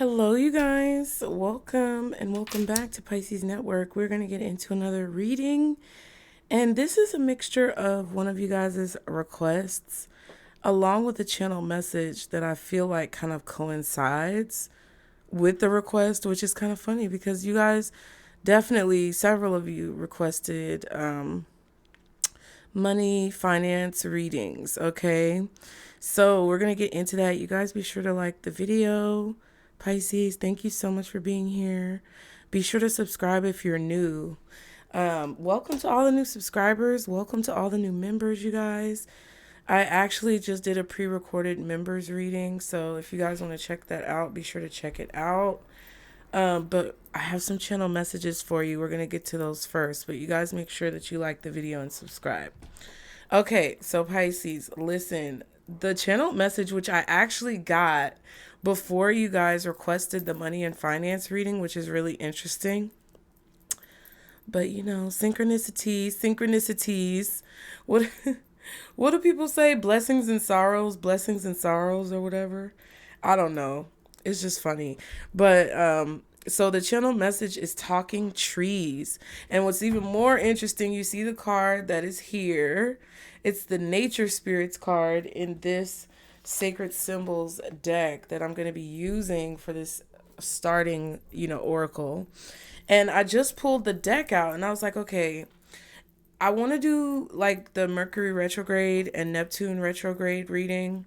Hello, you guys. Welcome and welcome back to Pisces Network. We're going to get into another reading. And this is a mixture of one of you guys' requests along with a channel message that I feel like kind of coincides with the request, which is kind of funny because you guys definitely, several of you requested money, finance readings. Okay. So we're going to get into that. You guys be sure to like the video. Pisces, thank you so much for being here. Be sure to subscribe if you're new. Welcome to all the new subscribers. Welcome to all the new members, you guys. I actually just did a pre-recorded members reading, so if you guys want to check that out, be sure to check it out. But I have some channel messages for you. We're going to get to those first, but you guys make sure that you like the video and subscribe. Okay, so Pisces, listen, the channel message, which I actually got before you guys requested the money and finance reading, which is really interesting. But you know, synchronicities. What what do people say? Blessings and sorrows, or whatever. I don't know. It's just funny. But so the channel message is talking trees. And what's even more interesting, you see the card that is here. It's the nature spirits card in this sacred symbols deck that I'm going to be using for this starting, oracle. And I just pulled the deck out and I was like, okay, I want to do like the Mercury retrograde and Neptune retrograde reading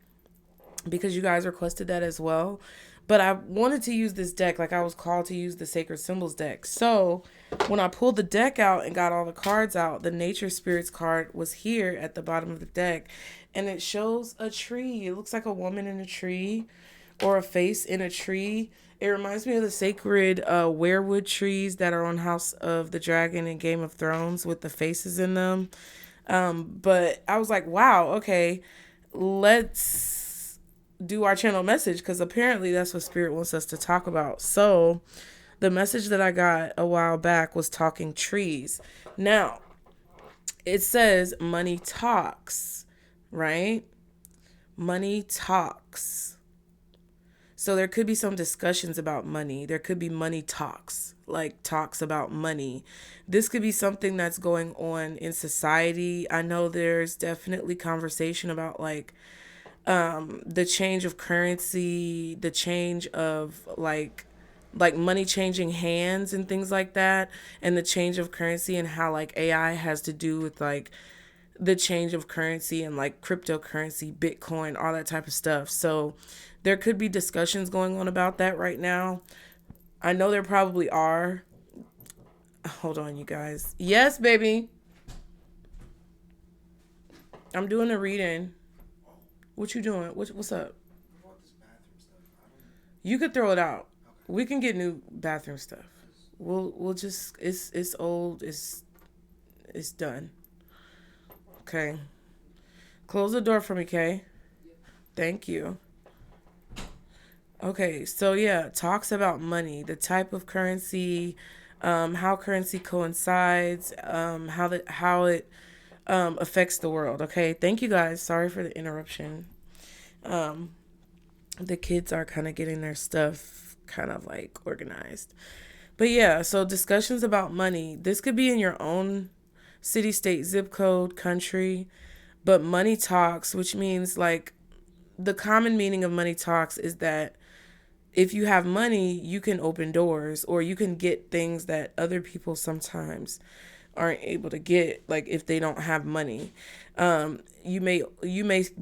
because you guys requested that as well. But I wanted to use this deck, like I was called to use the Sacred Symbols deck. So when I pulled the deck out and got all the cards out, the Nature Spirits card was here at the bottom of the deck. And it shows a tree. It looks like a woman in a tree or a face in a tree. It reminds me of the sacred weirwood trees that are on House of the Dragon and Game of Thrones with the faces in them. But I was like, wow, okay, let's do our channel message because apparently that's what Spirit wants us to talk about. So the message that I got a while back was talking trees. Now, it says money talks, right? Money talks. So there could be some discussions about money. There could be money talks, like talks about money. This could be something that's going on in society. I know there's definitely conversation about like the change of currency, the change of like money changing hands and things like that, and the change of currency and how like AI has to do with like the change of currency and like cryptocurrency, Bitcoin, all that type of stuff. So there could be discussions going on about that right now. I know there probably are. Hold on, you guys. Yes, baby. I'm doing a reading. What you doing? What's up? You could throw it out. We can get new bathroom stuff. We'll just it's old. It's done. Okay. Close the door for me, Kay. Thank you. Okay, so yeah, talks about money, the type of currency, how currency coincides, how it affects the world. Okay, thank you guys. Sorry for the interruption. The kids are kind of getting their stuff kind of like organized. But yeah, so discussions about money. This could be in your own city, state, zip code, country, but money talks, which means like the common meaning of money talks is that if you have money, you can open doors or you can get things that other people sometimes aren't able to get, like if they don't have money. You may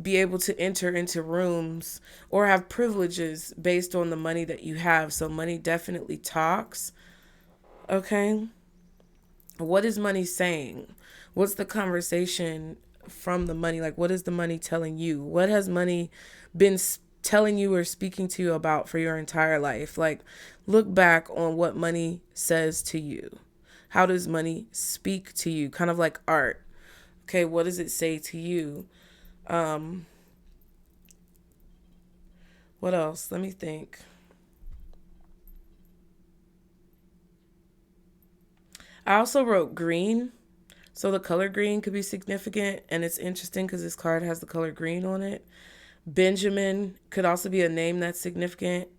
be able to enter into rooms or have privileges based on the money that you have. So money definitely talks. Okay. What is money saying? What's the conversation from the money? Like, what is the money telling you? What has money been telling you or speaking to you about for your entire life? Like, look back on what money says to you. How does money speak to you? Kind of like art. Okay, what does it say to you? What else? Let me think. I also wrote green. So the color green could be significant, and it's interesting because this card has the color green on it. Benjamin could also be a name that's significant.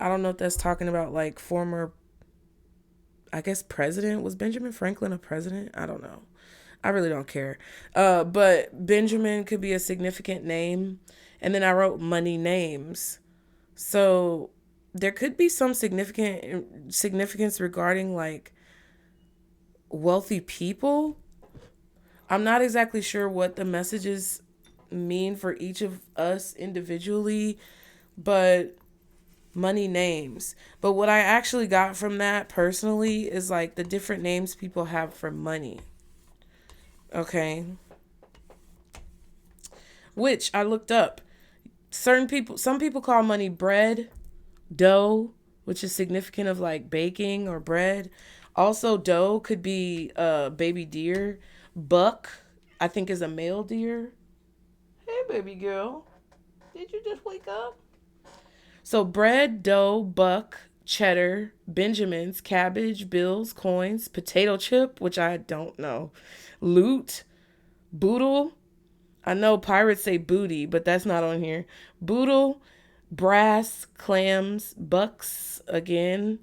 I don't know if that's talking about like former, I guess, president. Was Benjamin Franklin a president? I don't know. I really don't care. But Benjamin could be a significant name. And then I wrote money names. So there could be some significance regarding like wealthy people. I'm not exactly sure what the messages mean for each of us individually, but money names. But what I actually got from that personally is like the different names people have for money. Okay. Which I looked up. Some people call money bread, dough, which is significant of like baking or bread. Also, doe could be a baby deer. Buck, I think, is a male deer. Hey, baby girl. Did you just wake up? So, bread, dough, buck, cheddar, Benjamins, cabbage, bills, coins, potato chip, which I don't know, loot, boodle. I know pirates say booty, but that's not on here. Boodle, brass, clams, bucks, again,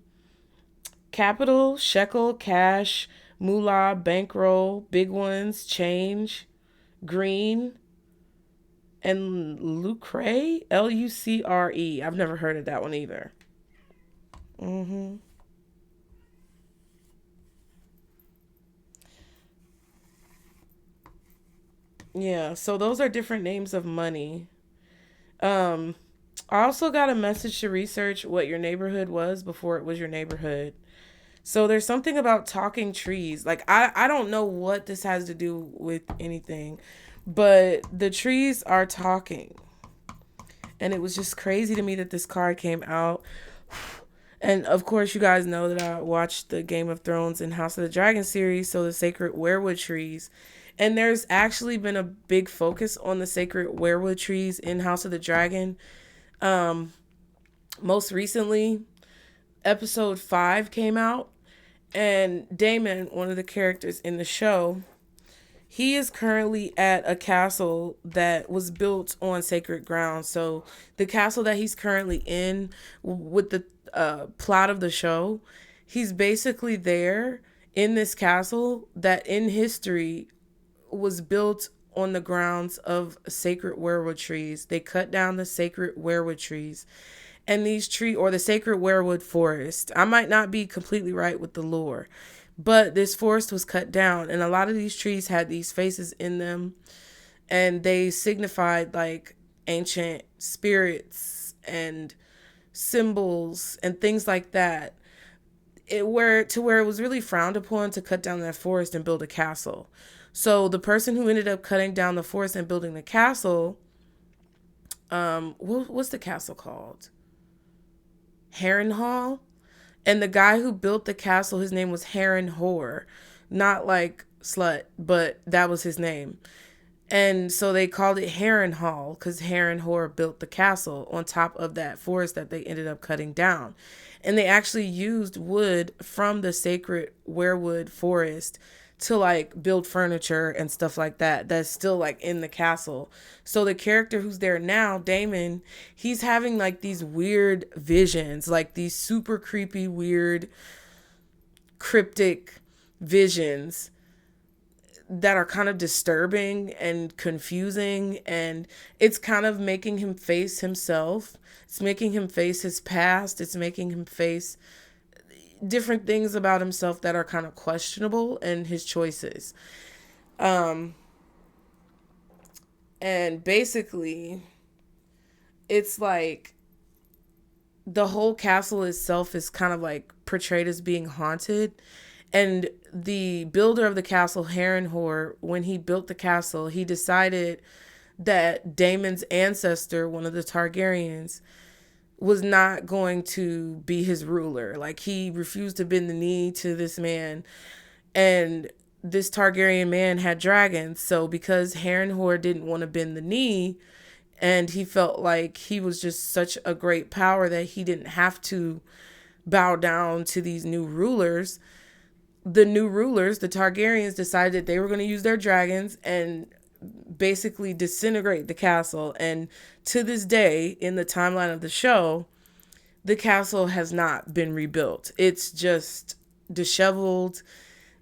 capital, shekel, cash, moolah, bankroll, big ones, change, green, and lucre, Lucre. I've never heard of that one either. Mm-hmm. Yeah, so those are different names of money. Um, I also got a message to research what your neighborhood was before it was your neighborhood. So there's something about talking trees. Like I don't know what this has to do with anything, but the trees are talking. And it was just crazy to me that this card came out. And of course, you guys know that I watched the Game of Thrones and House of the Dragon series, so the sacred werewood trees. And there's actually been a big focus on the sacred werewood trees in House of the Dragon. Um, Most recently, episode 5 came out, and Damon, one of the characters in the show, he is currently at a castle that was built on sacred ground. So the castle that he's currently in with the plot of the show, he's basically there in this castle that in history was built on the grounds of sacred werewood trees. They cut down the sacred werewood trees. And these or the sacred werewood forest. I might not be completely right with the lore, but this forest was cut down, and a lot of these trees had these faces in them, and they signified like ancient spirits and symbols and things like that. Where it was really frowned upon to cut down that forest and build a castle. So the person who ended up cutting down the forest and building the castle, what's the castle called? Harrenhal. And the guy who built the castle, his name was Harrenhor. Not like slut, but that was his name. And so they called it Harrenhal because Harrenhor built the castle on top of that forest that they ended up cutting down. And they actually used wood from the sacred werewood forest to like build furniture and stuff like that that's still like in the castle. So the character who's there now, Damon, he's having like these weird visions, like these super creepy, weird, cryptic visions that are kind of disturbing and confusing, and it's kind of making him face himself. It's making him face his past. It's making him face different things about himself that are kind of questionable and his choices. And basically, it's like the whole castle itself is kind of like portrayed as being haunted. And the builder of the castle, Harrenhor, when he built the castle, he decided that Damon's ancestor, one of the Targaryens, was not going to be his ruler. Like, he refused to bend the knee to this man. And this Targaryen man had dragons. So because Harrenhor didn't want to bend the knee, and he felt like he was just such a great power that he didn't have to bow down to these new rulers, the new rulers, the Targaryens, decided they were going to use their dragons and basically disintegrate the castle. And to this day, in the timeline of the show, the castle has not been rebuilt. It's just disheveled.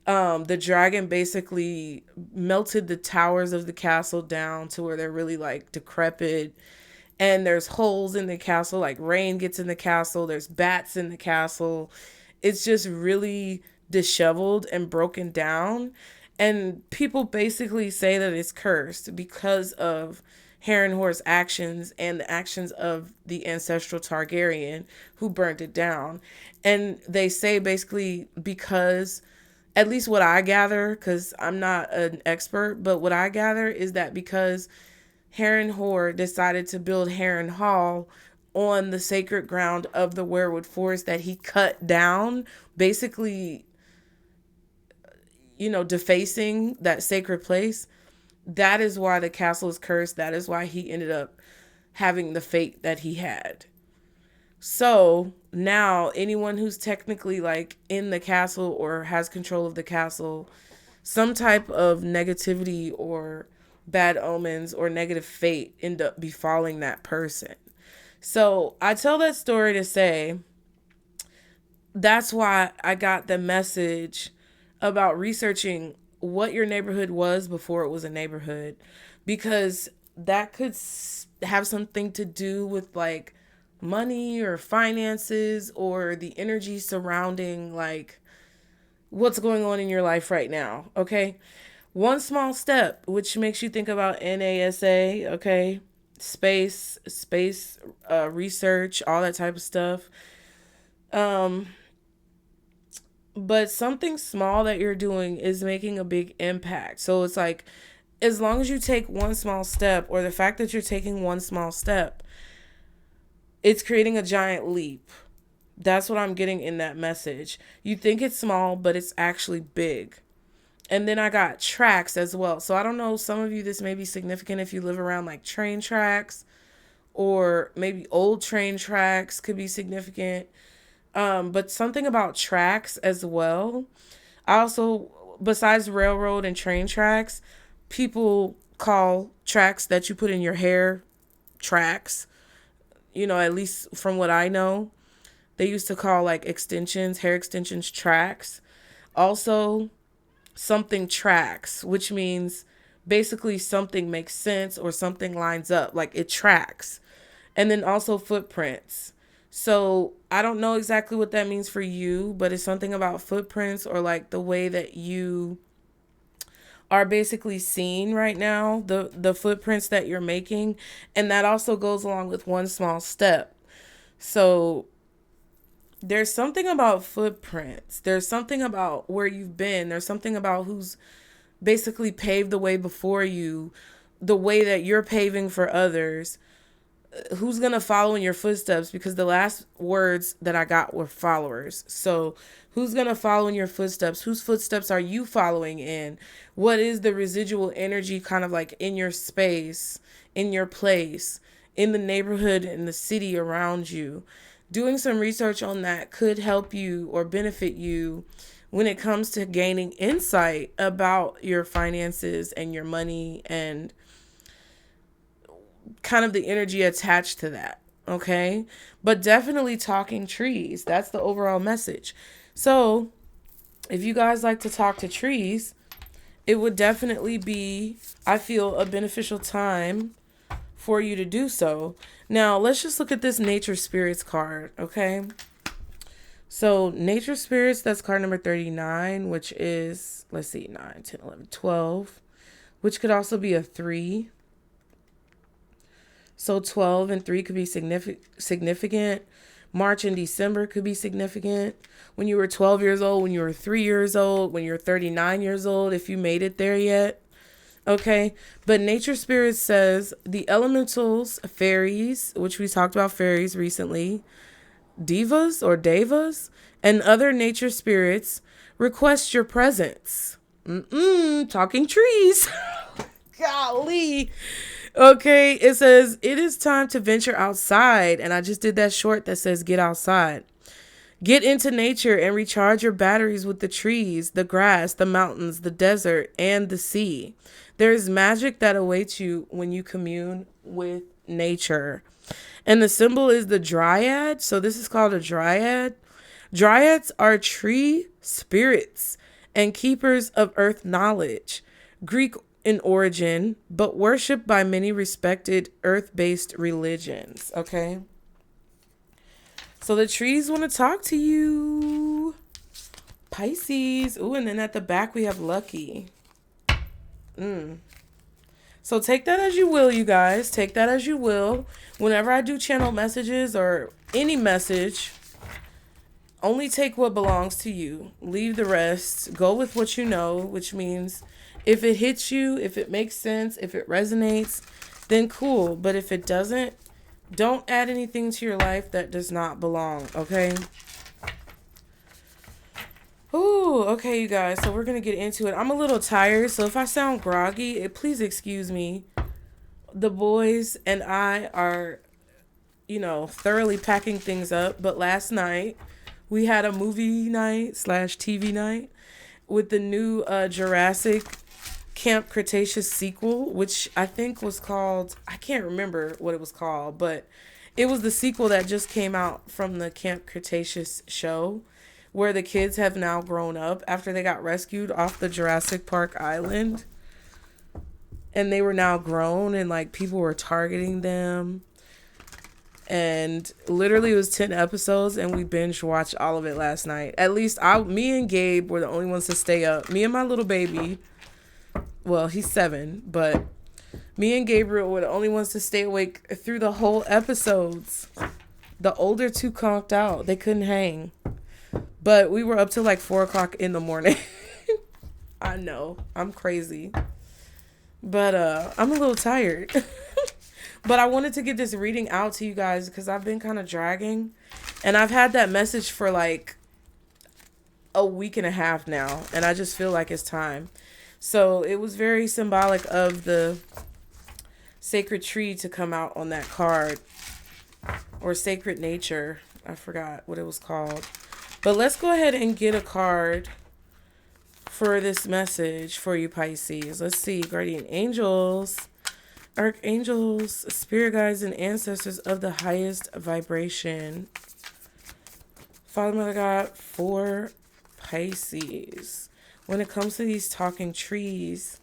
The dragon basically melted the towers of the castle down to where they're really like decrepit. And there's holes in the castle, like rain gets in the castle. There's bats in the castle. It's just really disheveled and broken down. And people basically say that it's cursed because of Harrenhal's actions and the actions of the ancestral Targaryen who burned it down. And they say basically because, at least what I gather, because I'm not an expert, but what I gather is that because Harrenhal decided to build Harrenhal on the sacred ground of the Weirwood Forest that he cut down, basically, defacing that sacred place. That is why the castle is cursed. That is why he ended up having the fate that he had. So now anyone who's technically like in the castle or has control of the castle, some type of negativity or bad omens or negative fate end up befalling that person. So I tell that story to say that's why I got the message about researching what your neighborhood was before it was a neighborhood, because that could have something to do with like money or finances or the energy surrounding like what's going on in your life right now. Okay. One small step, which makes you think about NASA. Okay. Space, research, all that type of stuff. But something small that you're doing is making a big impact. So it's like, as long as you take one small step, or the fact that you're taking one small step, it's creating a giant leap. That's what I'm getting in that message. You think it's small, but it's actually big. And then I got tracks as well. So I don't know, some of you, this may be significant if you live around like train tracks, or maybe old train tracks could be significant. But something about tracks as well. I also, besides railroad and train tracks, people call tracks that you put in your hair tracks. At least from what I know, they used to call like extensions, hair extensions, tracks. Also, something tracks, which means basically something makes sense or something lines up, like it tracks. And then also footprints. So I don't know exactly what that means for you, but it's something about footprints or like the way that you are basically seen right now, the footprints that you're making. And that also goes along with one small step. So there's something about footprints. There's something about where you've been. There's something about who's basically paved the way before you, the way that you're paving for others. Who's going to follow in your footsteps? Because the last words that I got were followers. So who's going to follow in your footsteps? Whose footsteps are you following in? What is the residual energy kind of like in your space, in your place, in the neighborhood, in the city around you? Doing some research on that could help you or benefit you when it comes to gaining insight about your finances and your money and kind of the energy attached to that. Okay. But definitely talking trees. That's the overall message. So if you guys like to talk to trees, it would definitely be, I feel, a beneficial time for you to do so. Now, let's just look at this Nature Spirits card, okay? So, Nature Spirits, that's card number 39, which is, let's see, 9, 10, 11, 12, which could also be a 3. So, 12 and 3 could be significant. March and December could be significant. When you were 12 years old, when you were 3 years old, when you're 39 years old, if you made it there yet. Okay, but Nature Spirits says the elementals, fairies, which we talked about fairies recently, divas or devas, and other nature spirits request your presence. Talking trees. Golly. Okay, it says it is time to venture outside, and I just did that short that says get outside. Get into nature and recharge your batteries with the trees, the grass, the mountains, the desert, and the sea. There is magic that awaits you when you commune with nature. And the symbol is the dryad. So this is called a dryad. Dryads are tree spirits and keepers of earth knowledge, Greek in origin, but worshipped by many respected earth-based religions. Okay. So the trees want to talk to you. Pisces. Ooh, and then at the back we have lucky. So take that as you will, you guys. Take that as you will. Whenever I do channel messages or any message, only take what belongs to you. Leave the rest. Go with what you know, which means if it hits you, if it makes sense, if it resonates, then cool. But if it doesn't, don't add anything to your life that does not belong, okay? Ooh, okay, you guys. So we're going to get into it. I'm a little tired, so if I sound groggy, please excuse me. The boys and I are, thoroughly packing things up. But last night, we had a movie night / TV night with the new Jurassic Camp Cretaceous sequel, which I think was called, I can't remember what it was called, but it was the sequel that just came out from the Camp Cretaceous show, where the kids have now grown up after they got rescued off the Jurassic Park island. And they were now grown and like people were targeting them. And literally it was 10 episodes and we binge watched all of it last night. At least me and Gabe were the only ones to stay up. Me and my little baby, well, he's 7, but me and Gabriel were the only ones to stay awake through the whole episodes. The older two conked out. They couldn't hang. But we were up till like 4 o'clock in the morning. I know. I'm crazy. But I'm a little tired. But I wanted to get this reading out to you guys because I've been kind of dragging. And I've had that message for like a week and a half now. And I just feel like it's time. So it was very symbolic of the sacred tree to come out on that card. Or sacred nature. I forgot what it was called. But let's go ahead and get a card for this message for you, Pisces. Let's see. Guardian angels, archangels, spirit guides, and ancestors of the highest vibration. Father, Mother God, for Pisces. When it comes to these talking trees,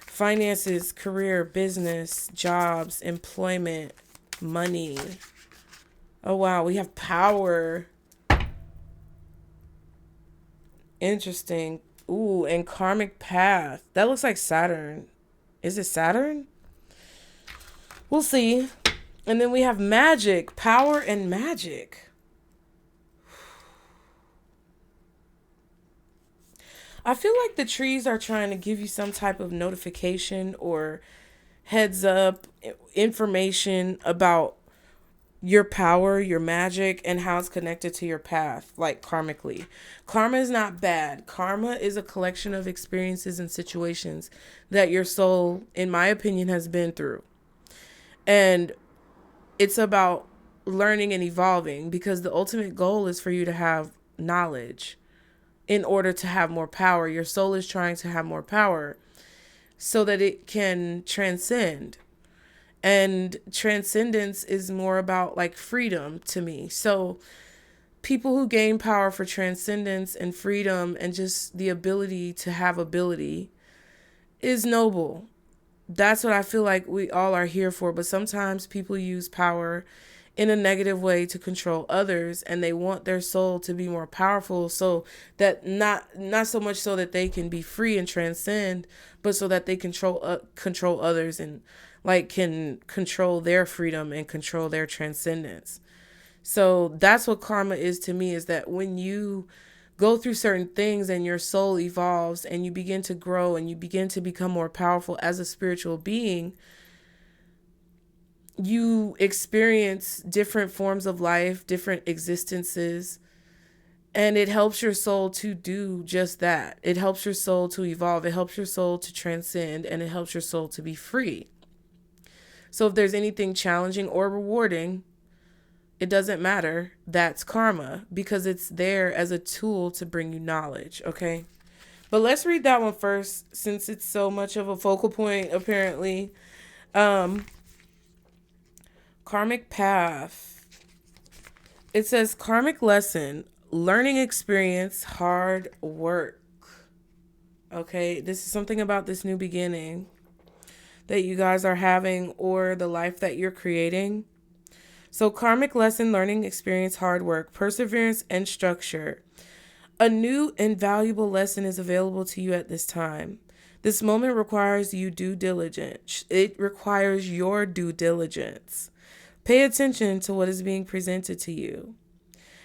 finances, career, business, jobs, employment, money. Oh, wow. We have power. Interesting. Ooh, and karmic path. That looks like Saturn. Is it Saturn? We'll see. And then we have magic, power and magic. I feel like the trees are trying to give you some type of notification or heads up information about your power, your magic, and how it's connected to your path, like karmically. Karma is not bad. Karma is a collection of experiences and situations that your soul, in my opinion, has been through. And it's about learning and evolving because the ultimate goal is for you to have knowledge in order to have more power. Your soul is trying to have more power so that it can transcend. And transcendence is more about like freedom to me. So people who gain power for transcendence and freedom and just the ability to have ability is noble. That's what I feel like we all are here for. But sometimes people use power in a negative way to control others, and they want their soul to be more powerful so that not so much so that they can be free and transcend, but so that they control others and like can control their freedom and control their transcendence. So that's what karma is to me, is that when you go through certain things and your soul evolves and you begin to grow and you begin to become more powerful as a spiritual being, you experience different forms of life, different existences, and it helps your soul to do just that. It helps your soul to evolve. It helps your soul to transcend, and it helps your soul to be free. So if there's anything challenging or rewarding, it doesn't matter. That's karma because it's there as a tool to bring you knowledge, okay? But let's read that one first since it's so much of a focal point, apparently. Karmic path. It says karmic lesson, learning experience, hard work. Okay, this is something about this new beginning that you guys are having or the life that you're creating. So karmic lesson, learning experience, hard work, perseverance, and structure. A new and valuable lesson is available to you at this time. This moment requires you due diligence. It requires your due diligence. Pay attention to what is being presented to you.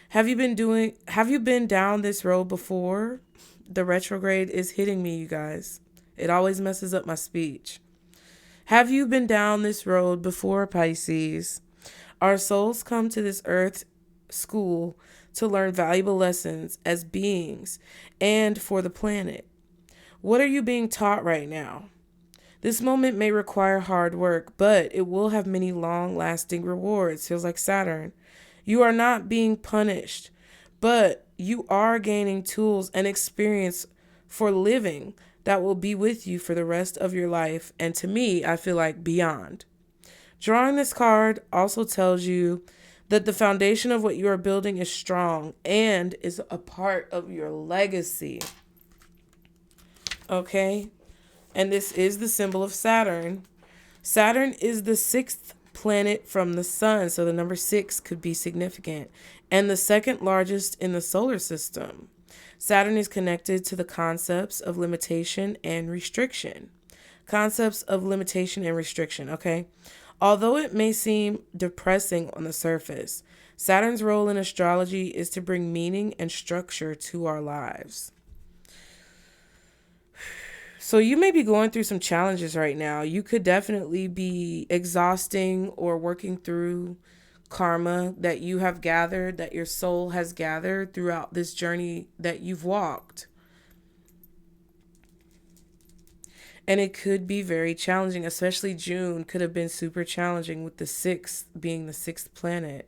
Have you been down this road before? The retrograde is hitting me, you guys. It always messes up my speech. Have you been down this road before, Pisces? Our souls come to this earth school to learn valuable lessons as beings and for the planet. What are you being taught right now? This moment may require hard work, but it will have many long-lasting rewards. Feels like Saturn. You are not being punished, but you are gaining tools and experience for living that will be with you for the rest of your life. And to me, I feel like beyond. Drawing this card also tells you that the foundation of what you are building is strong and is a part of your legacy. Okay? And this is the symbol of Saturn. Saturn is the 6th planet from the sun, so the number 6 could be significant, and the second largest in the solar system. Saturn is connected to the concepts of limitation and restriction. Concepts of limitation and restriction, okay? Although it may seem depressing on the surface, Saturn's role in astrology is to bring meaning and structure to our lives. So you may be going through some challenges right now. You could definitely be exhausting or working through karma that you have gathered, that your soul has gathered throughout this journey that you've walked. And it could be very challenging, especially June could have been super challenging with the 6th being the 6th planet.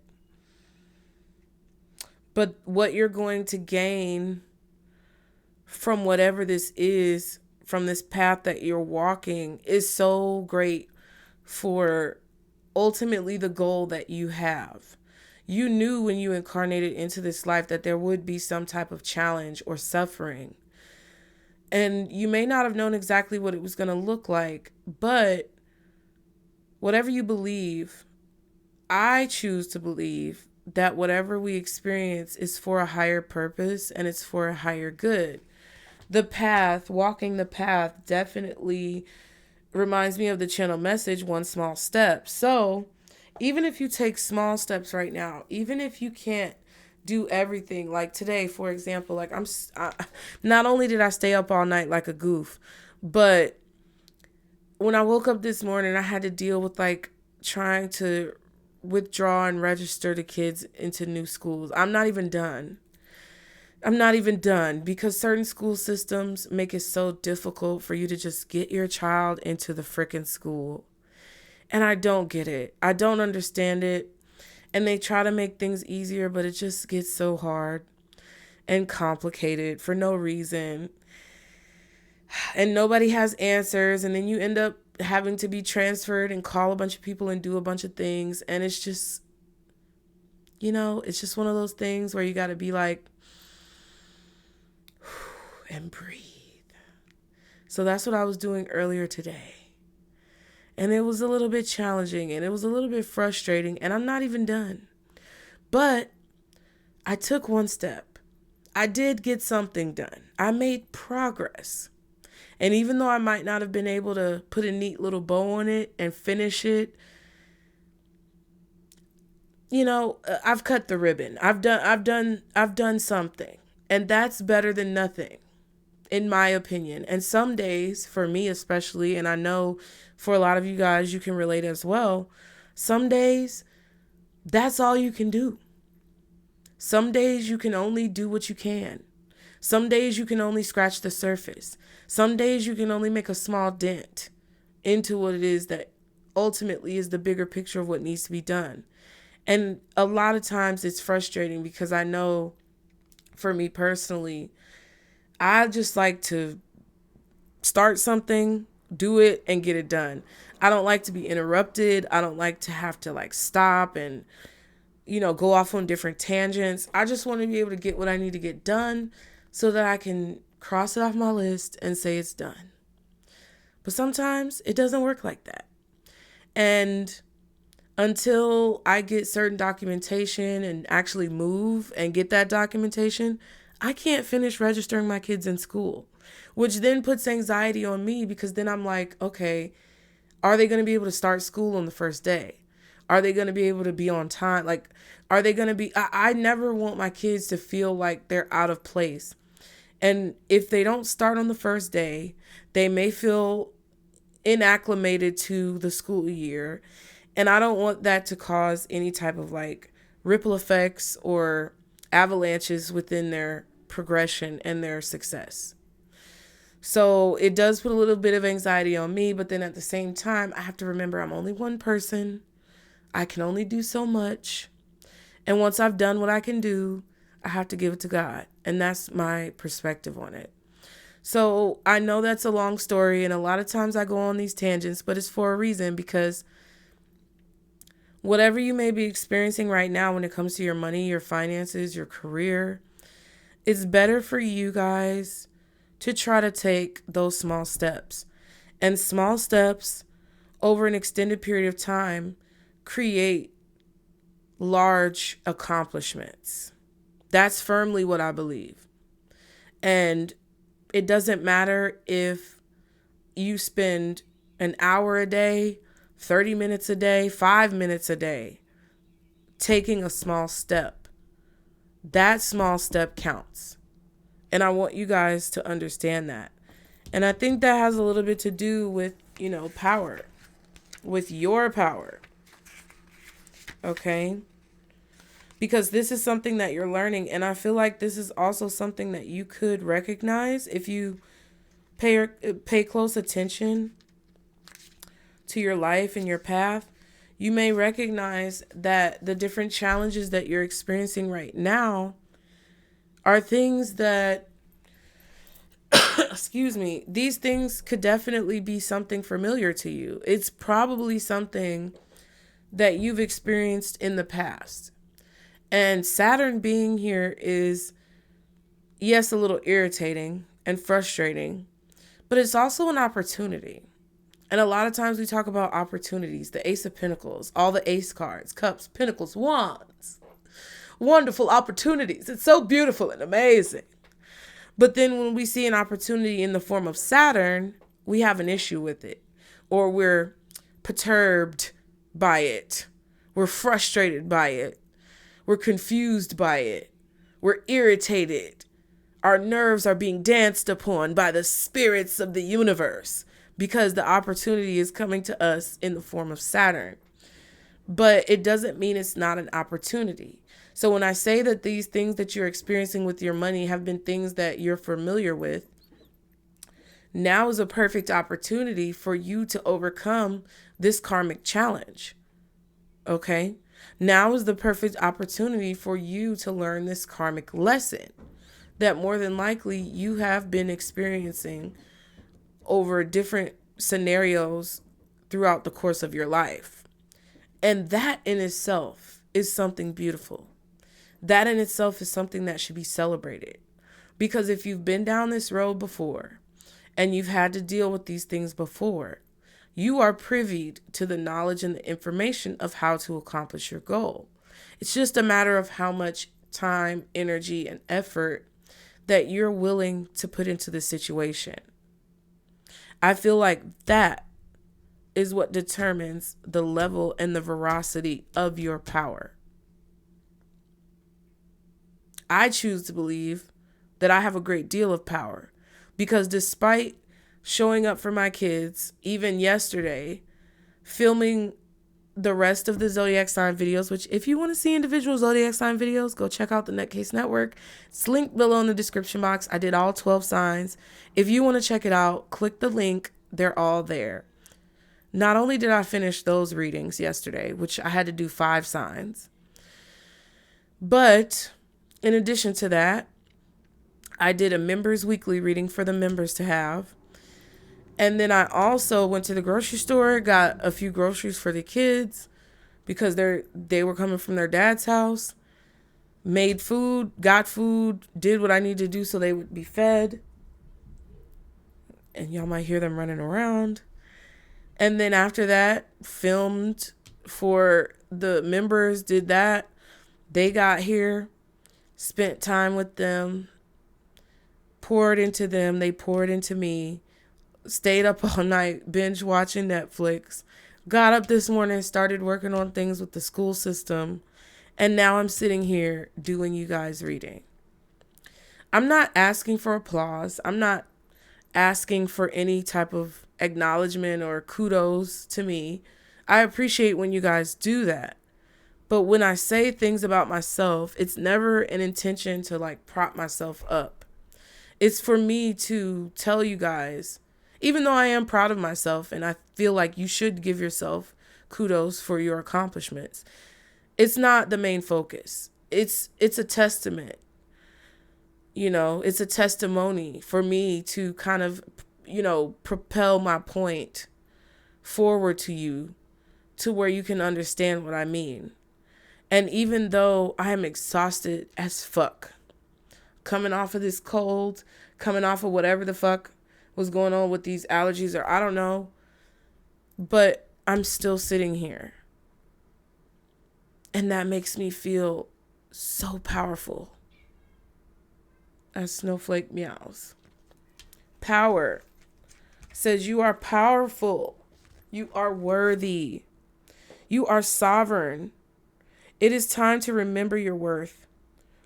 But what you're going to gain from whatever this is, from this path that you're walking, is so great for ultimately the goal that you have. You knew when you incarnated into this life that there would be some type of challenge or suffering. And you may not have known exactly what it was going to look like, but whatever you believe, I choose to believe that whatever we experience is for a higher purpose and it's for a higher good. The path, walking the path, definitely reminds me of the channel message, one small step. So even if you take small steps right now, even if you can't do everything, like today, for example, like not only did I stay up all night like a goof, but when I woke up this morning, I had to deal with like trying to withdraw and register the kids into new schools. I'm not even done because certain school systems make it so difficult for you to just get your child into the frickin' school. And I don't get it. I don't understand it. And they try to make things easier, but it just gets so hard and complicated for no reason. And nobody has answers. And then you end up having to be transferred and call a bunch of people and do a bunch of things. And it's just, it's just one of those things where you got to be like, and breathe. So that's what I was doing earlier today. And it was a little bit challenging and it was a little bit frustrating, and I'm not even done. But I took one step. I did get something done. I made progress. And even though I might not have been able to put a neat little bow on it and finish it, I've cut the ribbon. I've done something. And that's better than nothing, in my opinion. And some days, for me especially, and I know for a lot of you guys, you can relate as well, some days, that's all you can do. Some days you can only do what you can. Some days you can only scratch the surface. Some days you can only make a small dent into what it is that ultimately is the bigger picture of what needs to be done. And a lot of times it's frustrating because I know, for me personally, I just like to start something, do it, and get it done. I don't like to be interrupted. I don't like to have to like stop and, go off on different tangents. I just want to be able to get what I need to get done so that I can cross it off my list and say it's done. But sometimes it doesn't work like that. And until I get certain documentation and actually move and get that documentation, I can't finish registering my kids in school, which then puts anxiety on me because then I'm like, okay, are they going to be able to start school on the first day? Are they going to be able to be on time? Like, are they going to be, I never want my kids to feel like they're out of place. And if they don't start on the first day, they may feel inacclimated to the school year. And I don't want that to cause any type of like ripple effects or avalanches within their progression and their success. So it does put a little bit of anxiety on me, but then at the same time, I have to remember I'm only one person. I can only do so much. And once I've done what I can do, I have to give it to God. And that's my perspective on it. So I know that's a long story, and a lot of times I go on these tangents, but it's for a reason, because whatever you may be experiencing right now when it comes to your money, your finances, your career, it's better for you guys to try to take those small steps. And small steps over an extended period of time create large accomplishments. That's firmly what I believe. And it doesn't matter if you spend an hour a day, 30 minutes a day, 5 minutes a day, taking a small step. That small step counts. And I want you guys to understand that. And I think that has a little bit to do with, power, with your power. Okay? Because this is something that you're learning. And I feel like this is also something that you could recognize if you pay close attention to your life and your path. You may recognize that the different challenges that you're experiencing right now are things that, these things could definitely be something familiar to you. It's probably something that you've experienced in the past. And Saturn being here is, yes, a little irritating and frustrating, but it's also an opportunity. And a lot of times we talk about opportunities, the Ace of Pentacles, all the Ace cards, Cups, Pentacles, Wands, wonderful opportunities. It's so beautiful and amazing. But then when we see an opportunity in the form of Saturn, we have an issue with it, or we're perturbed by it. We're frustrated by it. We're confused by it. We're irritated. Our nerves are being danced upon by the spirits of the universe because the opportunity is coming to us in the form of Saturn. But it doesn't mean it's not an opportunity. So when I say that these things that you're experiencing with your money have been things that you're familiar with, now is a perfect opportunity for you to overcome this karmic challenge. Okay? Now is the perfect opportunity for you to learn this karmic lesson that more than likely you have been experiencing over different scenarios throughout the course of your life. And that in itself is something beautiful. That in itself is something that should be celebrated. Because if you've been down this road before and you've had to deal with these things before, you are privy to the knowledge and the information of how to accomplish your goal. It's just a matter of how much time, energy, and effort that you're willing to put into the situation. I feel like that is what determines the level and the veracity of your power. I choose to believe that I have a great deal of power because despite showing up for my kids, even yesterday, filming the rest of the zodiac sign videos, which if you want to see individual zodiac sign videos, go check out the Nutcase Network. It's linked below in the description box. I did all 12 signs. If you want to check it out, click the link. They're all there. Not only did I finish those readings yesterday, which I had to do 5 signs, but in addition to that, I did a members weekly reading for the members to have. And then I also went to the grocery store, got a few groceries for the kids because they were coming from their dad's house. Made food, got food, did what I needed to do so they would be fed. And y'all might hear them running around. And then after that, filmed for the members, did that. They got here, spent time with them, poured into them, they poured into me, stayed up all night, binge watching Netflix, got up this morning, started working on things with the school system, and now I'm sitting here doing you guys reading. I'm not asking for applause. I'm not asking for any type of acknowledgement or kudos to me. I appreciate when you guys do that. But when I say things about myself, it's never an intention to like prop myself up. It's for me to tell you guys, even though I am proud of myself and I feel like you should give yourself kudos for your accomplishments, it's not the main focus. It's a testament. You know, it's a testimony for me to kind of, propel my point forward to you to where you can understand what I mean. And even though I am exhausted as fuck, coming off of this cold, coming off of whatever the fuck was going on with these allergies, or I don't know, but I'm still sitting here. And that makes me feel so powerful. As Snowflake meows. Power says you are powerful. You are worthy. You are sovereign. It is time to remember your worth.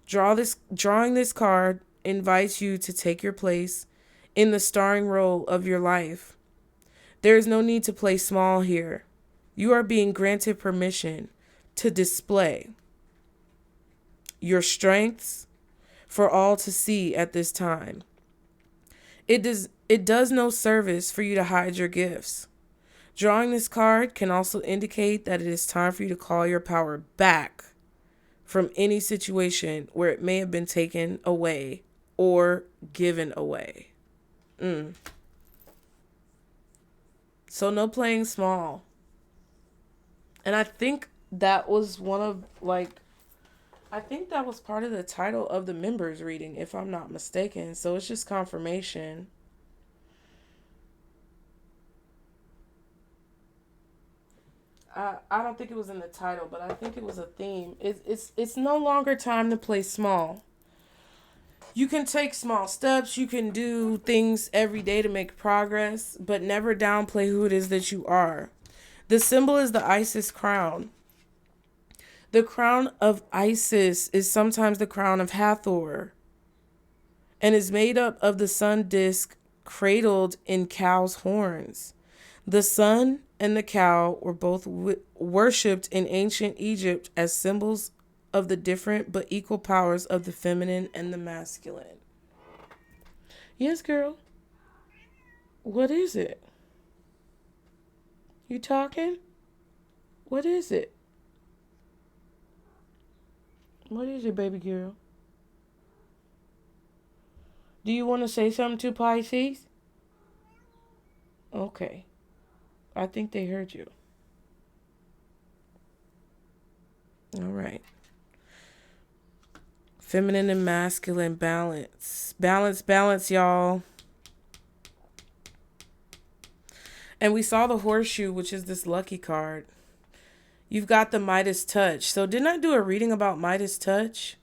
Drawing this card invites you to take your place in the starring role of your life. There is no need to play small here. You are being granted permission to display your strengths for all to see at this time. It does no service for you to hide your gifts. Drawing this card can also indicate that it is time for you to call your power back from any situation where it may have been taken away or given away. So no playing small. And I think that was I think that was part of the title of the members reading, if I'm not mistaken. So it's just confirmation. I don't think it was in the title, but I think it was a theme. It's no longer time to play small. You can take small steps. You can do things every day to make progress, but never downplay who it is that you are. The symbol is the Isis crown. The crown of Isis is sometimes the crown of Hathor and is made up of the sun disk cradled in cow's horns. The sun and the cow were both worshipped in ancient Egypt as symbols of the different but equal powers of the feminine and the masculine. Yes, girl. What is it? You talking? What is it? What is it, baby girl? Do you want to say something to Pisces? Okay. I think they heard you. All right. Feminine and masculine balance. Balance, y'all. And we saw the horseshoe, which is this lucky card. You've got the Midas touch. So didn't I do a reading about Midas touch?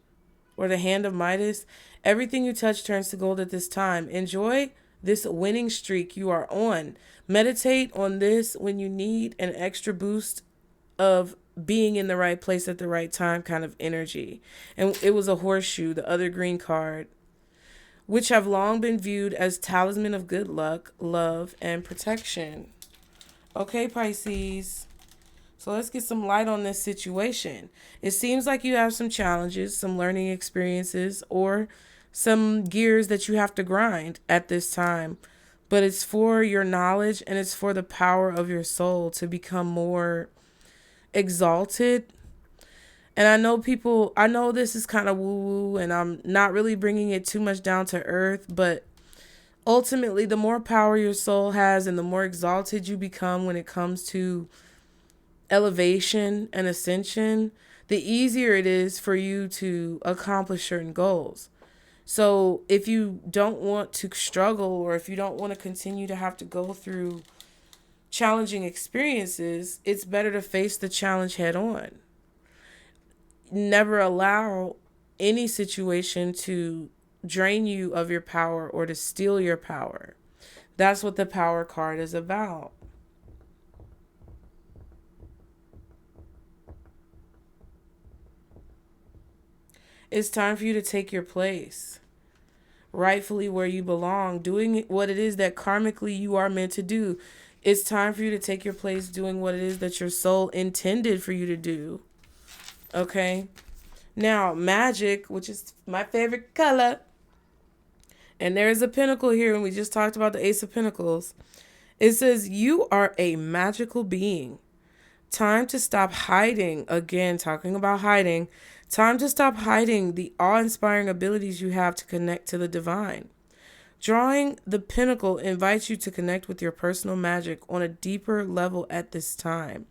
Or the hand of Midas? Everything you touch turns to gold at this time. Enjoy this winning streak you are on. Meditate on this when you need an extra boost of being in the right place at the right time kind of energy. And it was a horseshoe, the other green card, which have long been viewed as talisman of good luck, love, and protection. Okay, Pisces. So let's get some light on this situation. It seems like you have some challenges, some learning experiences, or some gears that you have to grind at this time. But it's for your knowledge and it's for the power of your soul to become more exalted. And I know this is kind of woo-woo and I'm not really bringing it too much down to earth, but Ultimately, the more power your soul has and the more exalted you become when it comes to elevation and ascension, the easier it is for you to accomplish certain goals. So if you don't want to struggle, or if you don't want to continue to have to go through challenging experiences, it's better to face the challenge head on. Never allow any situation to drain you of your power or to steal your power. That's what the power card is about. It's time for you to take your place, rightfully where you belong, doing what it is that karmically you are meant to do. It's time for you to take your place doing what it is that your soul intended for you to do. Okay? Now, magic, which is my favorite color, and there's a pentacle here, and we just talked about the Ace of Pentacles. It says, you are a magical being. Time to stop hiding. Again, talking about hiding. Time to stop hiding the awe-inspiring abilities you have to connect to the divine. Drawing the pentacle invites you to connect with your personal magic on a deeper level at this time.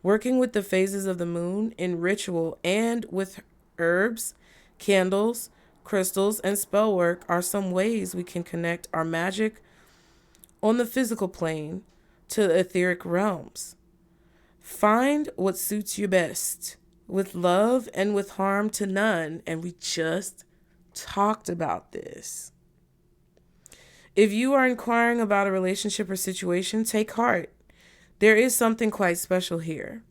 Working with the phases of the moon in ritual and with herbs, candles, crystals, and spell work are some ways we can connect our magic on the physical plane to the etheric realms. Find what suits you best, with love and with harm to none. And we just talked about this. If you are inquiring about a relationship or situation, take heart. There is something quite special here.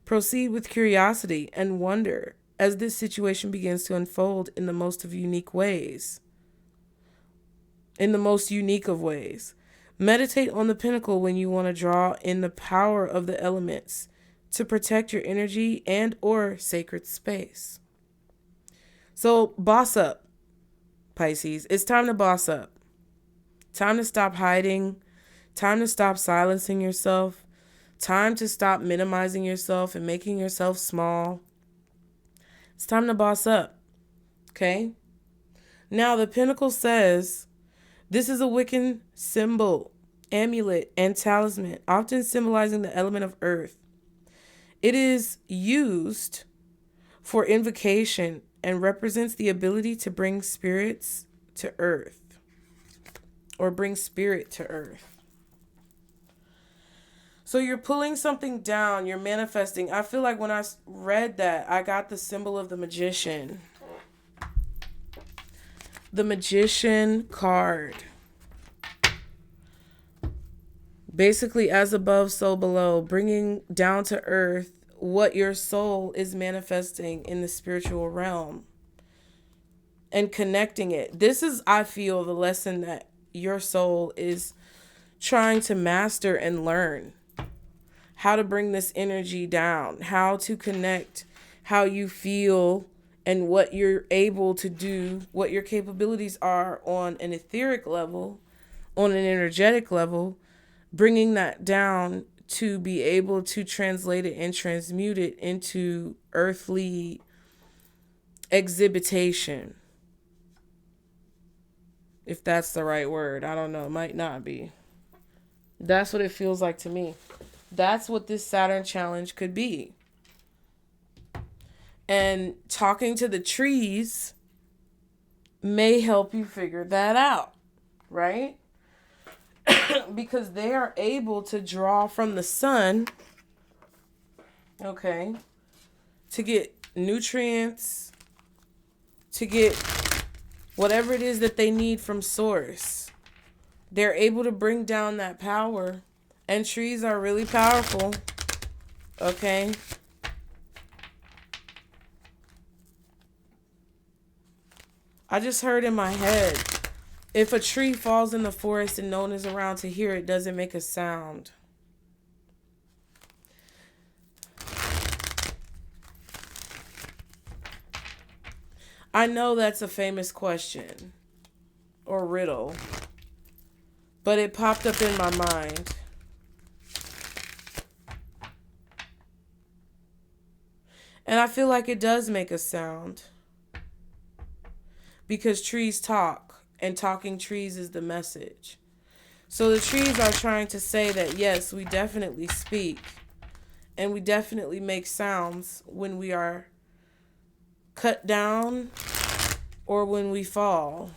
Proceed with curiosity and wonder as this situation begins to unfold in the most unique of ways. Meditate on the pinnacle when you want to draw in the power of the elements to protect your energy and or sacred space. So boss up, Pisces. It's time to boss up. Time to stop hiding. Time to stop silencing yourself. Time to stop minimizing yourself and making yourself small. It's time to boss up. Okay? Now the pentacle says, this is a Wiccan symbol, amulet, and talisman, often symbolizing the element of earth. It is used for invocation and represents the ability to bring spirits to earth, or bring spirit to earth. So you're pulling something down, you're manifesting. I feel like when I read that, I got the symbol of the magician. The magician card. Basically, as above, so below, bringing down to earth what your soul is manifesting in the spiritual realm and connecting it. This is, I feel, the lesson that your soul is trying to master and learn. How to bring this energy down, how to connect, how you feel, and what you're able to do, what your capabilities are on an etheric level, on an energetic level, bringing that down to be able to translate it and transmute it into earthly exhibitation. If that's the right word. I don't know. It might not be. That's what it feels like to me. That's what this Saturn challenge could be. And talking to the trees may help you figure that out, right? Because they are able to draw from the sun, okay, to get nutrients, to get whatever it is that they need from source. They're able to bring down that power. And trees are really powerful, okay? I just heard in my head, if a tree falls in the forest and no one is around to hear it, does it make a sound? I know that's a famous question or riddle, but it popped up in my mind. And I feel like it does make a sound. Because trees talk and talking trees is the message. So the trees are trying to say that, yes, we definitely speak and we definitely make sounds when we are cut down or when we fall.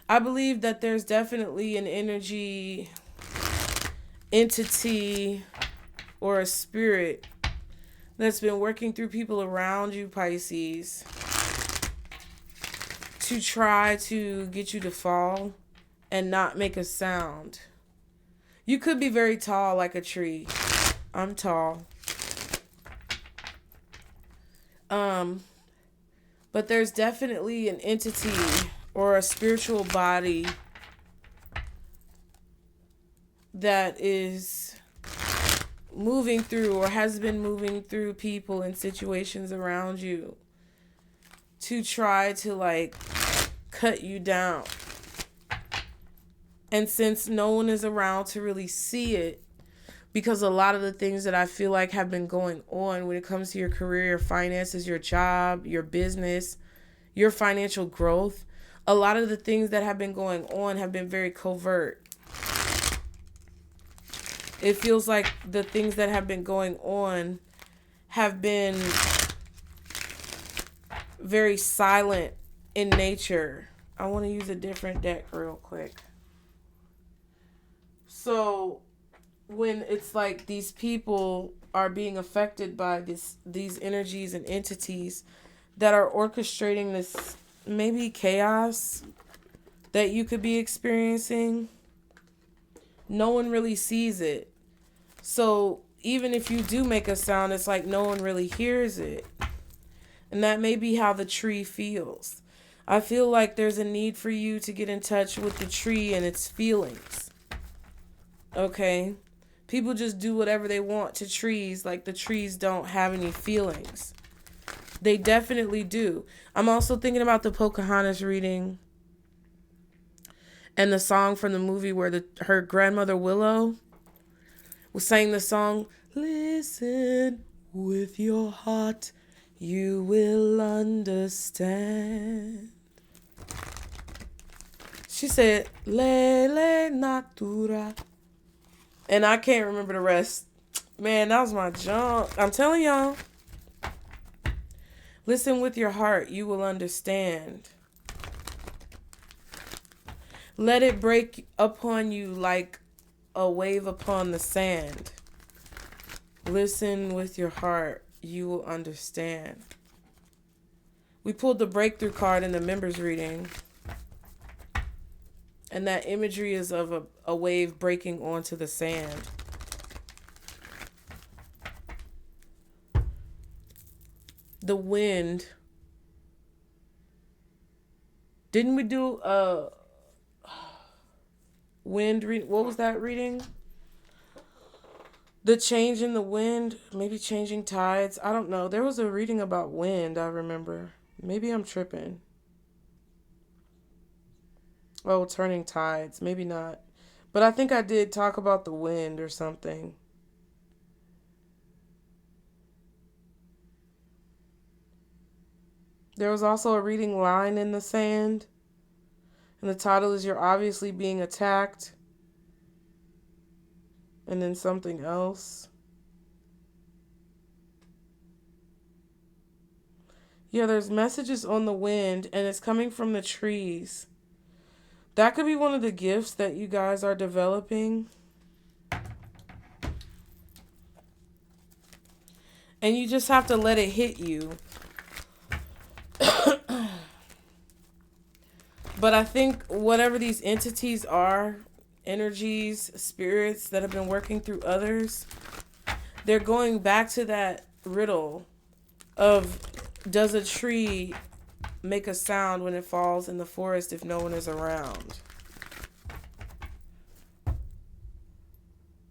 I believe that there's definitely an entity, or a spirit that's been working through people around you, Pisces, to try to get you to fall and not make a sound. You could be very tall like a tree. I'm tall. But there's definitely an entity or a spiritual body that is moving through or has been moving through people and situations around you to try to like cut you down. And since no one is around to really see it, because a lot of the things that I feel like have been going on when it comes to your career, your finances, your job, your business, your financial growth, a lot of the things that have been going on have been very covert. It feels like the things that have been going on have been very silent in nature. I want to use a different deck real quick. So when it's like these people are being affected by these energies and entities that are orchestrating this maybe chaos that you could be experiencing, no one really sees it. So even if you do make a sound, it's like no one really hears it. And that may be how the tree feels. I feel like there's a need for you to get in touch with the tree and its feelings. Okay? People just do whatever they want to trees, like the trees don't have any feelings. They definitely do. I'm also thinking about the Pocahontas reading and the song from the movie where her grandmother Willow was saying the song, "Listen with your heart, you will understand." She said, "Lele natura." And I can't remember the rest. Man, that was my junk. I'm telling y'all. Listen with your heart, you will understand. Let it break upon you like a wave upon the sand. Listen with your heart, you will understand. We pulled the breakthrough card in the members reading. And that imagery is of a wave breaking onto the sand. The wind. Didn't we do a wind read? What was that reading? The change in the wind, maybe changing tides. I don't know. There was a reading about wind, I remember. Maybe I'm tripping. Oh, turning tides. Maybe not. But I think I did talk about the wind or something. There was also a reading, Line in the Sand. And the title is You're Obviously Being Attacked. And then something else. Yeah, there's messages on the wind and it's coming from the trees. That could be one of the gifts that you guys are developing. And you just have to let it hit you. But I think whatever these entities are, energies, spirits that have been working through others, they're going back to that riddle of, does a tree make a sound when it falls in the forest if no one is around?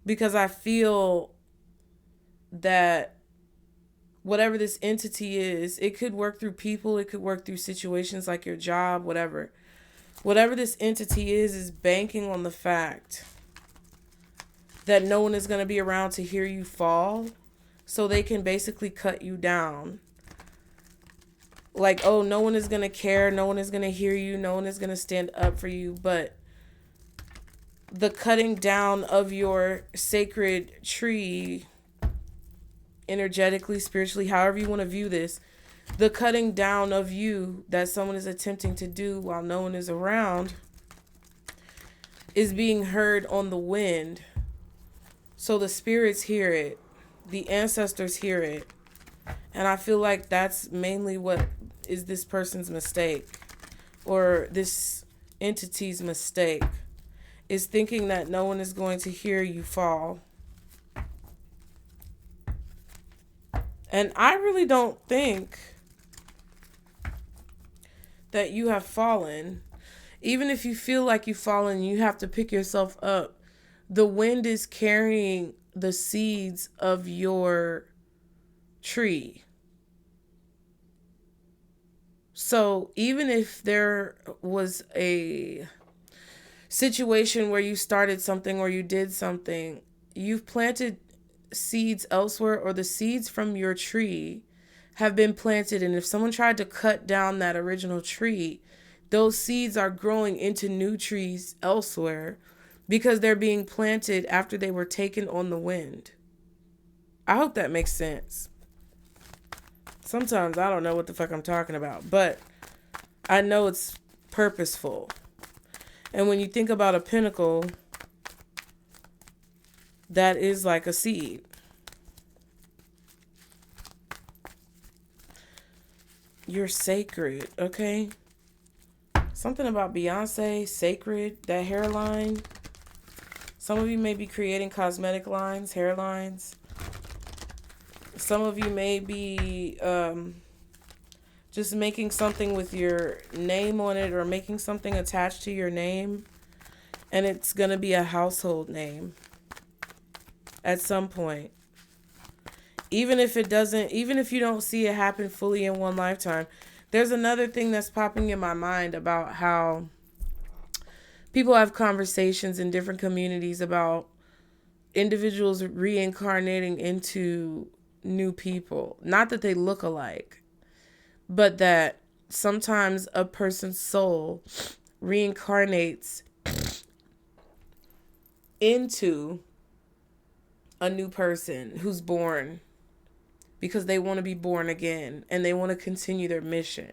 Because I feel that whatever this entity is, it could work through people, it could work through situations like your job, whatever. Whatever this entity is banking on the fact that no one is going to be around to hear you fall, so they can basically cut you down. like, oh, no one is going to care, no one is going to hear you, no one is going to stand up for you. But the cutting down of your sacred tree, energetically, spiritually, however you want to view this, the cutting down of you that someone is attempting to do while no one is around is being heard on the wind. So the spirits hear it, the ancestors hear it. And I feel like that's mainly what is this person's mistake, or this entity's mistake, is thinking that no one is going to hear you fall. And I really don't think that you have fallen. Even if you feel like you've fallen, you have to pick yourself up. The wind is carrying the seeds of your tree. So even if there was a situation where you started something or you did something, you've planted seeds elsewhere, or the seeds from your tree have been planted. And if someone tried to cut down that original tree, those seeds are growing into new trees elsewhere because they're being planted after they were taken on the wind. I hope that makes sense. Sometimes I don't know what the fuck I'm talking about, but I know it's purposeful. And when you think about a pinnacle, that is like a seed. You're sacred, okay? Something about Beyonce, sacred, that hairline. Some of you may be creating cosmetic lines, hairlines. Some of you may be just making something with your name on it, or making something attached to your name. And it's going to be a household name at some point. Even if you don't see it happen fully in one lifetime. There's another thing that's popping in my mind about how people have conversations in different communities about individuals reincarnating into new people. Not that they look alike, but that sometimes a person's soul reincarnates into a new person who's born because they want to be born again and they want to continue their mission.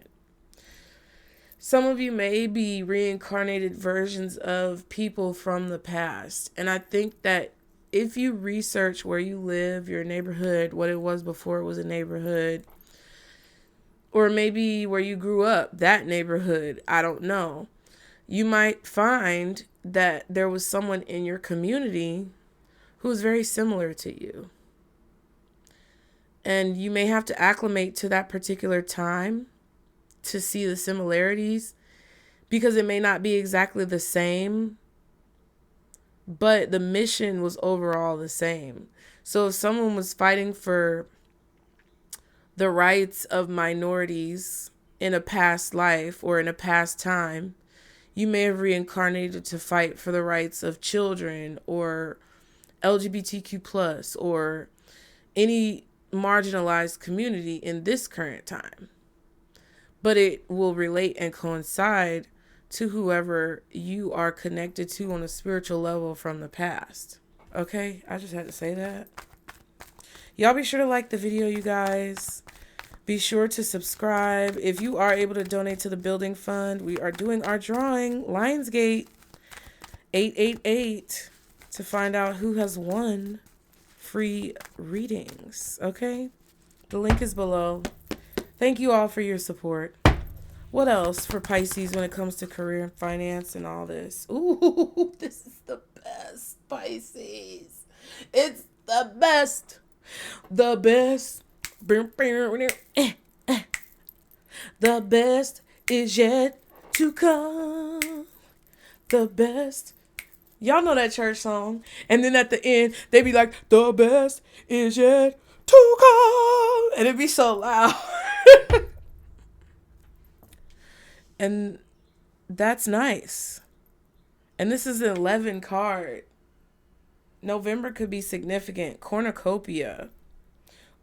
Some of you may be reincarnated versions of people from the past. And I think that if you research where you live, your neighborhood, what it was before it was a neighborhood, or maybe where you grew up, that neighborhood, I don't know, you might find that there was someone in your community who was very similar to you. And you may have to acclimate to that particular time to see the similarities, because it may not be exactly the same, but the mission was overall the same. So if someone was fighting for the rights of minorities in a past life or in a past time, you may have reincarnated to fight for the rights of children or LGBTQ+, or any marginalized community in this current time. But it will relate and coincide to whoever you are connected to on a spiritual level from the past. Okay? I just had to say that. Y'all be sure to like the video, you guys. Be sure to subscribe. If you are able to donate to the building fund, we are doing our drawing, Lionsgate 888, to find out who has won free readings. Okay? The link is below. Thank you all for your support. What else for Pisces when it comes to career and finance and all this? Ooh, this is the best, Pisces. It's the best. The best. The best is yet to come. The best. Y'all know that church song. And then at the end, they be like, the best is yet to come. And it'd be so loud. And that's nice. And this is an 11 card. November could be significant. Cornucopia.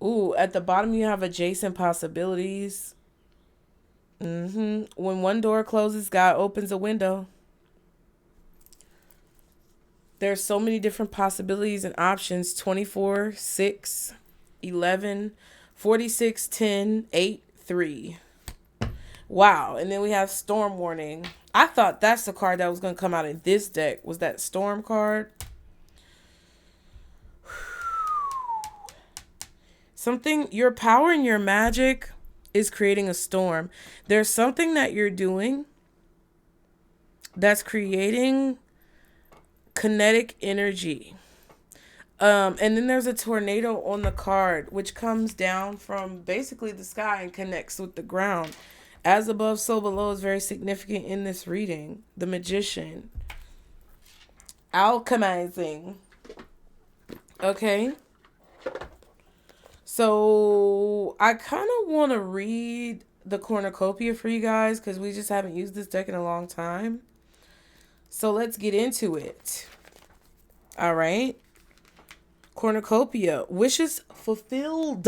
Ooh, at the bottom you have adjacent possibilities. When one door closes, God opens a window. There's so many different possibilities and options. 24, 6, 11, 46, 10, 8, 3. Wow. And then we have storm warning. I thought that's the card that was going to come out in this deck. Was that storm card? Something, your power and your magic is creating a storm. There's something that you're doing that's creating kinetic energy. And then there's a tornado on the card, which comes down from basically the sky and connects with the ground. As above, so below is very significant in this reading. The Magician. Alchemizing. Okay. So I kind of want to read the Cornucopia for you guys because we just haven't used this deck in a long time. So let's get into it. All right. Cornucopia. Wishes fulfilled.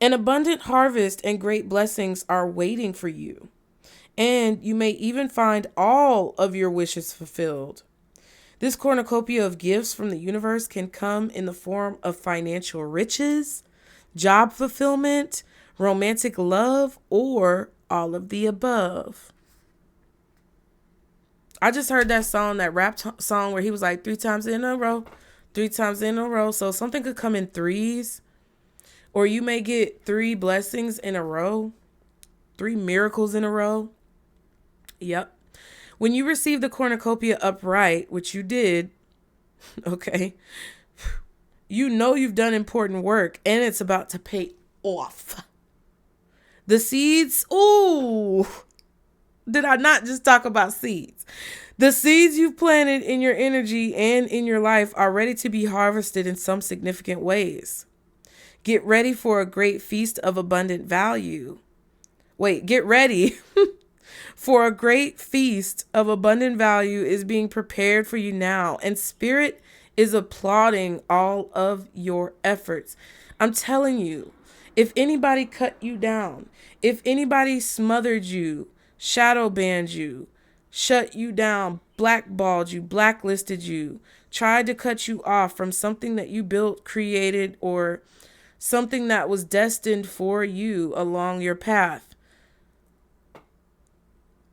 An abundant harvest and great blessings are waiting for you. And you may even find all of your wishes fulfilled. This cornucopia of gifts from the universe can come in the form of financial riches, job fulfillment, romantic love, or all of the above. I just heard that song, that rap song where he was like 3 times in a row, 3 times in a row. So something could come in threes, or you may get 3 blessings in a row, 3 miracles in a row. Yep. When you receive the cornucopia upright, which you did, okay, you know you've done important work and it's about to pay off. The seeds, ooh, did I not just talk about seeds? The seeds you've planted in your energy and in your life are ready to be harvested in some significant ways. Get ready for a great feast of abundant value. Wait, get ready. For a great feast of abundant value is being prepared for you now, and Spirit is applauding all of your efforts. I'm telling you, if anybody cut you down, if anybody smothered you, shadow banned you, shut you down, blackballed you, blacklisted you, tried to cut you off from something that you built, created, or something that was destined for you along your path,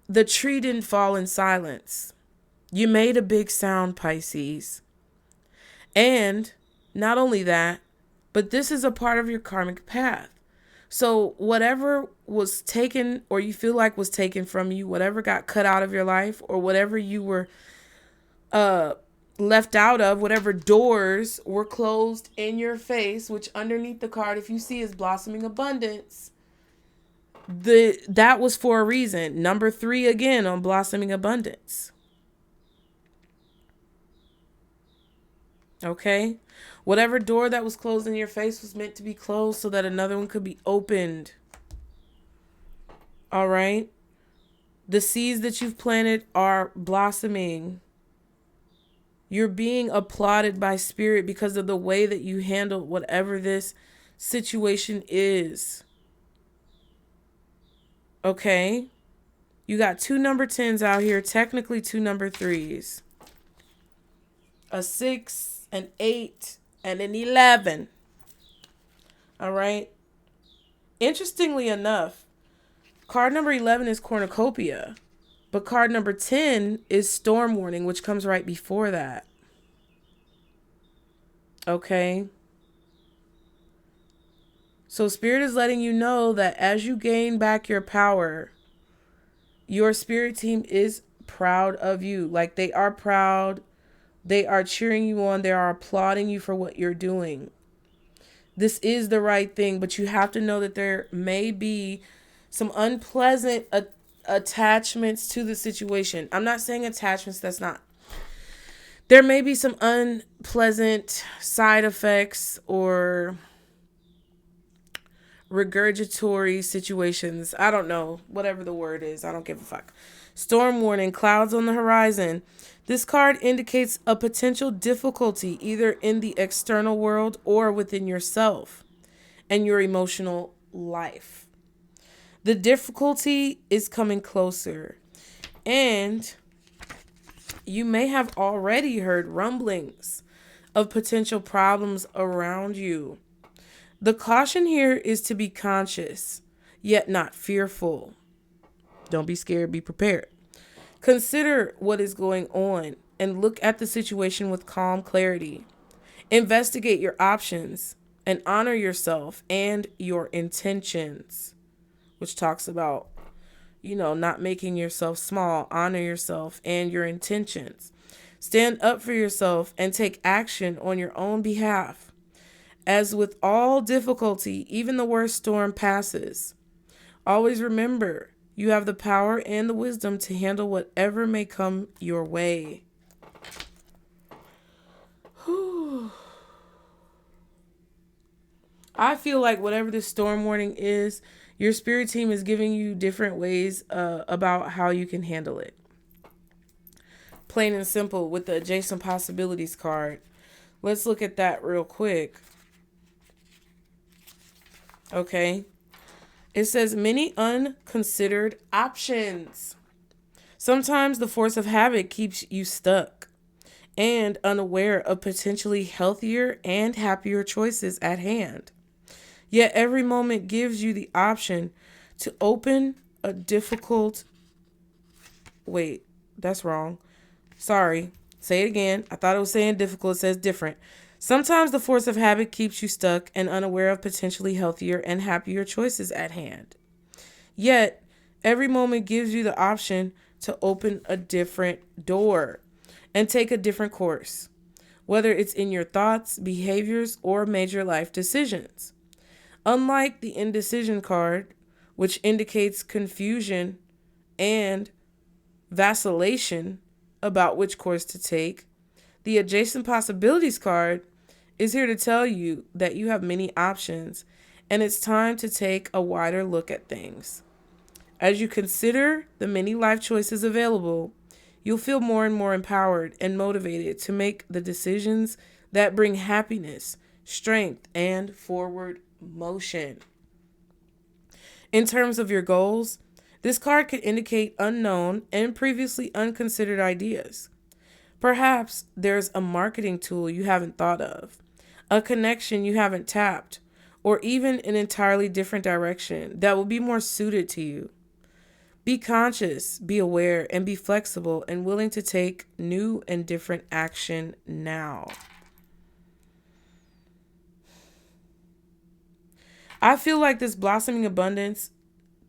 the tree didn't fall in silence. You made a big sound, Pisces. And not only that, but this is a part of your karmic path. So whatever was taken or you feel like was taken from you, whatever got cut out of your life, or whatever you were left out of, whatever doors were closed in your face, which underneath the card, if you see, is blossoming abundance. That was for a reason. Number 3 again on blossoming abundance. Okay? Whatever door that was closed in your face was meant to be closed so that another one could be opened. All right? The seeds that you've planted are blossoming. You're being applauded by Spirit because of the way that you handled whatever this situation is. Okay, you got 2 number 10s out here, technically 2 number 3s. A 6, an 8, and an 11. All right. Interestingly enough, card number 11 is cornucopia, but card number 10 is storm warning, which comes right before that. Okay. So Spirit is letting you know that as you gain back your power, your spirit team is proud of you. Like, they are proud. They are cheering you on. They are applauding you for what you're doing. This is the right thing, but you have to know that there may be some unpleasant attachments to the situation. I'm not saying attachments, that's not. There may be some unpleasant side effects or regurgitory situations. I don't know. Whatever the word is. I don't give a fuck. Storm warning. Clouds on the horizon. This card indicates a potential difficulty either in the external world or within yourself and your emotional life. The difficulty is coming closer, and you may have already heard rumblings of potential problems around you. The caution here is to be conscious, yet not fearful. Don't be scared, be prepared. Consider what is going on and look at the situation with calm clarity. Investigate your options and honor yourself and your intentions, which talks about, not making yourself small. Honor yourself and your intentions. Stand up for yourself and take action on your own behalf. As with all difficulty, even the worst storm passes. Always remember, you have the power and the wisdom to handle whatever may come your way. Whew. I feel like whatever the storm warning is, your spirit team is giving you different ways about how you can handle it. Plain and simple with the adjacent possibilities card. Let's look at that real quick. Okay. It says many unconsidered options. Sometimes the force of habit keeps you stuck and unaware of potentially healthier and happier choices at hand. Yet every moment gives you the option to open a difficult... Wait, that's wrong. Sorry. Say it again. I thought it was saying difficult. It says different. Sometimes the force of habit keeps you stuck and unaware of potentially healthier and happier choices at hand. Yet, every moment gives you the option to open a different door and take a different course, whether it's in your thoughts, behaviors, or major life decisions. Unlike the indecision card, which indicates confusion and vacillation about which course to take, the adjacent possibilities card is here to tell you that you have many options and it's time to take a wider look at things. As you consider the many life choices available, you'll feel more and more empowered and motivated to make the decisions that bring happiness, strength, and forward motion. In terms of your goals, this card could indicate unknown and previously unconsidered ideas. Perhaps there's a marketing tool you haven't thought of, a connection you haven't tapped, or even an entirely different direction that will be more suited to you. Be conscious, be aware, and be flexible and willing to take new and different action now. I feel like this blossoming abundance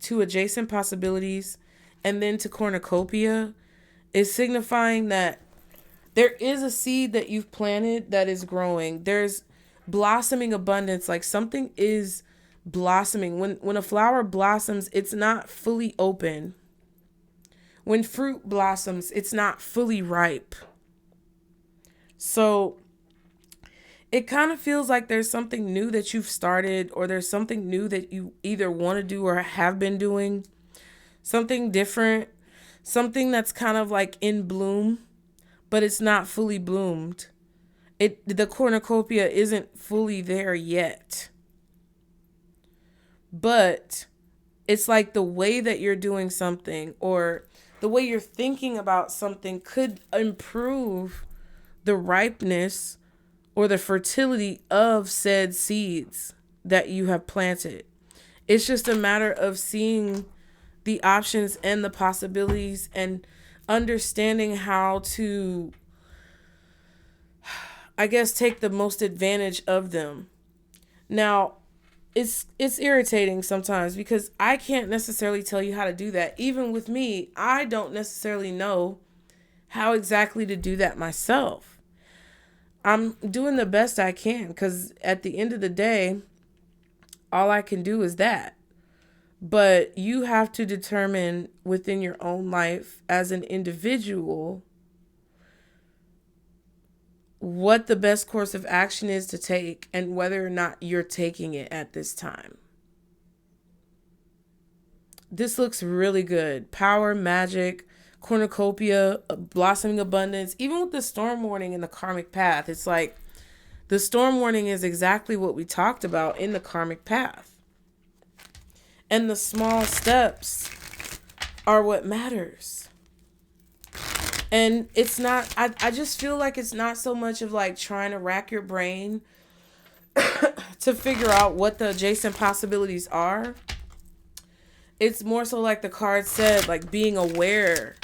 to adjacent possibilities and then to cornucopia is signifying that there is a seed that you've planted that is growing. There's blossoming abundance, like something is blossoming. When a flower blossoms, it's not fully open. When fruit blossoms, it's not fully ripe. So it kind of feels like there's something new that you've started, or there's something new that you either want to do or have been doing. Something different, something that's kind of like in bloom, but it's not fully bloomed. The cornucopia isn't fully there yet. But it's like the way that you're doing something or the way you're thinking about something could improve the ripeness or the fertility of said seeds that you have planted. It's just a matter of seeing the options and the possibilities and understanding how to, I guess, take the most advantage of them. Now, it's irritating sometimes because I can't necessarily tell you how to do that. Even with me, I don't necessarily know how exactly to do that myself. I'm doing the best I can because at the end of the day, all I can do is that. But you have to determine within your own life as an individual what the best course of action is to take and whether or not you're taking it at this time. This looks really good. Power, magic, cornucopia, blossoming abundance. Even with the storm warning in the karmic path, it's like the storm warning is exactly what we talked about in the karmic path. And the small steps are what matters. And it's not, I just feel like it's not so much of like trying to rack your brain to figure out what the adjacent possibilities are. It's more so like the card said, like being aware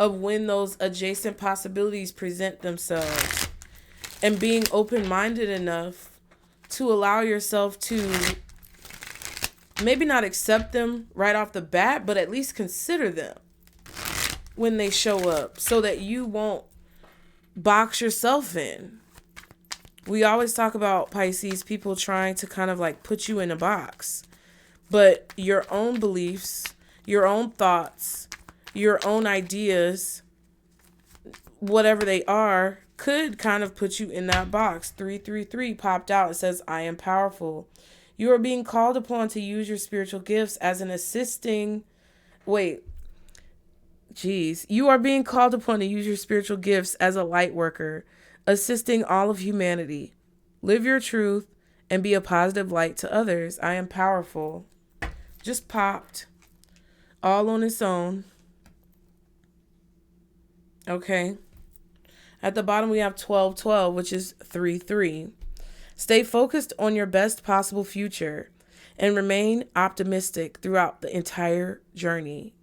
of when those adjacent possibilities present themselves and being open-minded enough to allow yourself to maybe not accept them right off the bat, but at least consider them when they show up so that you won't box yourself in. We always talk about, Pisces, people trying to kind of like put you in a box, but your own beliefs, your own thoughts, your own ideas, whatever they are, could kind of put you in that box. 333 popped out. It says, I am powerful. You are being called upon to use your spiritual gifts as an assisting... You are being called upon to use your spiritual gifts as a light worker, assisting all of humanity. Live your truth and be a positive light to others. I am powerful. Just popped. All on its own. Okay. At the bottom we have 1212, which is 3-3. Stay focused on your best possible future and remain optimistic throughout the entire journey.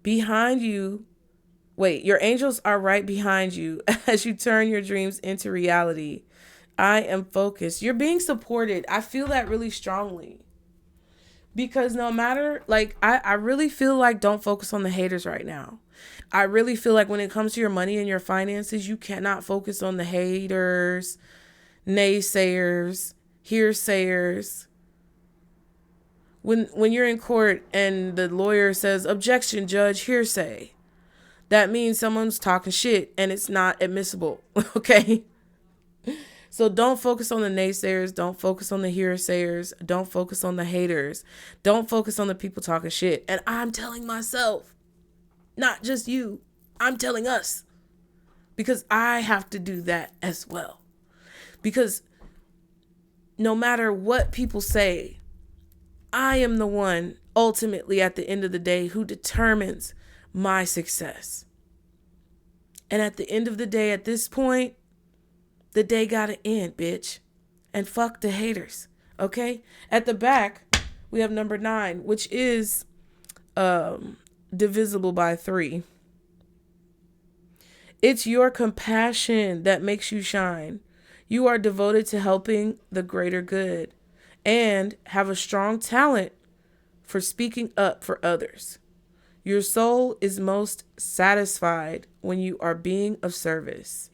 Behind you, your angels are right behind you as you turn your dreams into reality. I am focused. You're being supported. I feel that really strongly. Because no matter, I really feel like don't focus on the haters right now. I really feel like when it comes to your money and your finances, you cannot focus on the haters, naysayers, hearsayers. When you're in court and the lawyer says, objection, judge, hearsay, that means someone's talking shit and it's not admissible, okay? So don't focus on the naysayers. Don't focus on the hearsayers. Don't focus on the haters. Don't focus on the people talking shit. And I'm telling myself, not just you, I'm telling us, because I have to do that as well. Because no matter what people say, I am the one ultimately at the end of the day who determines my success. And at the end of the day, at this point, the day gotta end, bitch. And fuck the haters. Okay? At the back, we have number 9, which is divisible by 3. It's your compassion that makes you shine. You are devoted to helping the greater good and have a strong talent for speaking up for others. Your soul is most satisfied when you are being of service.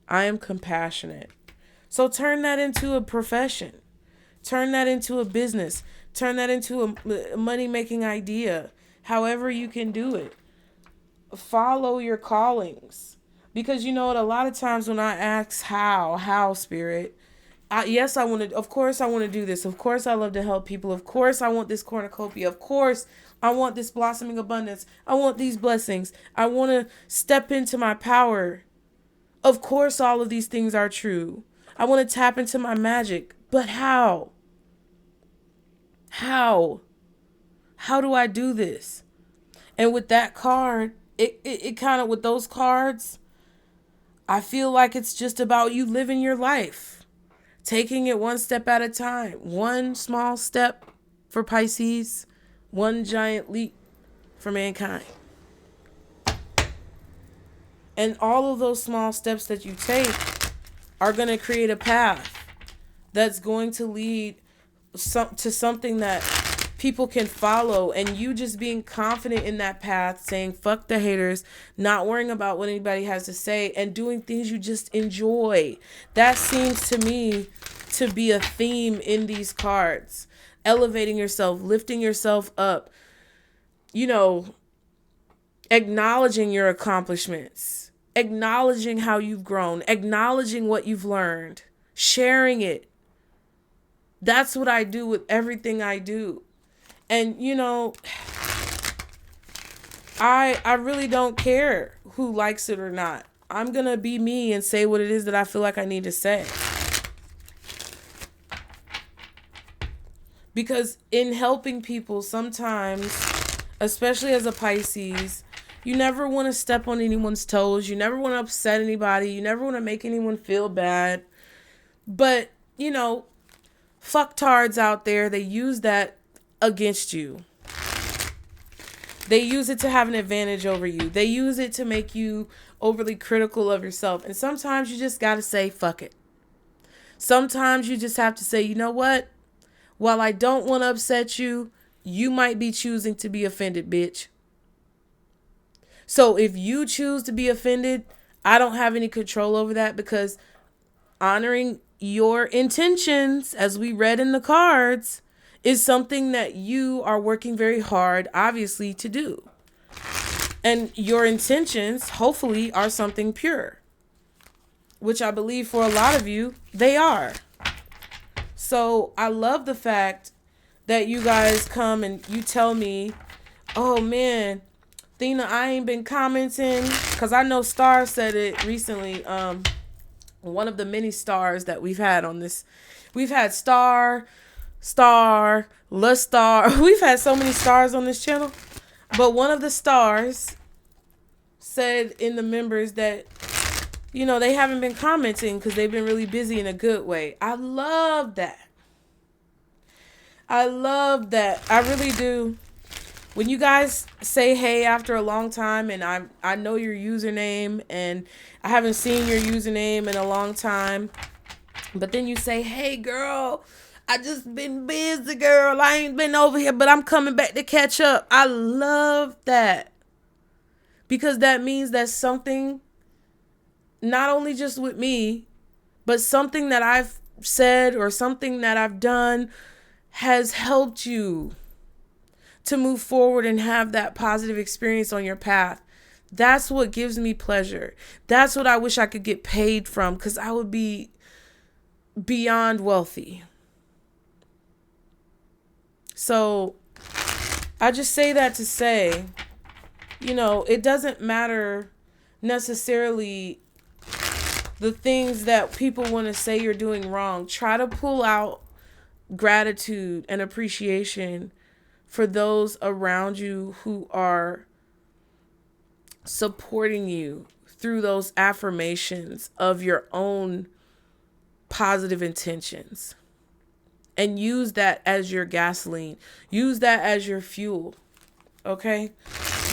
I am compassionate. So turn that into a profession. Turn that into a business. Turn that into a money-making idea. However you can do it. Follow your callings. Because you know what, a lot of times when I ask how spirit, yes, I want to, of course I want to do this. Of course I love to help people. Of course I want this cornucopia. Of course I want this blossoming abundance. I want these blessings. I want to step into my power. Of course all of these things are true. I want to tap into my magic. But how? How do I do this? And with that card, it kind of, with those cards, I feel like it's just about you living your life. Taking it one step at a time. One small step for Pisces. One giant leap for mankind. And all of those small steps that you take are going to create a path that's going to lead to something that people can follow. And you just being confident in that path, saying fuck the haters, not worrying about what anybody has to say, and doing things you just enjoy. That seems to me to be a theme in these cards. Elevating yourself, lifting yourself up, acknowledging your accomplishments, acknowledging how you've grown, acknowledging what you've learned, sharing it. That's what I do with everything I do. And, I really don't care who likes it or not. I'm going to be me and say what it is that I feel like I need to say. Because in helping people, sometimes, especially as a Pisces, you never want to step on anyone's toes. You never want to upset anybody. You never want to make anyone feel bad. But, you know, fucktards out there, they use that against you. They use it to have an advantage over you. They use it to make you overly critical of yourself. And sometimes you just got to say, fuck it. Sometimes you just have to say, you know what? While I don't want to upset you, you might be choosing to be offended, bitch. So if you choose to be offended, I don't have any control over that, because honoring your intentions, as we read in the cards, is something that you are working very hard, obviously, to do. And your intentions, hopefully, are something pure, which I believe for a lot of you, they are. So I love the fact that you guys come and you tell me, oh man, Thina, I ain't been commenting, because I know Star said it recently. One of the many stars that we've had on this, we've had Star, La Star. We've had so many stars on this channel. But one of the stars said in the members that, you know, they haven't been commenting because they've been really busy in a good way. I love that. I love that. I really do. When you guys say hey after a long time, and I know your username, and I haven't seen your username in a long time, but then you say, hey girl, I just been busy, girl. I ain't been over here, but I'm coming back to catch up. I love that. Because that means that something, not only just with me, but something that I've said or something that I've done has helped you to move forward and have that positive experience on your path. That's what gives me pleasure. That's what I wish I could get paid from, because I would be beyond wealthy. So I just say that to say, you know, it doesn't matter necessarily the things that people want to say you're doing wrong. Try to pull out gratitude and appreciation for those around you who are supporting you through those affirmations of your own positive intentions. And use that as your gasoline. Use that as your fuel. Okay?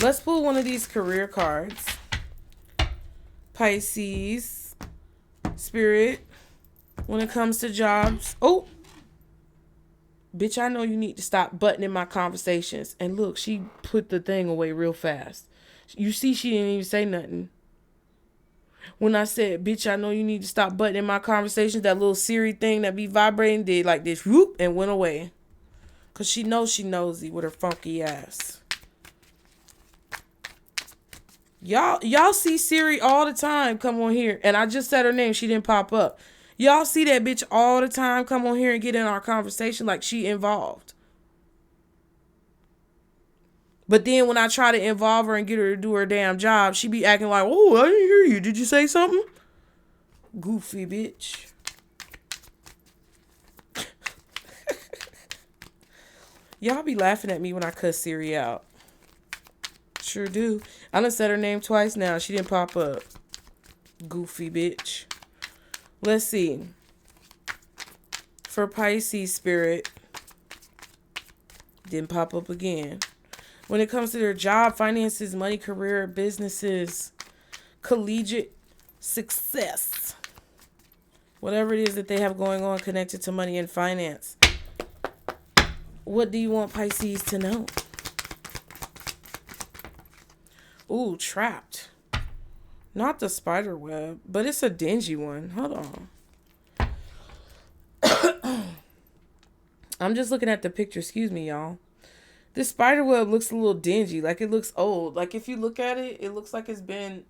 Let's pull one of these career cards. Pisces, Spirit, when it comes to jobs. Oh, bitch, I know you need to stop buttoning my conversations. And look, she put the thing away real fast. You see, she didn't even say nothing. When I said, bitch, I know you need to stop buttoning my conversations, that little Siri thing that be vibrating did like this, whoop, and went away. Because she knows she nosy with her funky ass. Y'all see Siri all the time come on here. And I just said her name. She didn't pop up. Y'all see that bitch all the time come on here and get in our conversation like she involved. But then when I try to involve her and get her to do her damn job, she be acting like, oh, I didn't hear you. Did you say something? Goofy bitch. Y'all be laughing at me when I cuss Siri out. Sure do. I done said her name twice now. She didn't pop up. Goofy bitch. Let's see. For Pisces Spirit. Didn't pop up again. When it comes to their job, finances, money, career, businesses, collegiate success. Whatever it is that they have going on connected to money and finance. What do you want Pisces to know? Ooh, trapped. Not the spider web, but it's a dingy one. Hold on. I'm just looking at the picture. Excuse me, y'all. This spider web looks a little dingy. Like it looks old. Like if you look at it, it looks like it's been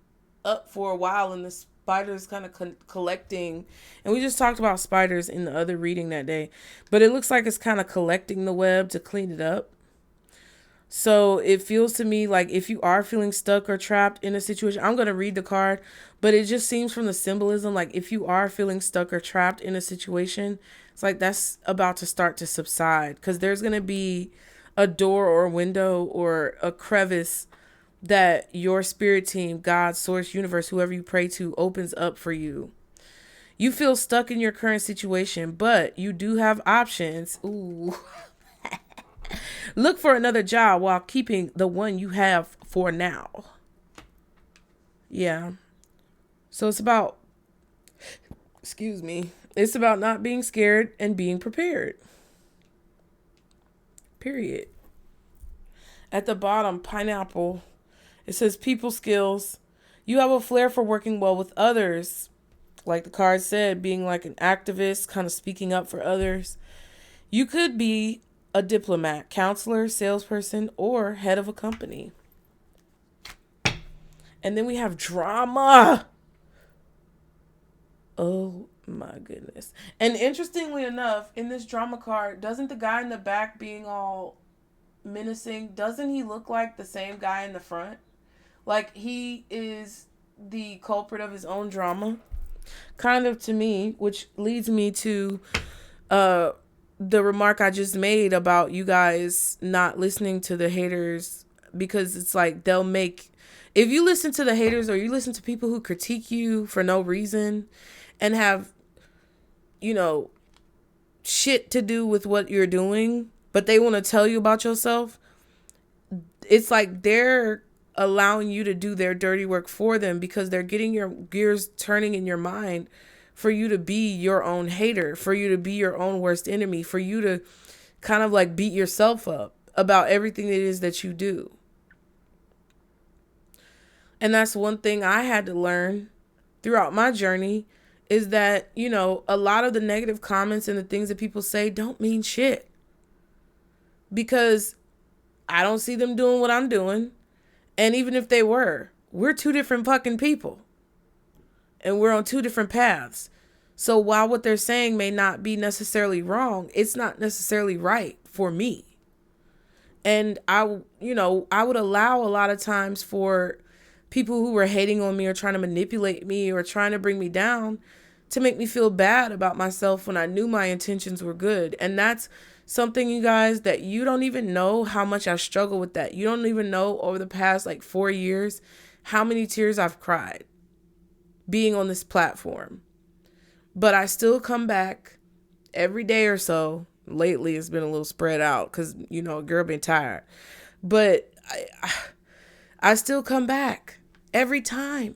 up for a while and the spider's kind of collecting. And we just talked about spiders in the other reading that day. But it looks like it's kind of collecting the web to clean it up. So it feels to me like if you are feeling stuck or trapped in a situation, I'm going to read the card, but it just seems from the symbolism like if you are feeling stuck or trapped in a situation, it's like that's about to start to subside, because there's going to be a door or a window or a crevice that your spirit team, God, source, universe, whoever you pray to, opens up for you. You feel stuck in your current situation, but you do have options. Ooh. Look for another job while keeping the one you have for now. Yeah. So it's about, excuse me, it's about not being scared and being prepared. Period. At the bottom, pineapple, it says people skills. You have a flair for working well with others. Like the card said, being like an activist, kind of speaking up for others. You could be a diplomat, counselor, salesperson, or head of a company. And then we have drama. Oh my goodness. And interestingly enough, in this drama card, doesn't the guy in the back being all menacing, doesn't he look like the same guy in the front? Like he is the culprit of his own drama. Kind of, to me, which leads me to the remark I just made about you guys not listening to the haters, because it's like they'll make, if you listen to the haters or you listen to people who critique you for no reason and have, you know, shit to do with what you're doing, but they want to tell you about yourself, it's like they're allowing you to do their dirty work for them, because they're getting your gears turning in your mind for you to be your own hater, for you to be your own worst enemy, for you to kind of like beat yourself up about everything it is that you do. And that's one thing I had to learn throughout my journey, is that, you know, a lot of the negative comments and the things that people say don't mean shit, because I don't see them doing what I'm doing. And even if they were, we're two different fucking people. And we're on two different paths. So while what they're saying may not be necessarily wrong, it's not necessarily right for me. And I would allow a lot of times for people who were hating on me or trying to manipulate me or trying to bring me down to make me feel bad about myself when I knew my intentions were good. And that's something, you guys, that you don't even know how much I struggle with that. You don't even know over the past like 4 years how many tears I've cried being on this platform. But I still come back every day or so. Lately, it's been a little spread out because, you know, a girl been tired. But I still come back every time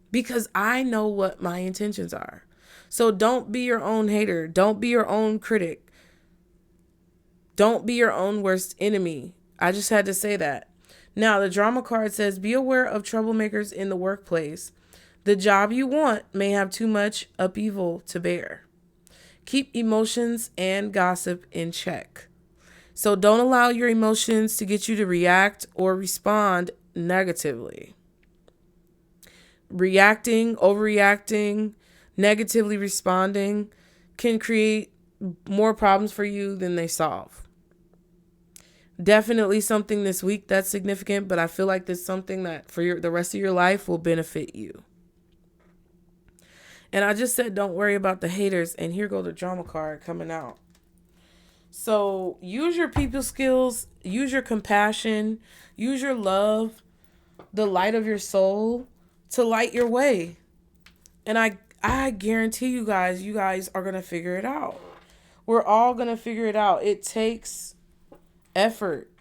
because I know what my intentions are. So don't be your own hater. Don't be your own critic. Don't be your own worst enemy. I just had to say that. Now, the drama card says, be aware of troublemakers in the workplace. The job you want may have too much upheaval to bear. Keep emotions and gossip in check. So don't allow your emotions to get you to react or respond negatively. Reacting, overreacting, negatively responding can create more problems for you than they solve. Definitely something this week that's significant, but I feel like this is something that for the rest of your life will benefit you. And I just said, don't worry about the haters. And here go the drama card coming out. So use your people skills, use your compassion, use your love, the light of your soul to light your way. And I guarantee you guys are going to figure it out. We're all going to figure it out. It takes effort.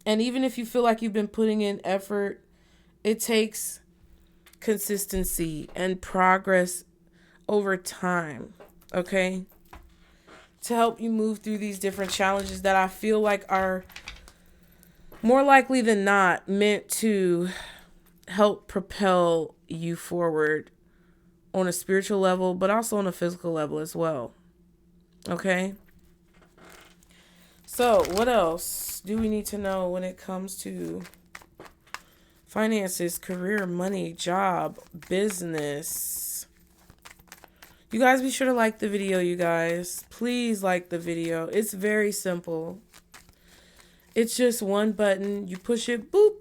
And even if you feel like you've been putting in effort, it takes consistency and progress over time, okay? To help you move through these different challenges that I feel like are more likely than not meant to help propel you forward on a spiritual level, but also on a physical level as well. Okay? So, what else do we need to know when it comes to finances, career, money, job, business? You guys be sure to like the video, you guys. Please like the video. It's very simple. It's just one button. You push it, boop.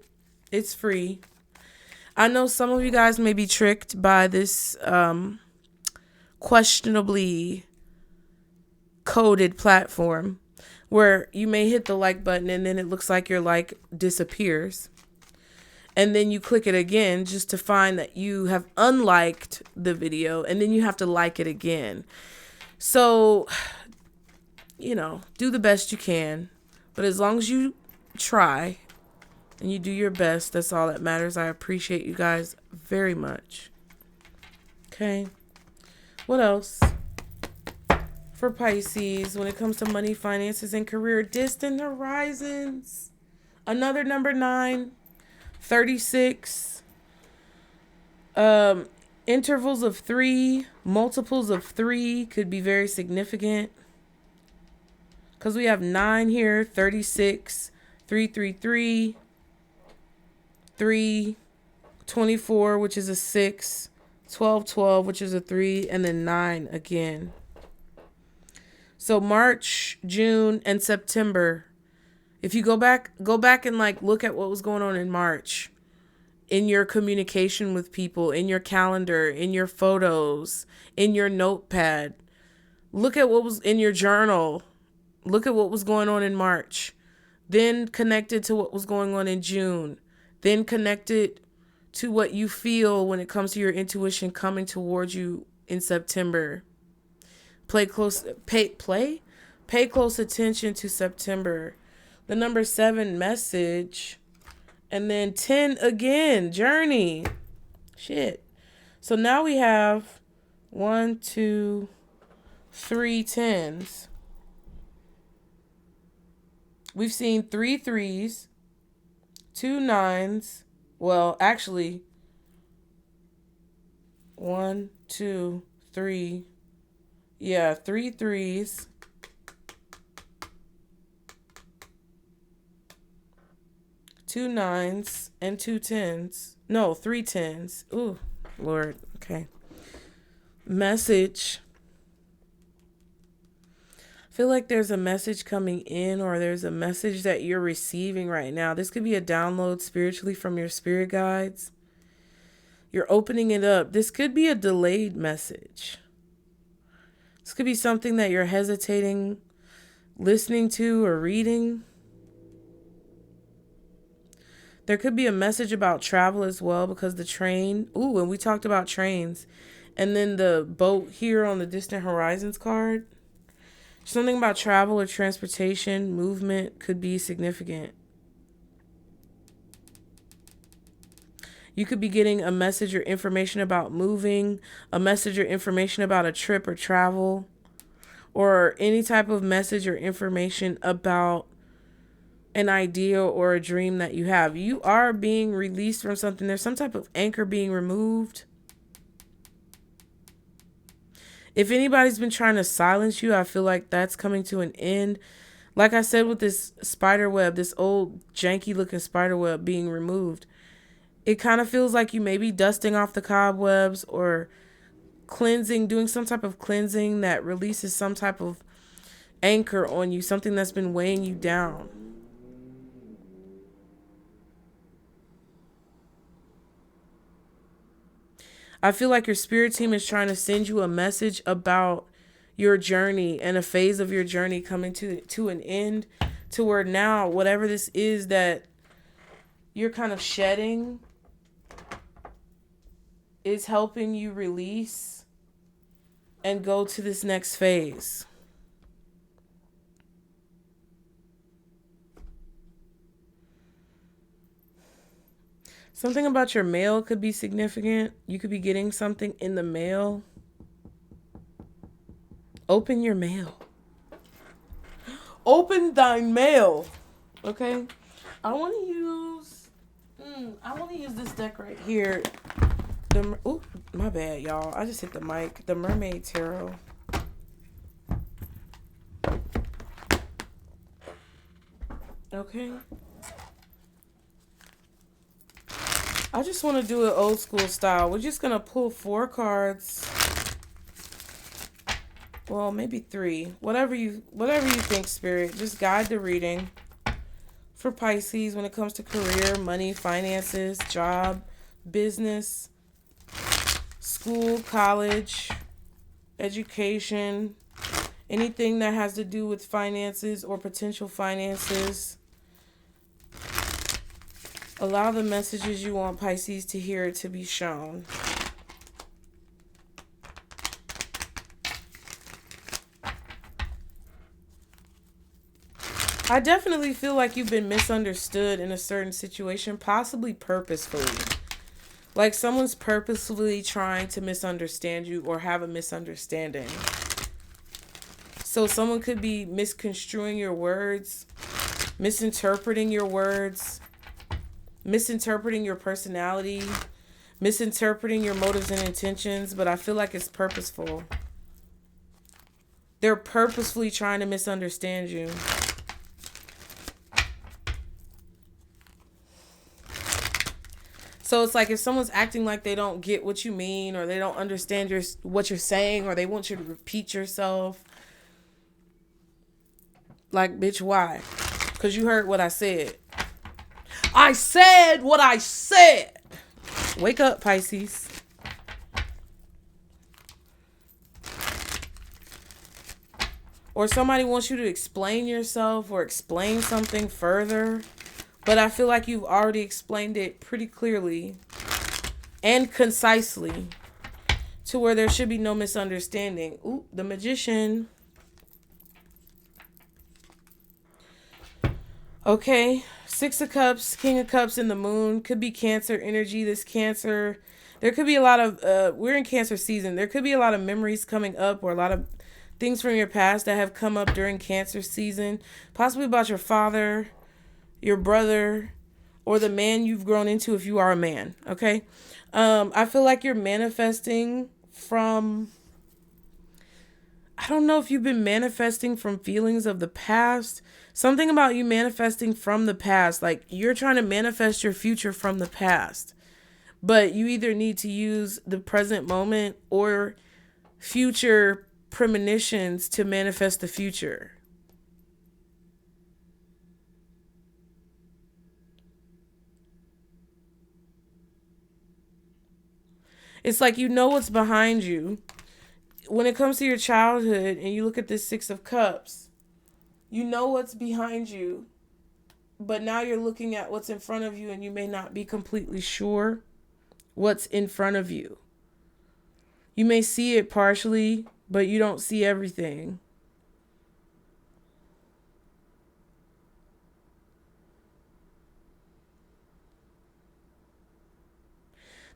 It's free. I know some of you guys may be tricked by this questionably coded platform where you may hit the like button and then it looks like your like disappears. And then you click it again just to find that you have unliked the video, and then you have to like it again. So, you know, do the best you can. But as long as you try and you do your best, that's all that matters. I appreciate you guys very much. Okay. What else? For Pisces, when it comes to money, finances, and career, distant horizons. Another number 9. 36, intervals of 3, multiples of 3 could be very significant. Because we have 9 here, 36, 333, 3, 24, which is a 6, 12, 12, which is a 3, and then 9 again. So March, June, and September. If you go back and like look at what was going on in March, in your communication with people, in your calendar, in your photos, in your notepad, look at what was in your journal, look at what was going on in March, then connect it to what was going on in June, then connect it to what you feel when it comes to your intuition coming towards you in September. Pay close attention to September. The number 7, message. And then 10 again, journey. Shit. So now we have 1, 2, 3 10s. We've seen 3 3s, 2 9s. Well, actually, 1, 2, 3. Yeah, 3 3s. 2 9s and 2 10s. No, 3 10s. Ooh, Lord. Okay. Message. I feel like there's a message coming in, or there's a message that you're receiving right now. This could be a download spiritually from your spirit guides. You're opening it up. This could be a delayed message. This could be something that you're hesitating listening to or reading. There could be a message about travel as well, because the train. Ooh, and we talked about trains. And then the boat here on the distant horizons card. Something about travel or transportation, movement could be significant. You could be getting a message or information about moving, a message or information about a trip or travel, or any type of message or information about an idea or a dream that you have. You are being released from something. There's some type of anchor being removed. If anybody's been trying to silence you, I feel like that's coming to an end. Like I said, with this spider web, this old janky looking spider web being removed, it kind of feels like you may be dusting off the cobwebs or cleansing, doing some type of cleansing that releases some type of anchor on you, something that's been weighing you down. I feel like your spirit team is trying to send you a message about your journey and a phase of your journey coming to an end, to where now whatever this is that you're kind of shedding is helping you release and go to this next phase. Something about your mail could be significant. You could be getting something in the mail. Open your mail. Open thine mail. Okay? I want to use this deck right here. Oh, my bad, y'all. I just hit the mic. The Mermaid Tarot. Okay. I just want to do it old school style. We're just going to pull 4 cards. Well, maybe 3. Whatever you think, Spirit. Just guide the reading. for Pisces when it comes to career, money, finances, job, business, school, college, education, anything that has to do with finances or potential finances. Allow the messages you want Pisces to hear to be shown. I definitely feel like you've been misunderstood in a certain situation, possibly purposefully. Like someone's purposefully trying to misunderstand you or have a misunderstanding. So someone could be misconstruing your words, misinterpreting your words, misinterpreting your personality, misinterpreting your motives and intentions, but I feel like it's purposeful. They're purposefully trying to misunderstand you. So it's like if someone's acting like they don't get what you mean, or they don't understand what you're saying, or they want you to repeat yourself. Like, bitch, why? Because you heard what I said. I said what I said. Wake up, Pisces. Or somebody wants you to explain yourself or explain something further. But I feel like you've already explained it pretty clearly and concisely to where there should be no misunderstanding. Ooh, the Magician. Okay, Six of Cups, King of Cups, and the Moon. Could be Cancer energy. This Cancer, there could be a lot of, we're in Cancer season. There could be a lot of memories coming up, or a lot of things from your past that have come up during Cancer season. Possibly about your father, your brother, or the man you've grown into if you are a man. Okay, I feel like you're manifesting from, I don't know if you've been manifesting from feelings of the past. Something about you manifesting from the past. Like you're trying to manifest your future from the past. But you either need to use the present moment or future premonitions to manifest the future. It's like you know what's behind you. When it comes to your childhood and you look at this Six of Cups, you know what's behind you, but now you're looking at what's in front of you and you may not be completely sure what's in front of you. You may see it partially, but you don't see everything.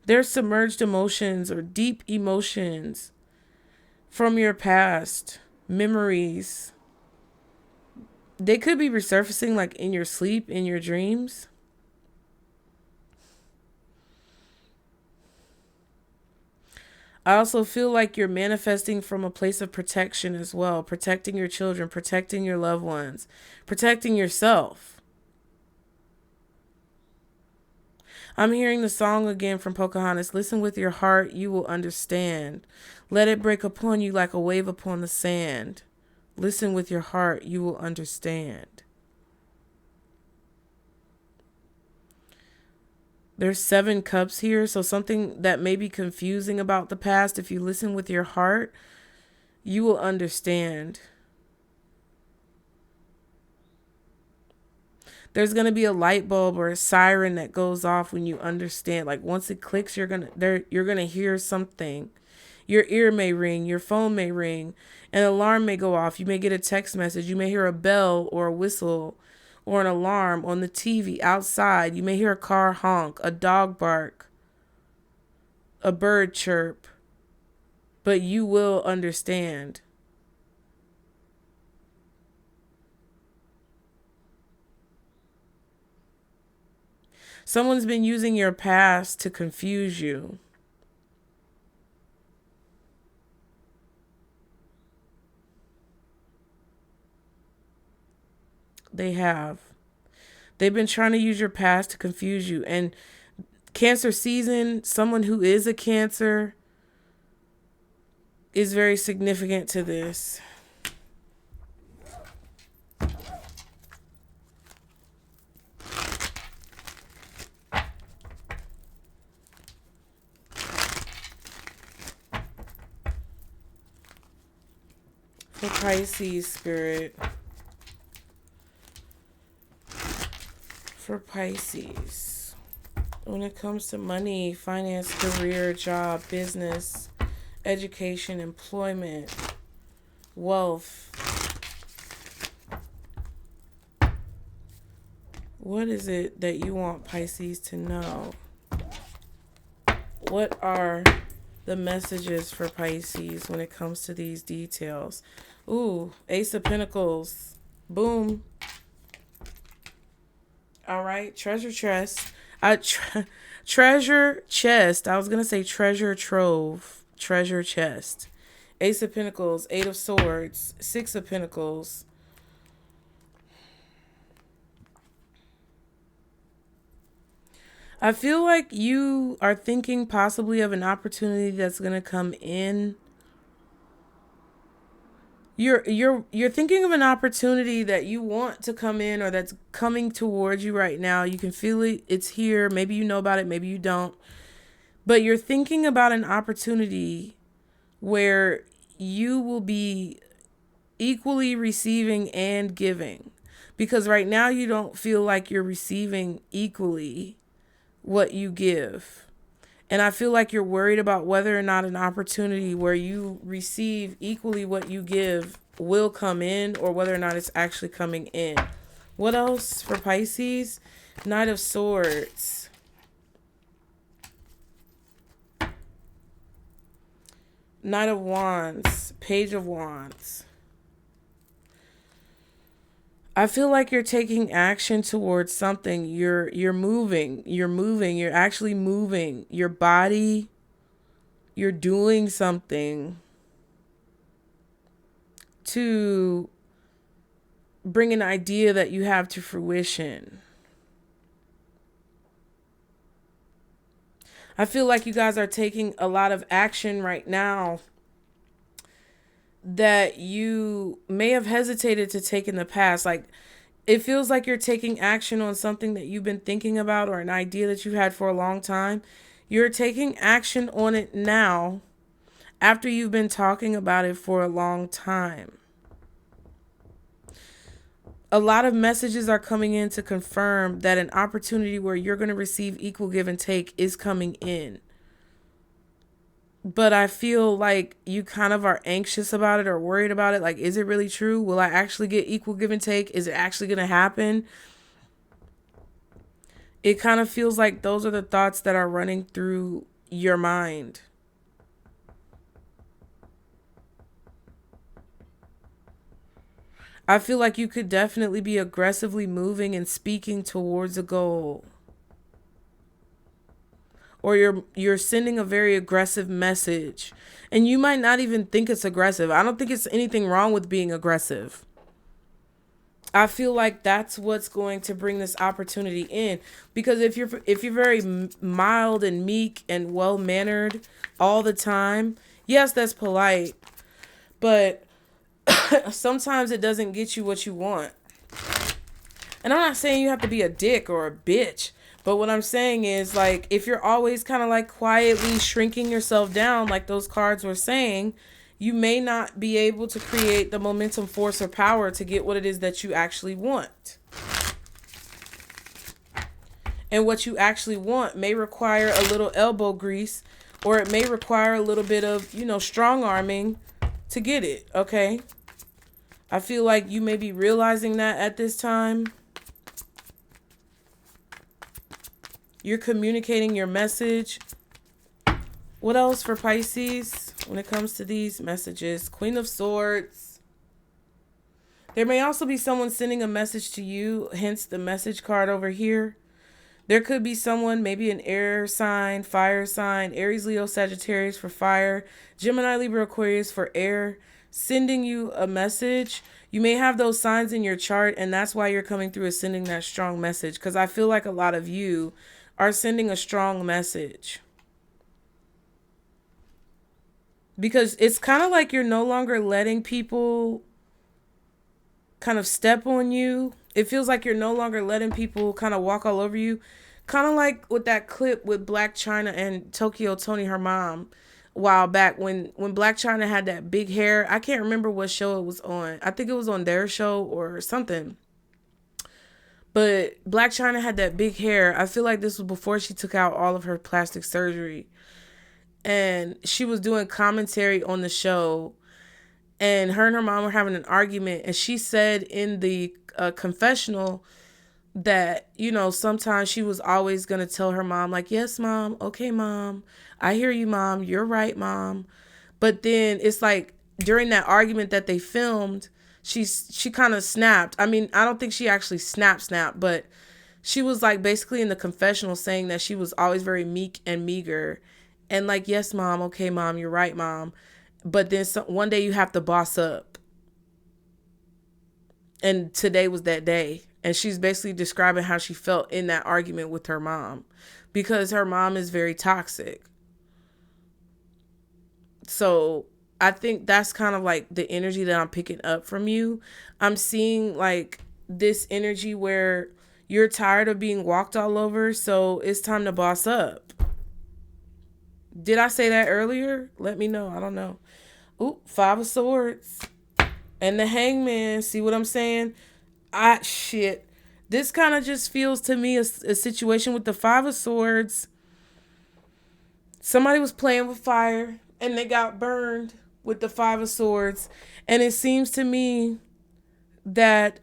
There's submerged emotions or deep emotions from your past, memories. They could be resurfacing like in your sleep, in your dreams. I also feel like you're manifesting from a place of protection as well. Protecting your children, protecting your loved ones, protecting yourself. I'm hearing the song again from Pocahontas. Listen with your heart, you will understand. Let it break upon you like a wave upon the sand. Listen with your heart, you will understand. There's 7 cups here, so something that may be confusing about the past, if you listen with your heart, you will understand. There's going to be a light bulb or a siren that goes off when you understand. Like once it clicks, you're going to hear something. Your ear may ring, your phone may ring, an alarm may go off. You may get a text message, you may hear a bell or a whistle or an alarm on the TV outside. You may hear a car honk, a dog bark, a bird chirp, but you will understand. Someone's been using your past to confuse you. They have. They've been trying to use your past to confuse you. And Cancer season, someone who is a Cancer is very significant to this. for Pisces, Spirit. For Pisces. When it comes to money, finance, career, job, business, education, employment, wealth. What is it that you want Pisces to know? What are the messages for Pisces when it comes to these details? Ooh, Ace of Pentacles. Boom. All right, treasure chest. Treasure chest. I was going to say treasure trove. Treasure chest. Ace of Pentacles, Eight of Swords, Six of Pentacles. I feel like you are thinking possibly of an opportunity that's going to come in. You're thinking of an opportunity that you want to come in, or that's coming towards you right now. You can feel it. It's here. Maybe you know about it. Maybe you don't. But you're thinking about an opportunity where you will be equally receiving and giving. Because right now you don't feel like you're receiving equally what you give. And I feel like you're worried about whether or not an opportunity where you receive equally what you give will come in, or whether or not it's actually coming in. What else for Pisces? Knight of Swords. Knight of Wands. Page of Wands. I feel like you're taking action towards something. You're moving. You're actually moving your body. You're doing something to bring an idea that you have to fruition. I feel like you guys are taking a lot of action right now that you may have hesitated to take in the past. Like, it feels like you're taking action on something that you've been thinking about, or an idea that you've had for a long time. You're taking action on it now after you've been talking about it for a long time. A lot of messages are coming in to confirm that an opportunity where you're going to receive equal give and take is coming in. But I feel like you kind of are anxious about it or worried about it. Like, is it really true? Will I actually get equal give and take? Is it actually going to happen? It kind of feels like those are the thoughts that are running through your mind. I feel like you could definitely be aggressively moving and speaking towards a goal. Or you're sending a very aggressive message. And you might not even think it's aggressive. I don't think it's anything wrong with being aggressive. I feel like that's what's going to bring this opportunity in. Because if you're very mild and meek and well-mannered all the time, yes, that's polite. But sometimes it doesn't get you what you want. And I'm not saying you have to be a dick or a bitch. But what I'm saying is, like, if you're always kind of like quietly shrinking yourself down, like those cards were saying, you may not be able to create the momentum, force, or power to get what it is that you actually want. And what you actually want may require a little elbow grease, or it may require a little bit of, strong arming to get it, okay? I feel like you may be realizing that at this time. You're communicating your message. What else for Pisces when it comes to these messages? Queen of Swords. There may also be someone sending a message to you, hence the message card over here. There could be someone, maybe an air sign, fire sign, Aries, Leo, Sagittarius for fire, Gemini, Libra, Aquarius for air, sending you a message. You may have those signs in your chart, and that's why you're coming through as sending that strong message. Because I feel like a lot of you are sending a strong message. Because it's kind of like you're no longer letting people kind of step on you. It feels like you're no longer letting people kind of walk all over you. Kind of like with that clip with Black China and Tokyo Tony, her mom. a while back when Black China had that big hair. I can't remember what show it was on. I think it was on their show or something. But Black China had that big hair. I feel like this was before she took out all of her plastic surgery. And she was doing commentary on the show. And her mom were having an argument. And she said in the confessional that, you know, sometimes she was always going to tell her mom, like, yes, mom. Okay, mom. I hear you, mom. You're right, mom. But then it's like during that argument that they filmed, she kind of snapped. I mean, I don't think she actually snapped, but she was like basically in the confessional saying that she was always very meek and meager. And like, yes, mom. Okay, mom. You're right, mom. But then one day you have to boss up. And today was that day. And she's basically describing how she felt in that argument with her mom. Because her mom is very toxic. So I think that's kind of like the energy that I'm picking up from you. I'm seeing like this energy where you're tired of being walked all over. So it's time to boss up. Did I say that earlier? Let me know. I don't know. Ooh, 5 of Swords. And the Hangman. See what I'm saying? Shit. This kind of just feels to me a situation with the 5 of Swords. Somebody was playing with fire and they got burned with the 5 of Swords. And it seems to me that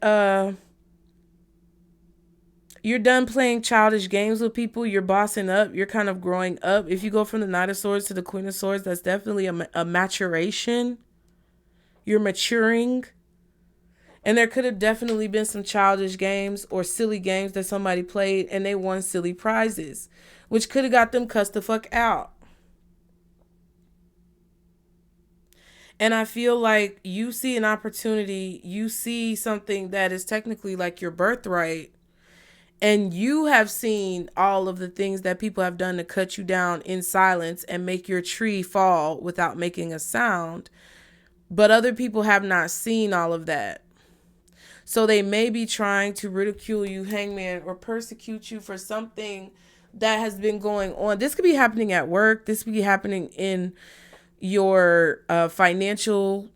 you're done playing childish games with people. You're bossing up. You're kind of growing up. If you go from the Knight of Swords to the Queen of Swords, that's definitely a maturation. You're maturing. And there could have definitely been some childish games or silly games that somebody played and they won silly prizes, which could have got them cussed the fuck out. And I feel like you see an opportunity, you see something that is technically like your birthright, and you have seen all of the things that people have done to cut you down in silence and make your tree fall without making a sound. But other people have not seen all of that. So they may be trying to ridicule you, Hangman, or persecute you for something that has been going on. This could be happening at work. This could be happening in your financial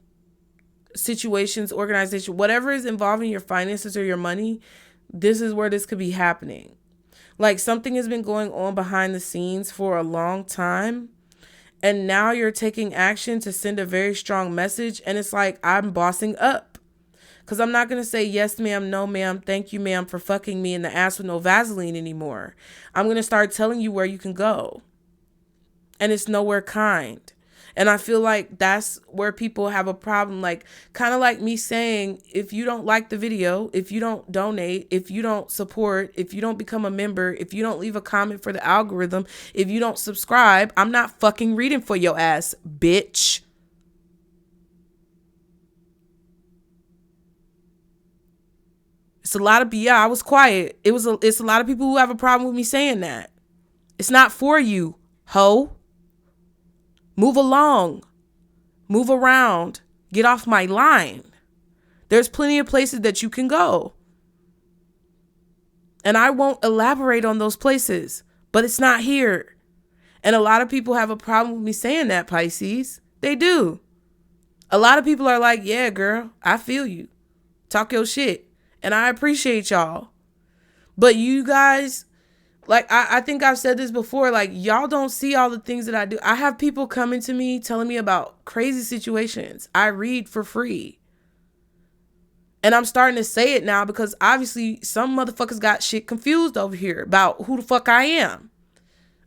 situations, organization, whatever is involving your finances or your money. This is where this could be happening. Like something has been going on behind the scenes for a long time. And now you're taking action to send a very strong message. And it's like, I'm bossing up. Because I'm not going to say yes, ma'am, no, ma'am, thank you, ma'am, for fucking me in the ass with no Vaseline anymore. I'm going to start telling you where you can go. And it's nowhere kind. And I feel like that's where people have a problem. Like, kind of like me saying, if you don't like the video, if you don't donate, if you don't support, if you don't become a member, if you don't leave a comment for the algorithm, if you don't subscribe, I'm not fucking reading for your ass, bitch. It's a lot of, yeah, I was quiet. It's a lot of people who have a problem with me saying that. It's not for you, ho. Move along. Move around. Get off my line. There's plenty of places that you can go. And I won't elaborate on those places, but it's not here. And a lot of people have a problem with me saying that, Pisces. They do. A lot of people are like, yeah, girl, I feel you. Talk your shit. And I appreciate y'all. But you guys, like, I think I've said this before, like, y'all don't see all the things that I do. I have people coming to me telling me about crazy situations. I read for free. And I'm starting to say it now because obviously some motherfuckers got shit confused over here about who the fuck I am.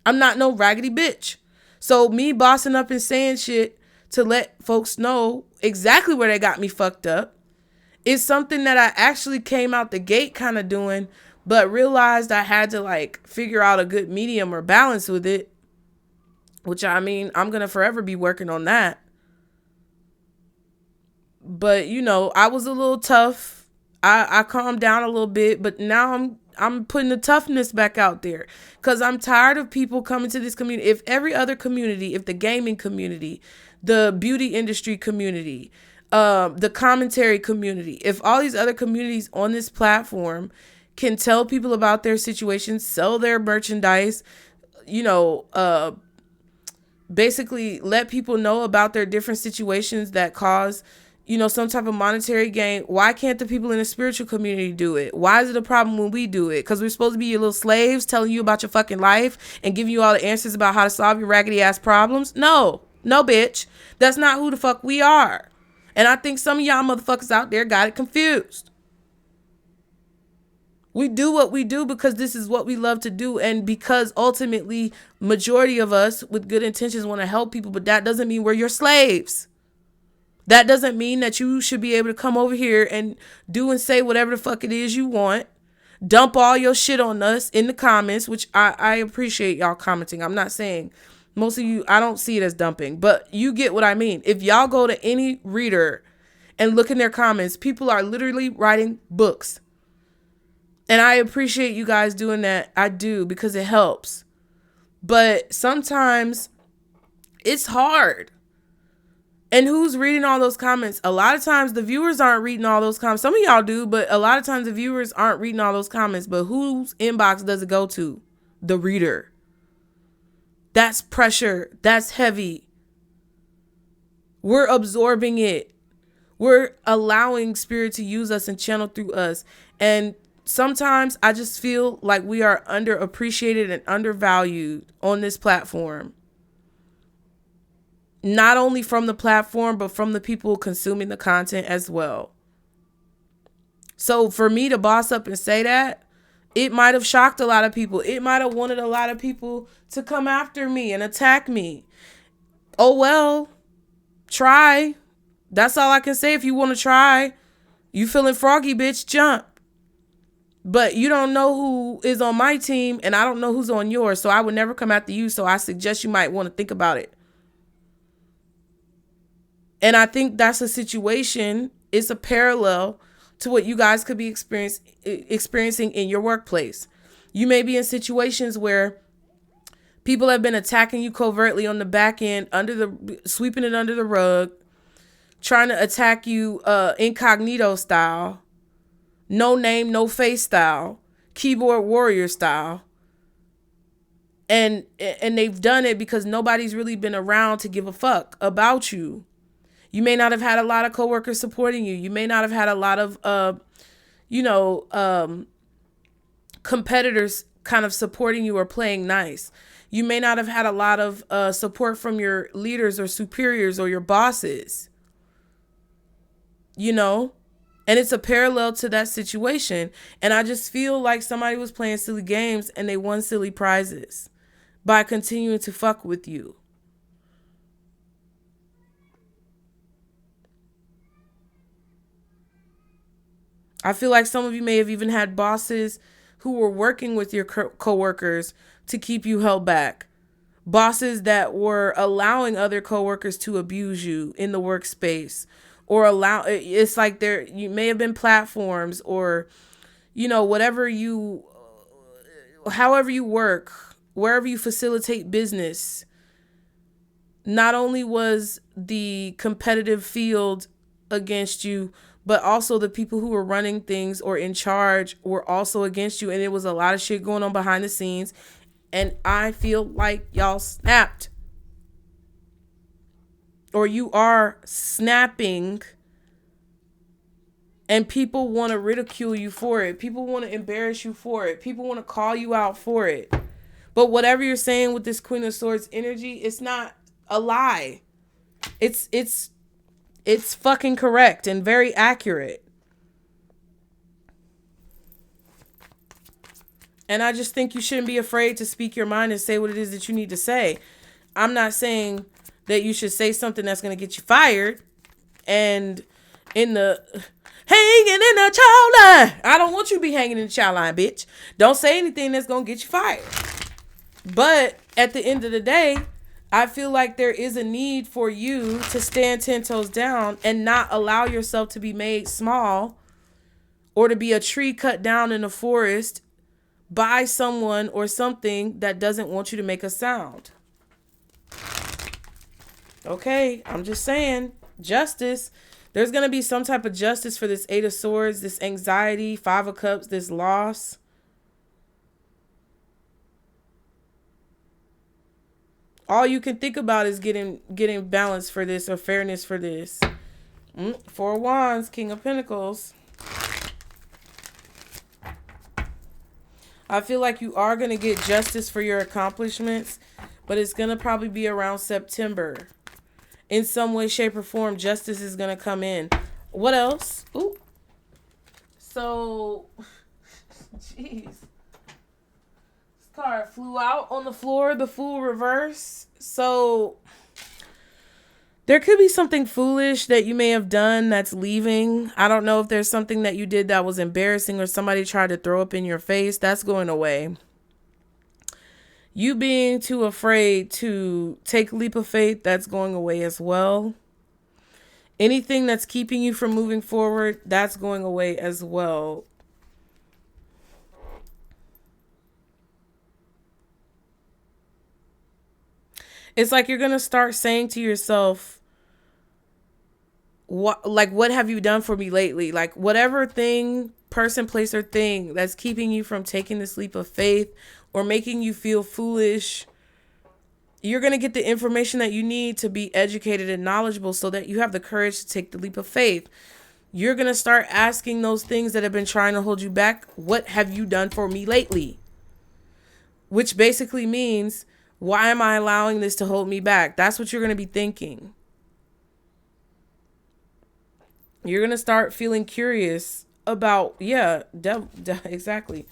I'm not no raggedy bitch. So me bossing up and saying shit to let folks know exactly where they got me fucked up is something that I actually came out the gate kind of doing, but realized I had to like figure out a good medium or balance with it, which I mean, I'm going to forever be working on that. But, you know, I was a little tough. I calmed down a little bit, but now I'm putting the toughness back out there because I'm tired of people coming to this community. If every other community, if the gaming community, the beauty industry community, the commentary community, if all these other communities on this platform can tell people about their situations, sell their merchandise, you know, basically let people know about their different situations that cause, some type of monetary gain. Why can't the people in the spiritual community do it? Why is it a problem when we do it? Because we're supposed to be your little slaves telling you about your fucking life and giving you all the answers about how to solve your raggedy ass problems? No, bitch. That's not who the fuck we are. And I think some of y'all motherfuckers out there got it confused. We do what we do because this is what we love to do, and because ultimately majority of us with good intentions want to help people, but that doesn't mean we're your slaves. That doesn't mean that you should be able to come over here and do and say whatever the fuck it is you want. Dump all your shit on us in the comments, which I appreciate y'all commenting. I'm not saying most of you, I don't see it as dumping, but you get what I mean. If y'all go to any reader and look in their comments, people are literally writing books. And I appreciate you guys doing that. I do, because it helps. But sometimes it's hard. And who's reading all those comments? A lot of times the viewers aren't reading all those comments. Some of y'all do, but a lot of times the viewers aren't reading all those comments. But whose inbox does it go to? The reader. That's pressure. That's heavy. We're absorbing it. We're allowing spirit to use us and channel through us. And sometimes I just feel like we are underappreciated and undervalued on this platform. Not only from the platform, but from the people consuming the content as well. So for me to boss up and say that, it might have shocked a lot of people. It might have wanted a lot of people to come after me and attack me. Oh, well, try. That's all I can say. If you want to try, you feeling froggy, bitch, jump. But you don't know who is on my team, and I don't know who's on yours, so I would never come after you. So I suggest you might want to think about it. And I think that's a situation. It's a parallel to what you guys could be experiencing in your workplace. You may be in situations where people have been attacking you covertly on the back end, sweeping it under the rug, trying to attack you incognito style. No name, no face style, keyboard warrior style. And they've done it because nobody's really been around to give a fuck about you. You may not have had a lot of coworkers supporting you. You may not have had a lot of, competitors kind of supporting you or playing nice. You may not have had a lot of support from your leaders or superiors or your bosses. And it's a parallel to that situation. And I just feel like somebody was playing silly games and they won silly prizes by continuing to fuck with you. I feel like some of you may have even had bosses who were working with your coworkers to keep you held back. Bosses that were allowing other coworkers to abuse you in the workspace. Or it's like you may have been platforms or, however you work, wherever you facilitate business. Not only was the competitive field against you, but also the people who were running things or in charge were also against you. And there was a lot of shit going on behind the scenes. And I feel like y'all snapped. Or you are snapping, and people want to ridicule you for it. People want to embarrass you for it. People want to call you out for it. But whatever you're saying with this Queen of Swords energy, it's not a lie. It's fucking correct and very accurate. And I just think you shouldn't be afraid to speak your mind and say what it is that you need to say. I'm not saying that you should say something that's going to get you fired and hanging in the child line. I don't want you to be hanging in the child line, bitch. Don't say anything that's going to get you fired. But at the end of the day, I feel like there is a need for you to stand 10 toes down and not allow yourself to be made small or to be a tree cut down in the forest by someone or something that doesn't want you to make a sound. Okay, I'm just saying, justice. There's going to be some type of justice for this Eight of Swords, this anxiety, Five of Cups, this loss. All you can think about is getting balance for this or fairness for this. Four of Wands, King of Pentacles. I feel like you are going to get justice for your accomplishments, but it's going to probably be around September. In some way, shape, or form, justice is going to come in. What else? Ooh. So, jeez. This card flew out on the floor, the Fool reverse. So, there could be something foolish that you may have done that's leaving. I don't know if there's something that you did that was embarrassing or somebody tried to throw up in your face. That's going away. You being too afraid to take a leap of faith, that's going away as well. Anything that's keeping you from moving forward, that's going away as well. It's like you're going to start saying to yourself, what have you done for me lately? Like whatever thing, person, place, or thing that's keeping you from taking this leap of faith or making you feel foolish, you're going to get the information that you need to be educated and knowledgeable so that you have the courage to take the leap of faith. You're going to start asking those things that have been trying to hold you back. What have you done for me lately? Which basically means, why am I allowing this to hold me back? That's what you're going to be thinking. You're going to start feeling curious about, exactly.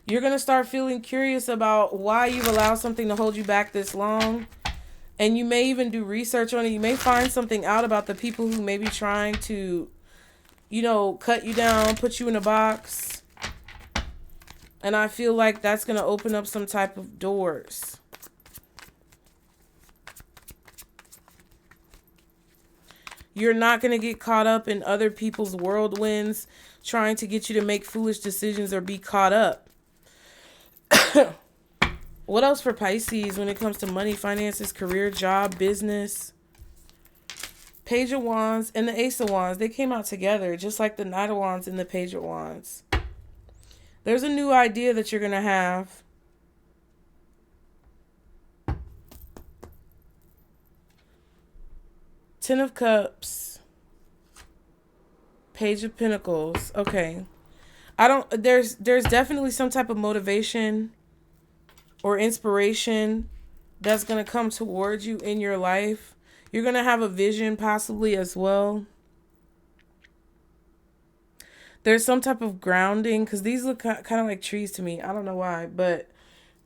You're going to start feeling curious about why you've allowed something to hold you back this long. And you may even do research on it. You may find something out about the people who may be trying to, cut you down, put you in a box. And I feel like that's going to open up some type of doors. You're not going to get caught up in other people's whirlwinds trying to get you to make foolish decisions or be caught up. What else for Pisces when it comes to money, finances, career, job, business? Page of Wands and the Ace of Wands, they came out together just like the Knight of Wands and the Page of Wands. There's a new idea that you're going to have. Ten of Cups. Page of Pentacles. Okay. There's definitely some type of motivation or inspiration that's going to come towards you in your life. You're going to have a vision possibly as well. There's some type of grounding, because these look kind of like trees to me. I don't know why, but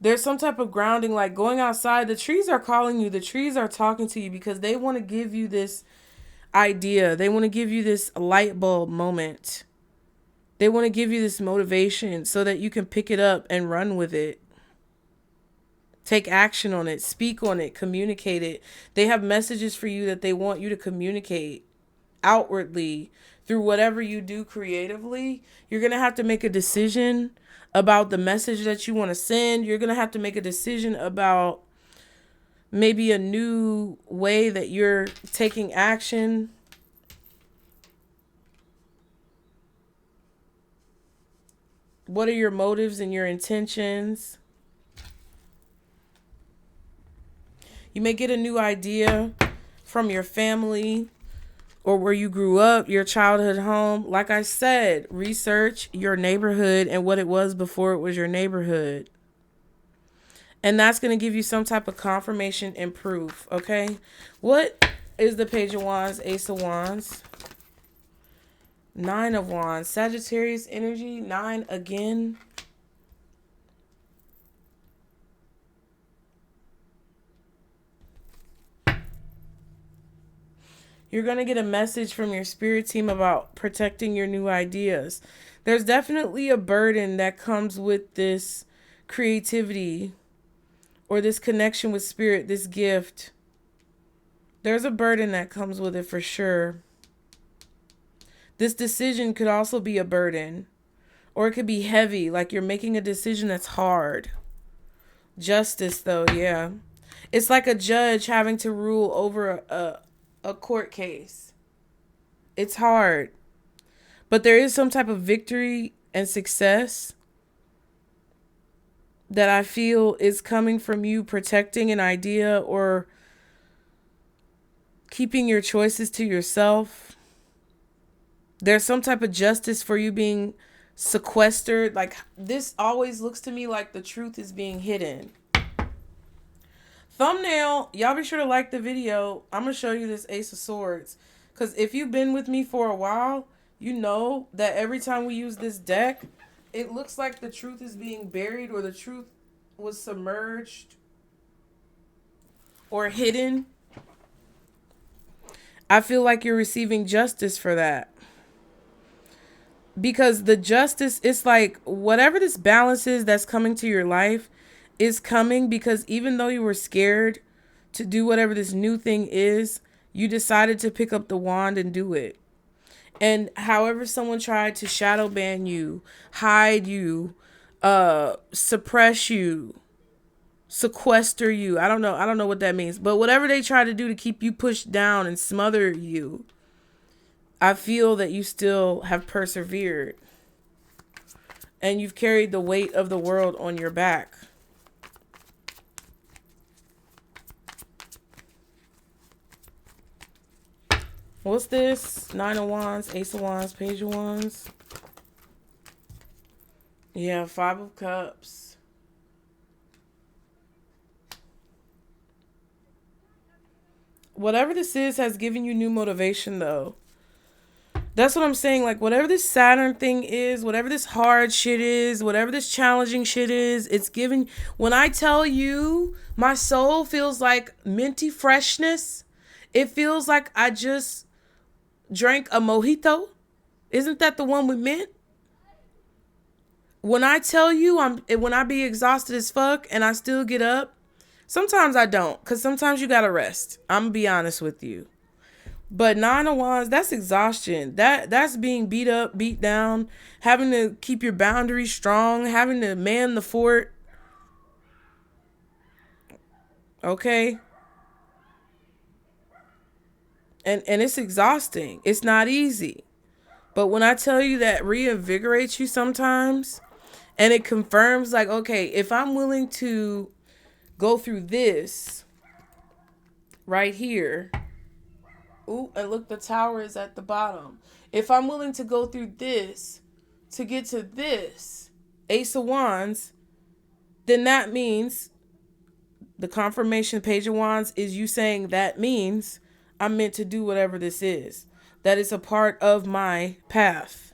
there's some type of grounding, like going outside. The trees are calling you. The trees are talking to you because they want to give you this idea. They want to give you this light bulb moment. They want to give you this motivation so that you can pick it up and run with it. Take action on it. Speak on it. Communicate it. They have messages for you that they want you to communicate outwardly through whatever you do creatively. You're going to have to make a decision about the message that you want to send. You're going to have to make a decision about maybe a new way that you're taking action. What are your motives and your intentions? You may get a new idea from your family or where you grew up, your childhood home. Like I said, research your neighborhood and what it was before it was your neighborhood. And that's going to give you some type of confirmation and proof, okay? What is the Page of Wands, Ace of Wands? Nine of Wands, Sagittarius energy, 9 again. You're going to get a message from your spirit team about protecting your new ideas. There's definitely a burden that comes with this creativity or this connection with spirit, this gift. There's a burden that comes with it for sure. This decision could also be a burden, or it could be heavy, like you're making a decision that's hard. Justice, though, yeah. It's like a judge having to rule over a court case. It's hard. But there is some type of victory and success that I feel is coming from you protecting an idea or keeping your choices to yourself. There's some type of justice for you being sequestered. Like, this always looks to me like the truth is being hidden. Thumbnail, y'all be sure to like the video. I'm going to show you this Ace of Swords. Because if you've been with me for a while, you know that every time we use this deck, it looks like the truth is being buried or the truth was submerged or hidden. I feel like you're receiving justice for that. Because the justice, it's like whatever this balance is that's coming to your life is coming because even though you were scared to do whatever this new thing is, you decided to pick up the wand and do it. And however someone tried to shadow ban you, hide you, suppress you, sequester you, I don't know what that means, but whatever they try to do to keep you pushed down and smother you, I feel that you still have persevered and you've carried the weight of the world on your back. What's this? 9 of Wands, Ace of Wands, Page of Wands. Yeah, 5 of Cups. Whatever this is has given you new motivation, though. That's what I'm saying. Like, whatever this Saturn thing is, whatever this hard shit is, whatever this challenging shit is, it's giving... When I tell you, my soul feels like minty freshness. It feels like I just drank a mojito. Isn't that the one we meant? When I tell you, when I be exhausted as fuck and I still get up, sometimes I don't, because sometimes you gotta rest. I'm gonna be honest with you. But 9 of Wands, that's exhaustion. That's being beat up, beat down, having to keep your boundaries strong, having to man the fort. Okay? And it's exhausting. It's not easy. But when I tell you that reinvigorates you sometimes, and it confirms like, okay, if I'm willing to go through this right here. Ooh, and look, the tower is at the bottom. If I'm willing to go through this to get to this, Ace of Wands, then that means the confirmation, Page of Wands, is you saying that means I'm meant to do whatever this is. That is a part of my path.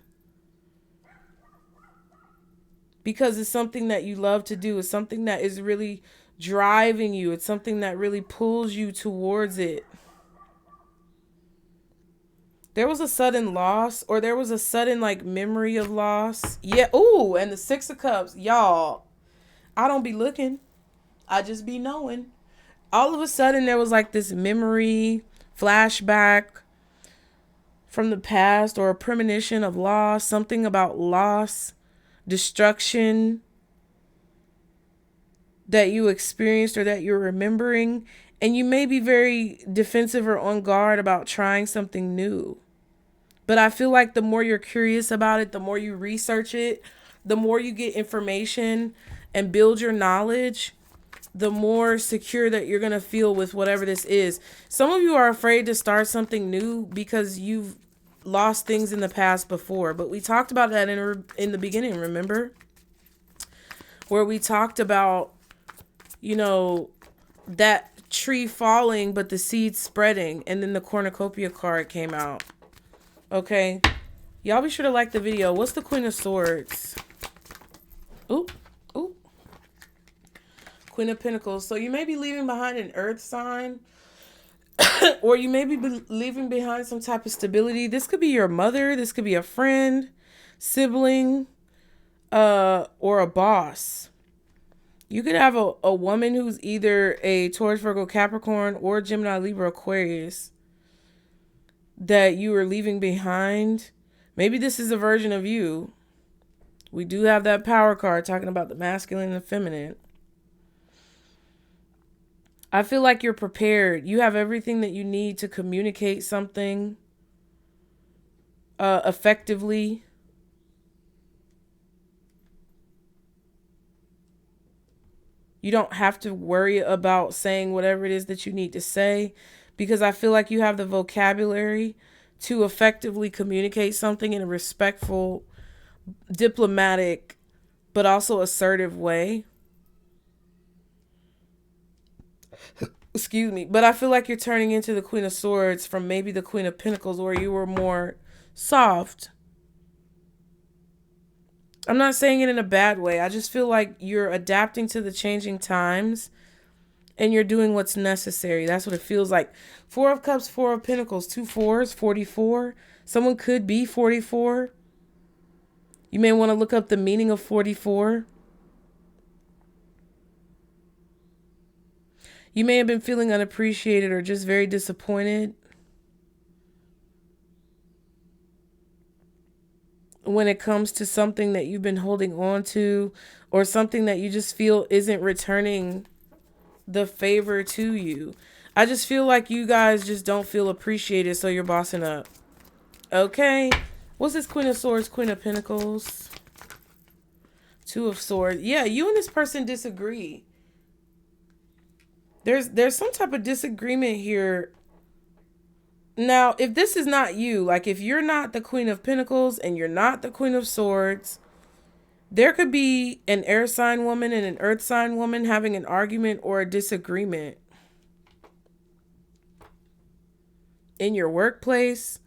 Because it's something that you love to do. It's something that is really driving you. It's something that really pulls you towards it. There was a sudden loss, or there was a sudden like memory of loss. Yeah. Ooh, and the 6 of Cups. Y'all, I don't be looking. I just be knowing. All of a sudden there was like this memory, flashback from the past, or a premonition of loss, something about loss, destruction that you experienced or that you're remembering. And you may be very defensive or on guard about trying something new. But I feel like the more you're curious about it, the more you research it, the more you get information and build your knowledge, the more secure that you're going to feel with whatever this is. Some of you are afraid to start something new because you've lost things in the past before. But we talked about that in the beginning, remember? Where we talked about, you know, that tree falling, but the seeds spreading. And then the Cornucopia card came out. Okay, y'all be sure to like the video. What's the Queen of Swords? Ooh, ooh. Queen of Pentacles. So you may be leaving behind an earth sign, or you may be leaving behind some type of stability. This could be your mother. This could be a friend, sibling, or a boss. You could have a woman who's either a Taurus, Virgo, Capricorn, or Gemini, Libra, Aquarius that you are leaving behind. Maybe this is a version of you. We do have that power card talking about the masculine and feminine. I feel like you're prepared. You have everything that you need to communicate something effectively. You don't have to worry about saying whatever it is that you need to say, because I feel like you have the vocabulary to effectively communicate something in a respectful, diplomatic, but also assertive way. Excuse me. But I feel like you're turning into the Queen of Swords from maybe the Queen of Pentacles, where you were more soft. I'm not saying it in a bad way. I just feel like you're adapting to the changing times and you're doing what's necessary. That's what it feels like. Four of Cups, Four of Pentacles, 2 4s, 44. Someone could be 44. You may want to look up the meaning of 44. You may have been feeling unappreciated or just very disappointed when it comes to something that you've been holding on to, or something that you just feel isn't returning the favor to you. I just feel like you guys just don't feel appreciated, so you're bossing up. Okay. What's this Queen of Swords, Queen of Pentacles? Two of Swords. Yeah, you and this person disagree. There's some type of disagreement here. Now, if this is not you, like if you're not the Queen of Pentacles and you're not the Queen of Swords, there could be an air sign woman and an earth sign woman having an argument or a disagreement in your workplace.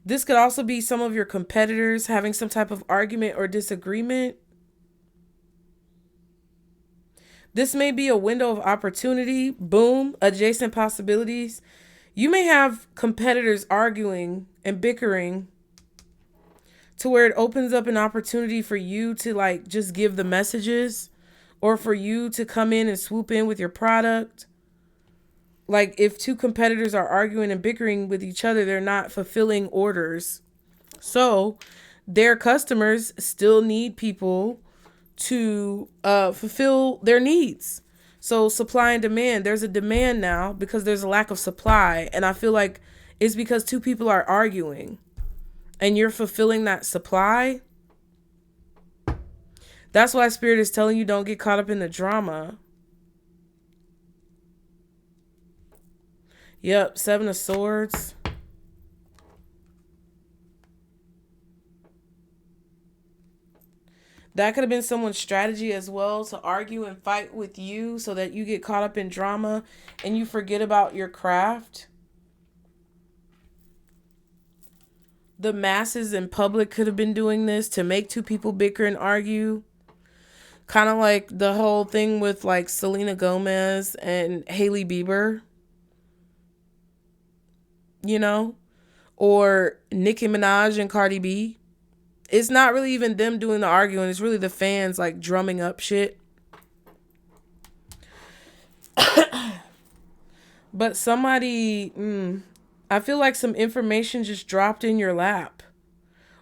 This could also be some of your competitors having some type of argument or disagreement. This may be a window of opportunity. Boom, adjacent possibilities. You may have competitors arguing and bickering to where it opens up an opportunity for you to like just give the messages, or for you to come in and swoop in with your product. Like if two competitors are arguing and bickering with each other, they're not fulfilling orders. So their customers still need people to fulfill their needs. So supply and demand, there's a demand now because there's a lack of supply. And I feel like it's because two people are arguing and you're fulfilling that supply. That's why Spirit is telling you don't get caught up in the drama. Yep, Seven of Swords. That could have been someone's strategy as well, to argue and fight with you so that you get caught up in drama and you forget about your craft. The masses in public could have been doing this to make two people bicker and argue. Kind of like the whole thing with like Selena Gomez and Hailey Bieber. You know? Or Nicki Minaj and Cardi B. It's not really even them doing the arguing. It's really the fans like drumming up shit. But somebody, I feel like some information just dropped in your lap.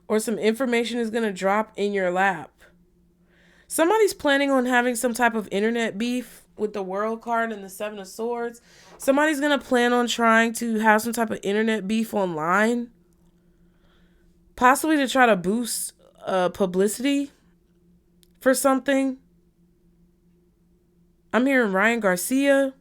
Or some information is going to drop in your lap. Somebody's planning on having some type of internet beef with the World card and the Seven of Swords. Somebody's going to plan on trying to have some type of internet beef online. Possibly to try to boost publicity for something. I'm hearing Ryan Garcia.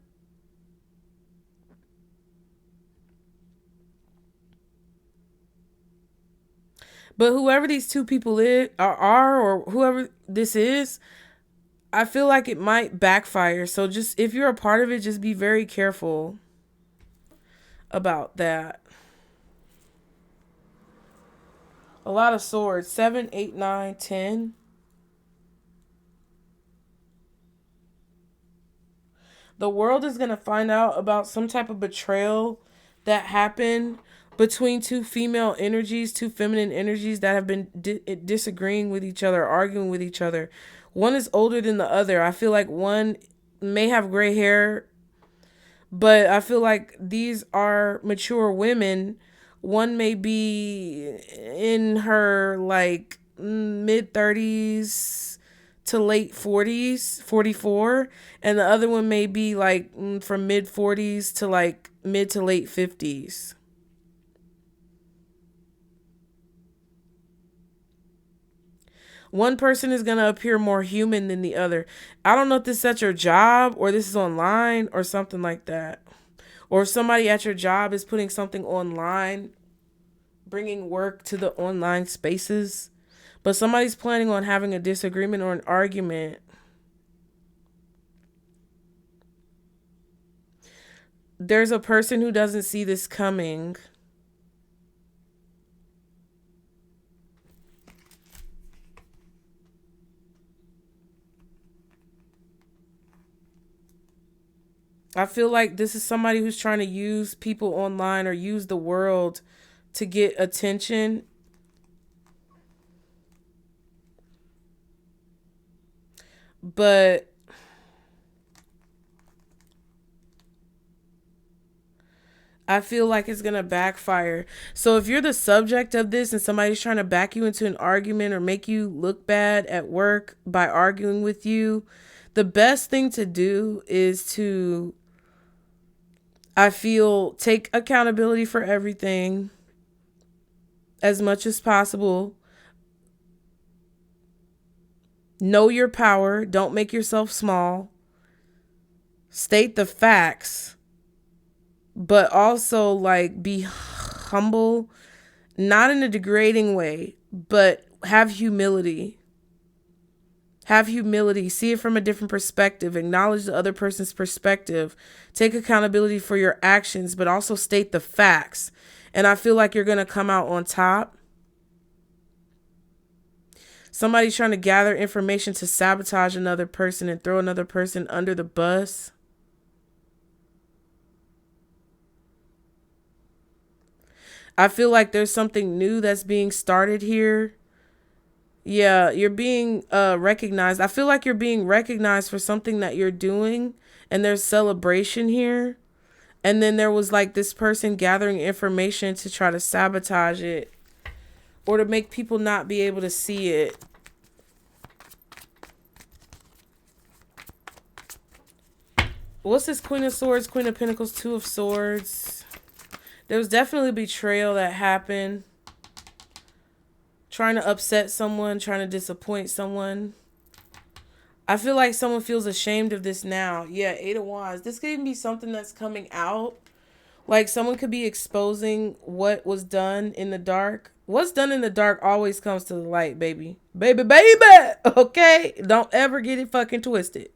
But whoever these two people are, or whoever this is, I feel like it might backfire. So just, if you're a part of it, just be very careful about that. A lot of swords. 7, 8, 9, 10. The world is going to find out about some type of betrayal that happened between two female energies, two feminine energies that have been disagreeing with each other, arguing with each other. One is older than the other. I feel like one may have gray hair, but I feel like these are mature women. One may be in her like mid 30s to late 40s, 44, and the other one may be like from mid 40s to like mid to late 50s. One person is going to appear more human than the other. I don't know if this is at your job or this is online or something like that. Or if somebody at your job is putting something online, bringing work to the online spaces. But somebody's planning on having a disagreement or an argument. There's a person who doesn't see this coming. I feel like this is somebody who's trying to use people online or use the world to get attention. But I feel like it's going to backfire. So if you're the subject of this and somebody's trying to back you into an argument or make you look bad at work by arguing with you, the best thing to do is to, I feel, take accountability for everything as much as possible. Know your power. Don't make yourself small. State the facts. But also, like, be humble, not in a degrading way, but have humility. Have humility. See it from a different perspective. Acknowledge the other person's perspective. Take accountability for your actions, but also state the facts. And I feel like you're going to come out on top. Somebody's trying to gather information to sabotage another person and throw another person under the bus. I feel like there's something new that's being started here. Yeah, you're being recognized. I feel like you're being recognized for something that you're doing, and there's celebration here. And then there was like this person gathering information to try to sabotage it or to make people not be able to see it. What's this Queen of Swords, Queen of Pentacles, Two of Swords? There was definitely betrayal that happened. Trying to upset someone, trying to disappoint someone. I feel like someone feels ashamed of this now. Yeah, Eight of Wands. This could even be something that's coming out. Like someone could be exposing what was done in the dark. What's done in the dark always comes to the light, baby. Baby, baby. Okay? Don't ever get it fucking twisted.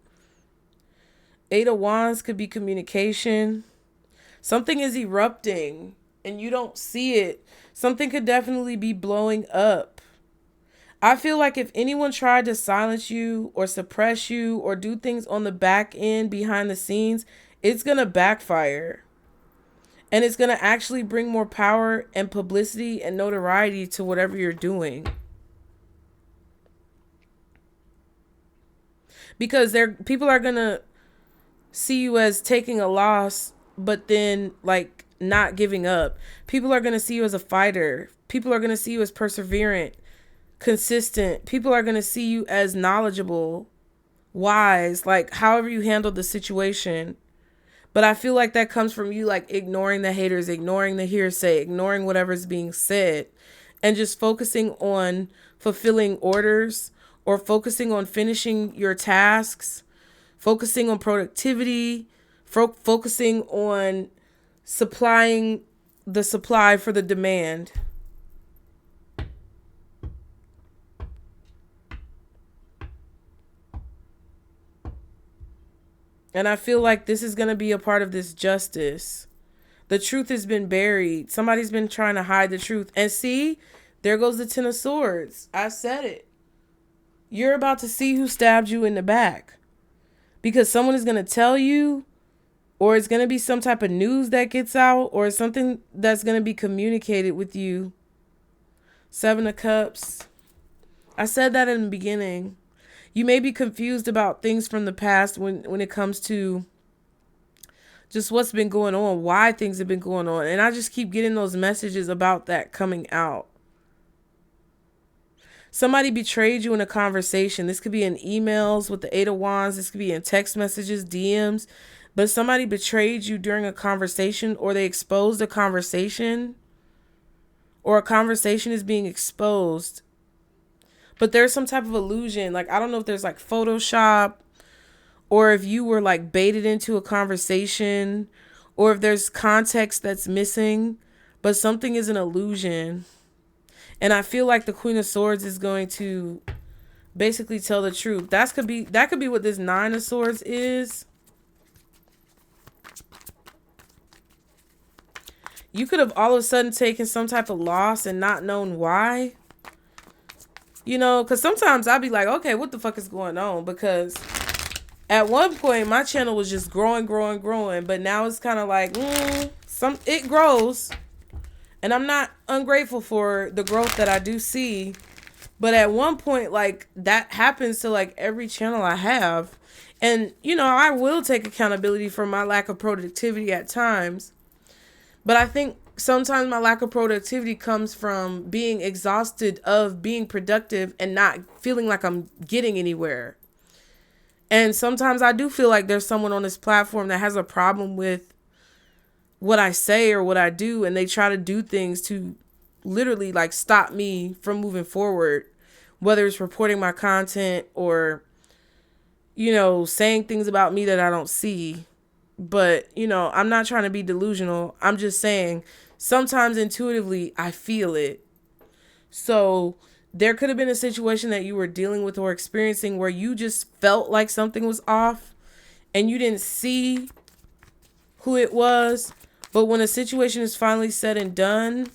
Eight of Wands could be communication. Something is erupting and you don't see it. Something could definitely be blowing up. I feel like if anyone tried to silence you or suppress you or do things on the back end behind the scenes, it's going to backfire. And it's going to actually bring more power and publicity and notoriety to whatever you're doing. Because people are going to see you as taking a loss, but then like not giving up. People are going to see you as a fighter. People are going to see you as perseverant, consistent. People are going to see you as knowledgeable, wise, like however you handle the situation. But I feel like that comes from you like ignoring the haters, ignoring the hearsay, ignoring whatever's being said, and just focusing on fulfilling orders or focusing on finishing your tasks, focusing on productivity, focusing on supplying the supply for the demand. And I feel like this is going to be a part of this justice. The truth has been buried. Somebody's been trying to hide the truth. And see, there goes the Ten of Swords. I said it. You're about to see who stabbed you in the back. Because someone is going to tell you, or it's going to be some type of news that gets out, or something that's going to be communicated with you. Seven of Cups. I said that in the beginning. You may be confused about things from the past when it comes to just what's been going on, why things have been going on. And I just keep getting those messages about that coming out. Somebody betrayed you in a conversation. This could be in emails with the Eight of Wands. This could be in text messages, DMs. But somebody betrayed you during a conversation, or they exposed a conversation, or a conversation is being exposed. But there's some type of illusion. Like, I don't know if there's like Photoshop, or if you were like baited into a conversation, or if there's context that's missing, but something is an illusion. And I feel like the Queen of Swords is going to basically tell the truth. That could be what this Nine of Swords is. You could have all of a sudden taken some type of loss and not known why. You know, because sometimes I'd be like, okay, what the fuck is going on? Because at one point, my channel was just growing. But now it's kind of like, it grows. And I'm not ungrateful for the growth that I do see. But at one point, like, that happens to, like, every channel I have. And, you know, I will take accountability for my lack of productivity at times. But I think sometimes my lack of productivity comes from being exhausted of being productive and not feeling like I'm getting anywhere. And sometimes I do feel like there's someone on this platform that has a problem with what I say or what I do, and they try to do things to literally like stop me from moving forward, whether it's reporting my content or, you know, saying things about me that I don't see. But, you know, I'm not trying to be delusional. I'm just saying sometimes intuitively I feel it. So there could have been a situation that you were dealing with or experiencing where you just felt like something was off and you didn't see who it was. But when a situation is finally said and done,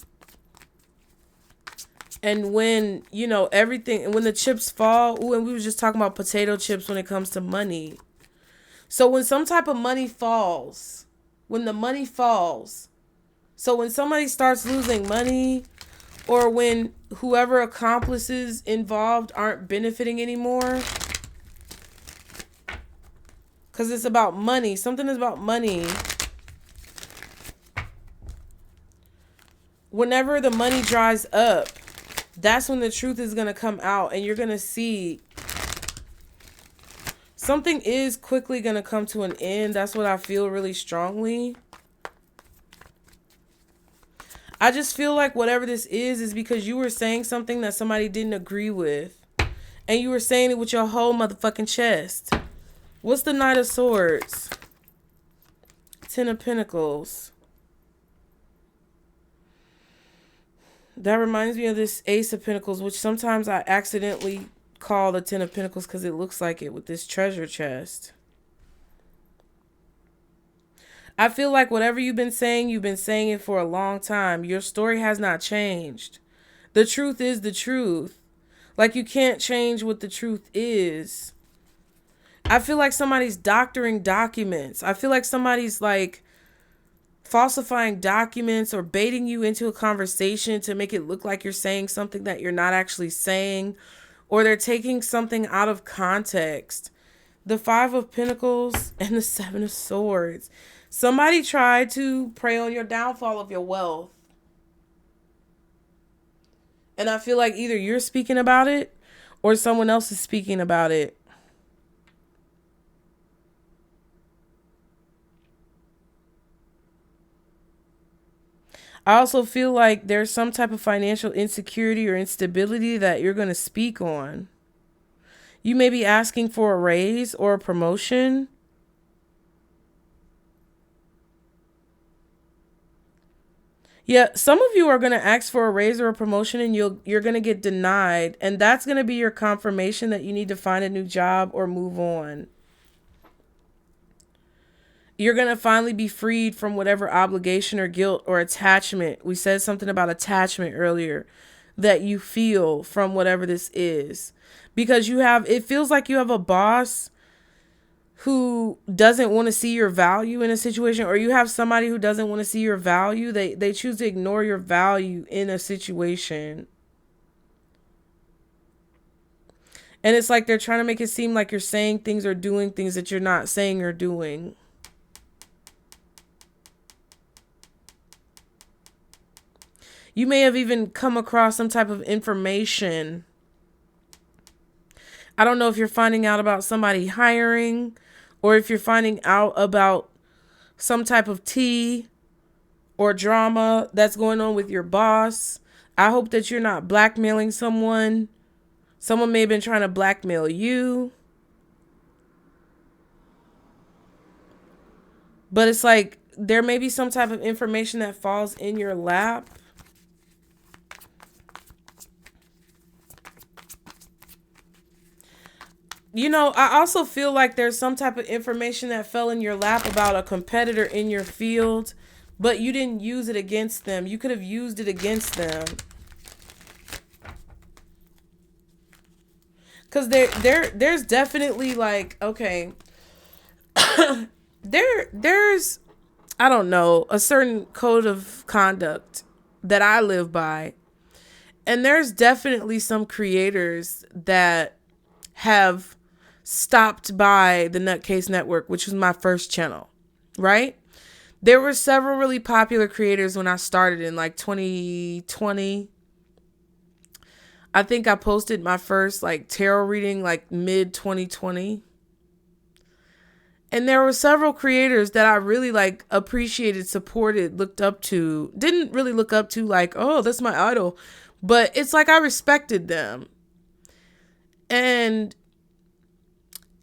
and when, you know, everything, and when the chips fall, and we were just talking about potato chips when it comes to money. So when some type of money falls, when the money falls, so when somebody starts losing money, or when whoever accomplices involved aren't benefiting anymore, because it's about money, something is about money. Whenever the money dries up, that's when the truth is going to come out, and you're going to see something is quickly going to come to an end. That's what I feel really strongly. I just feel like whatever this is because you were saying something that somebody didn't agree with. And you were saying it with your whole motherfucking chest. What's the Knight of Swords? Ten of Pentacles. That reminds me of this Ace of Pentacles, which sometimes I accidentally call the Ten of Pentacles because it looks like it with this treasure chest. I feel like whatever you've been saying it for a long time. Your story has not changed. The truth is the truth. Like, you can't change what the truth is. I feel like somebody's doctoring documents. I feel like somebody's like falsifying documents or baiting you into a conversation to make it look like you're saying something that you're not actually saying. Or they're taking something out of context. The Five of Pentacles and the Seven of Swords. Somebody tried to prey on your downfall of your wealth. And I feel like either you're speaking about it or someone else is speaking about it. I also feel like there's some type of financial insecurity or instability that you're going to speak on. You may be asking for a raise or a promotion. Yeah, some of you are going to ask for a raise or a promotion and you're going to get denied. And that's going to be your confirmation that you need to find a new job or move on. You're going to finally be freed from whatever obligation or guilt or attachment. We said something about attachment earlier that you feel from whatever this is. Because it feels like you have a boss who doesn't want to see your value in a situation, or you have somebody who doesn't want to see your value. They choose to ignore your value in a situation. And it's like they're trying to make it seem like you're saying things or doing things that you're not saying or doing. You may have even come across some type of information. I don't know if you're finding out about somebody hiring or if you're finding out about some type of tea or drama that's going on with your boss. I hope that you're not blackmailing someone Someone may have been trying to blackmail you. But it's like there may be some type of information that falls in your lap. You know, I also feel like there's some type of information that fell in your lap about a competitor in your field, but you didn't use it against them. You could have used it against them. Because there's definitely like, okay, there's, I don't know, a certain code of conduct that I live by. And there's definitely some creators that have stopped by the Nutcase Network, which was my first channel, right? There were several really popular creators when I started in like 2020. I think I posted my first like tarot reading like mid 2020. And there were several creators that I really like appreciated, supported, looked up to. Didn't really look up to like, oh, that's my idol. But it's like I respected them. And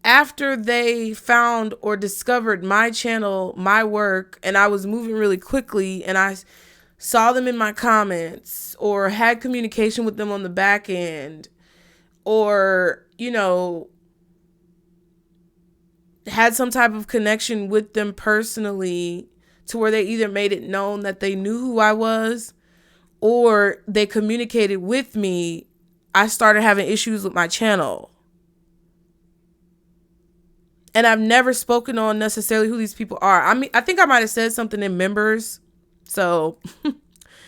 after they found or discovered my channel, my work, and I was moving really quickly, and I saw them in my comments or had communication with them on the back end, or, you know, had some type of connection with them personally to where they either made it known that they knew who I was or they communicated with me, I started having issues with my channel. And I've never spoken on necessarily who these people are. I mean, I think I might have said something in members. So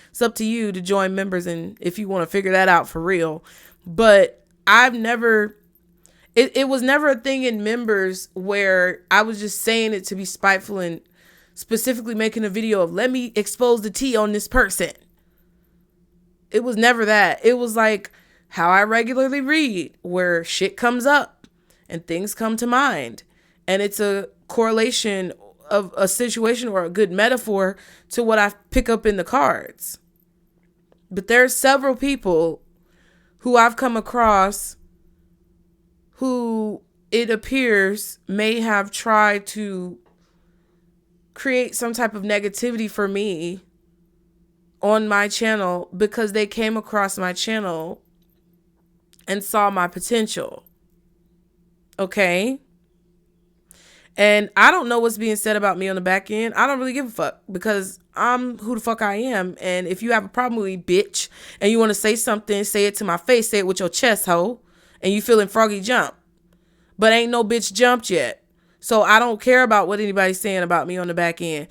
it's up to you to join members and if you want to figure that out for real. But I've never, it was never a thing in members where I was just saying it to be spiteful and specifically making a video of let me expose the tea on this person. It was never that. It was like how I regularly read, where shit comes up and things come to mind. And it's a correlation of a situation or a good metaphor to what I pick up in the cards. But there are several people who I've come across who it appears may have tried to create some type of negativity for me on my channel because they came across my channel and saw my potential. Okay? And I don't know what's being said about me on the back end. I don't really give a fuck because I'm who the fuck I am. And if you have a problem with me, bitch, and you want to say something, say it to my face, say it with your chest, ho, and you feeling froggy jump. But ain't no bitch jumped yet. So I don't care about what anybody's saying about me on the back end.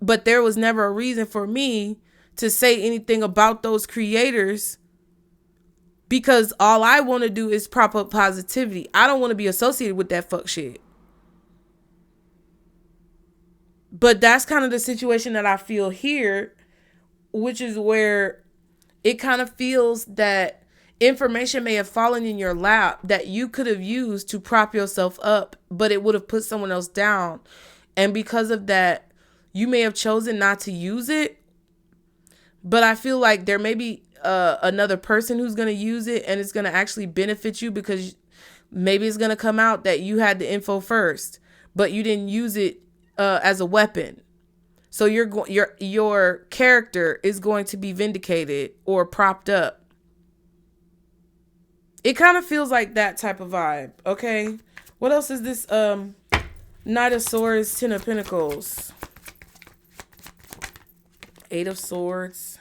But there was never a reason for me to say anything about those creators because all I want to do is prop up positivity. I don't want to be associated with that fuck shit. But that's kind of the situation that I feel here, which is where it kind of feels that information may have fallen in your lap that you could have used to prop yourself up, but it would have put someone else down. And because of that, you may have chosen not to use it. But I feel like there may be another person who's going to use it and it's going to actually benefit you because maybe it's going to come out that you had the info first, but you didn't use it as a weapon. So your character is going to be vindicated or propped up. It kind of feels like that type of vibe. Okay. What else is this? Knight of Swords, Ten of Pentacles, Eight of Swords.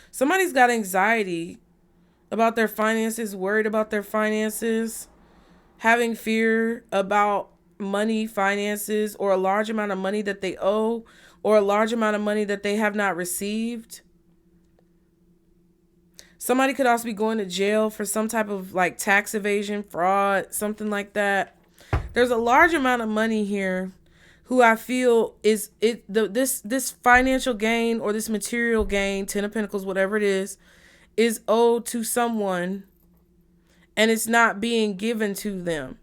Somebody's got anxiety about their finances, worried about their finances, having fear about money, finances, or a large amount of money that they owe, or a large amount of money that they have not received. Somebody could also be going to jail for some type of like tax evasion, fraud, something like that. There's a large amount of money here who I feel is this financial gain or this material gain, Ten of Pentacles, whatever it is owed to someone and it's not being given to them.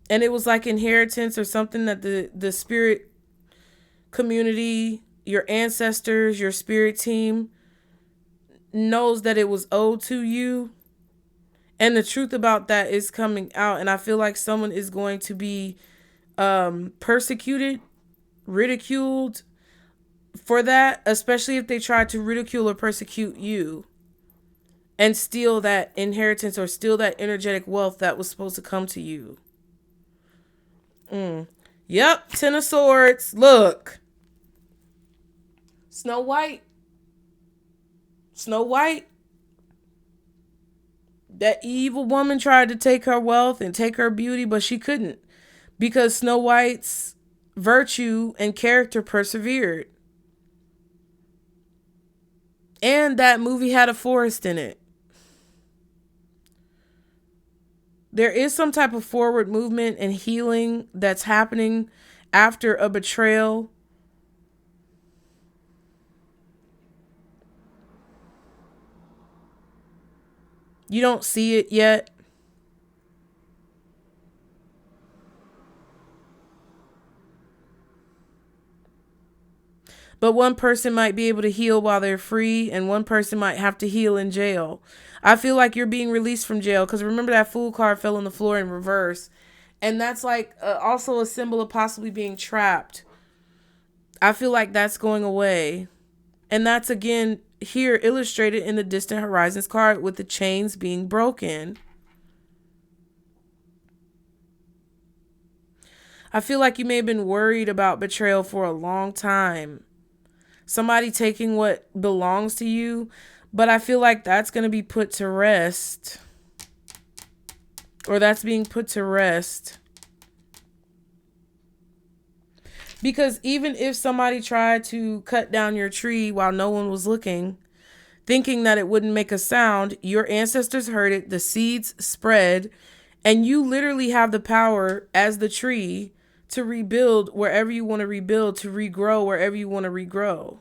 And it was like inheritance or something that the spirit community, your ancestors, your spirit team knows that it was owed to you. And the truth about that is coming out. And I feel like someone is going to be persecuted, ridiculed for that, especially if they try to ridicule or persecute you and steal that inheritance or steal that energetic wealth that was supposed to come to you. Yep, Ten of Swords. Look. Snow White. Snow White. That evil woman tried to take her wealth and take her beauty, but she couldn't because Snow White's virtue and character persevered. And that movie had a forest in it. There is some type of forward movement and healing that's happening after a betrayal. You don't see it yet. But one person might be able to heal while they're free, and one person might have to heal in jail. I feel like you're being released from jail because remember that Fool card fell on the floor in reverse. And that's like also a symbol of possibly being trapped. I feel like that's going away. And that's again here illustrated in the Distant Horizons card with the chains being broken. I feel like you may have been worried about betrayal for a long time. Somebody taking what belongs to you. But I feel like that's going to be put to rest. Or that's being put to rest. Because even if somebody tried to cut down your tree while no one was looking, thinking that it wouldn't make a sound, your ancestors heard it, the seeds spread, and you literally have the power as the tree to rebuild wherever you want to rebuild, to regrow wherever you want to regrow.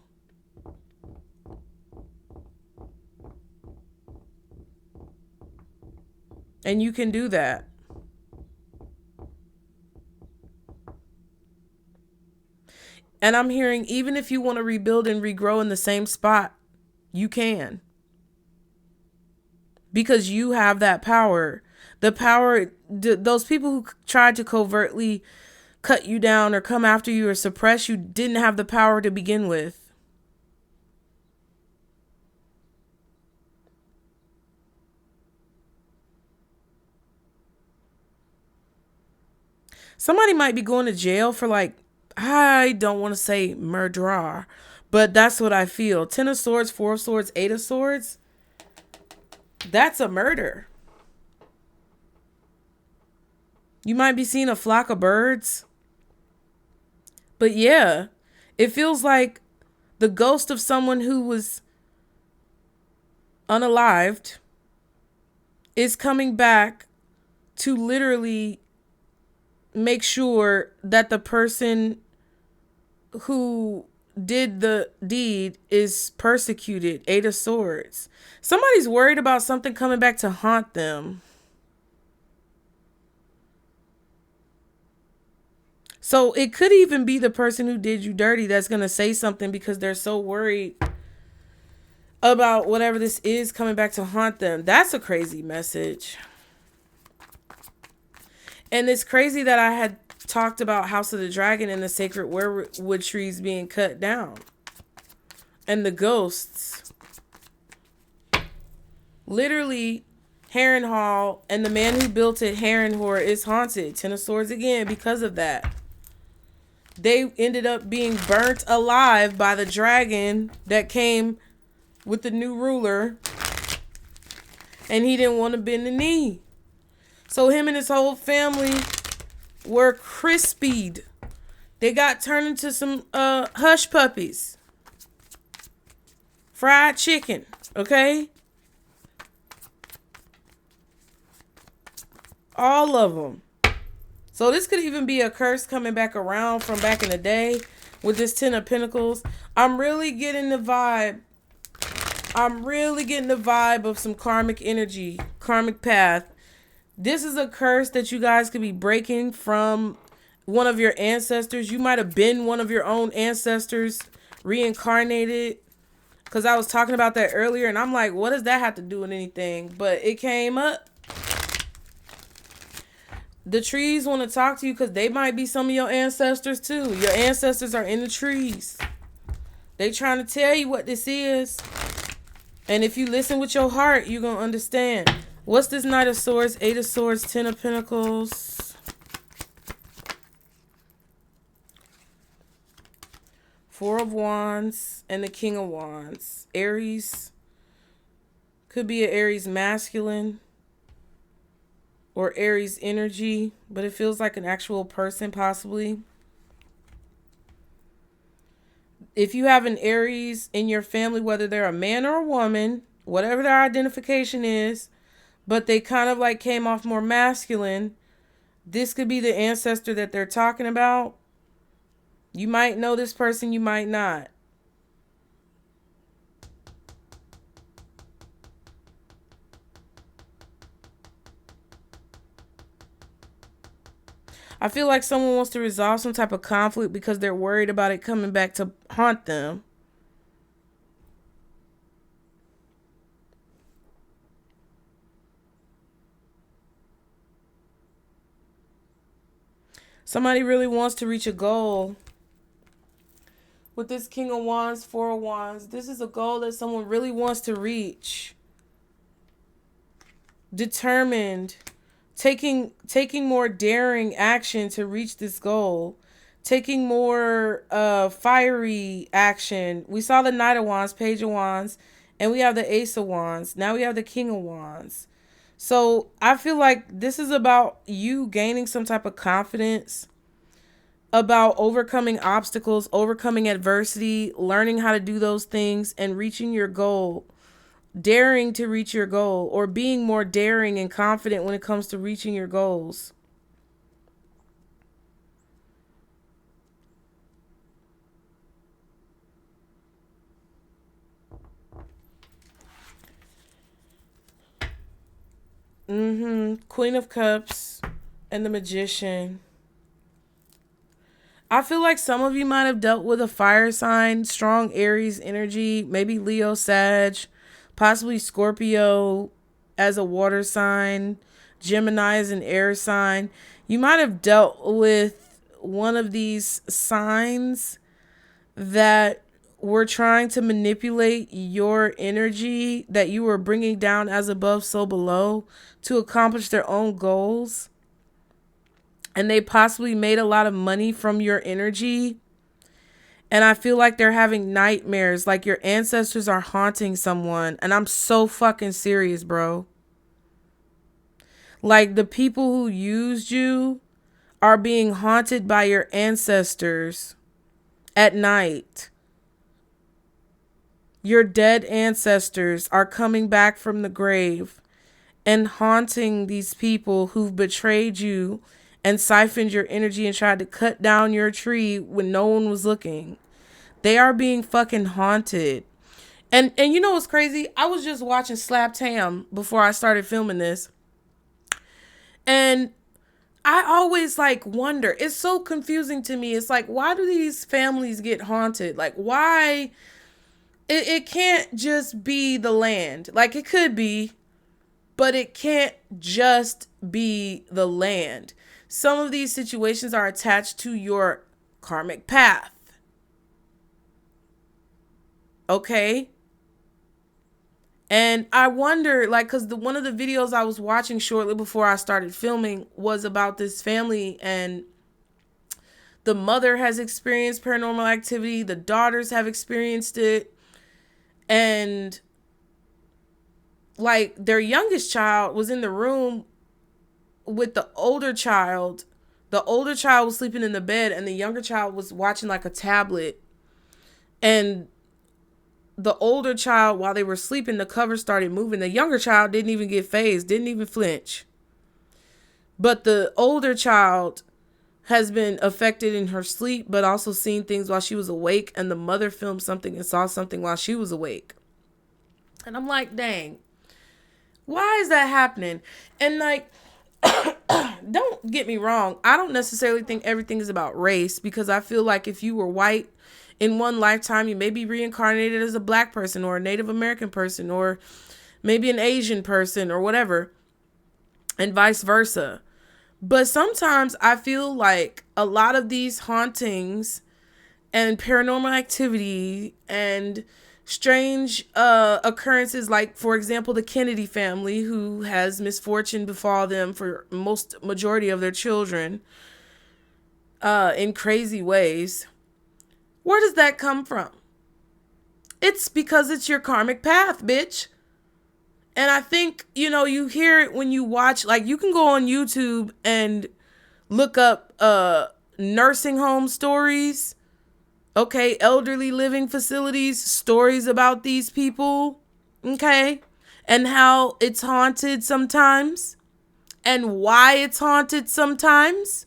And you can do that. And I'm hearing even if you want to rebuild and regrow in the same spot, you can. Because you have that power. The power, those people who tried to covertly cut you down or come after you or suppress you didn't have the power to begin with. Somebody might be going to jail for like, I don't want to say murderer, but that's what I feel. 10 of Swords, 4 of Swords, 8 of Swords. That's a murder. You might be seeing a flock of birds. But yeah, it feels like the ghost of someone who was unalived is coming back to literally make sure that the person who did the deed is persecuted. 8 of Swords. Somebody's worried about something coming back to haunt them. So it could even be the person who did you dirty that's going to say something because they're so worried about whatever this is coming back to haunt them. That's a crazy message. And it's crazy that I had talked about House of the Dragon and the sacred weirwood trees being cut down. And the ghosts. Literally, Harrenhal and the man who built it, Harrenhal, is haunted. 10 of Swords again because of that. They ended up being burnt alive by the dragon that came with the new ruler. And he didn't want to bend the knee. So him and his whole family were crispied. They got turned into some hush puppies. Fried chicken, okay? All of them. So this could even be a curse coming back around from back in the day with this 10 of Pentacles. I'm really getting the vibe. Of some karmic energy, karmic path. This is a curse that you guys could be breaking from one of your ancestors. You might have been one of your own ancestors reincarnated. Because I was talking about that earlier, and I'm like, what does that have to do with anything? But it came up. The trees want to talk to you because they might be some of your ancestors too. Your ancestors are in the trees. They trying to tell you what this is. And if you listen with your heart, you're going to understand. What's this Knight of Swords, 8 of Swords, 10 of Pentacles, 4 of Wands, and the King of Wands. Aries. Could be an Aries masculine or Aries energy, but it feels like an actual person possibly. If you have an Aries in your family, whether they're a man or a woman, whatever their identification is, but they kind of like came off more masculine, this could be the ancestor that they're talking about. You might know this person, you might not. I feel like someone wants to resolve some type of conflict because they're worried about it coming back to haunt them. Somebody really wants to reach a goal. With this King of Wands, 4 of Wands, this is a goal that someone really wants to reach. Determined. Taking more daring action to reach this goal. Taking more fiery action. We saw the Knight of Wands, Page of Wands, and we have the Ace of Wands. Now we have the King of Wands. So I feel like this is about you gaining some type of confidence, about overcoming obstacles, overcoming adversity, learning how to do those things, and reaching your goal. Daring to reach your goal, or being more daring and confident when it comes to reaching your goals. Queen of Cups and the Magician. I feel like some of you might have dealt with a fire sign, strong Aries energy, maybe Leo, Sag, possibly Scorpio as a water sign, Gemini as an air sign. You might have dealt with one of these signs that were trying to manipulate your energy that you were bringing down as above, so below to accomplish their own goals. And they possibly made a lot of money from your energy. And I feel like they're having nightmares, like your ancestors are haunting someone. And I'm so fucking serious, bro. Like the people who used you are being haunted by your ancestors at night. Your dead ancestors are coming back from the grave and haunting these people who've betrayed you and siphoned your energy and tried to cut down your tree when no one was looking. They are being fucking haunted. And you know what's crazy? I was just watching Slap Tam before I started filming this. And I always like wonder, it's so confusing to me. It's like, why do these families get haunted? Like, why? It can't just be the land. Like, it could be, but it can't just be the land. Some of these situations are attached to your karmic path. Okay? And I wonder, like, because one of the videos I was watching shortly before I started filming was about this family, and the mother has experienced paranormal activity. The daughters have experienced it. And, like, their youngest child was in the room with the older child. The older child was sleeping in the bed, and the younger child was watching, like, a tablet. And the older child, while they were sleeping, the cover started moving. The younger child didn't even get fazed, didn't even flinch. But the older child has been affected in her sleep, but also seen things while she was awake. And the mother filmed something and saw something while she was awake. And I'm like, dang, why is that happening? And like, don't get me wrong. I don't necessarily think everything is about race, because I feel like if you were white in one lifetime, you may be reincarnated as a Black person or a Native American person or maybe an Asian person or whatever, and vice versa. But sometimes I feel like a lot of these hauntings and paranormal activity and strange occurrences, like, for example, the Kennedy family, who has misfortune befall them for majority of their children in crazy ways. Where does that come from? It's because it's your karmic path, bitch. And I think, you hear it when you watch, like, you can go on YouTube and look up nursing home stories. Okay, elderly living facilities, stories about these people, okay, and how it's haunted sometimes, and why it's haunted sometimes,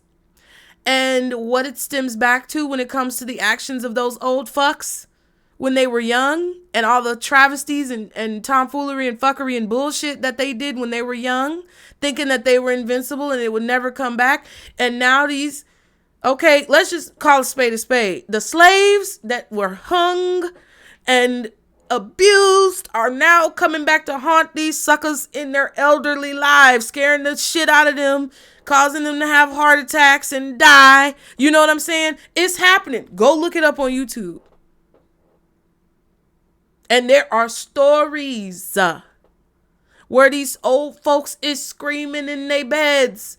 and what it stems back to when it comes to the actions of those old fucks when they were young, and all the travesties and tomfoolery and fuckery and bullshit that they did when they were young, thinking that they were invincible and it would never come back. And now these... Okay, let's just call a spade a spade. The slaves that were hung and abused are now coming back to haunt these suckers in their elderly lives, scaring the shit out of them, causing them to have heart attacks and die. You know what I'm saying? It's happening. Go look it up on YouTube. And there are stories where these old folks is screaming in their beds.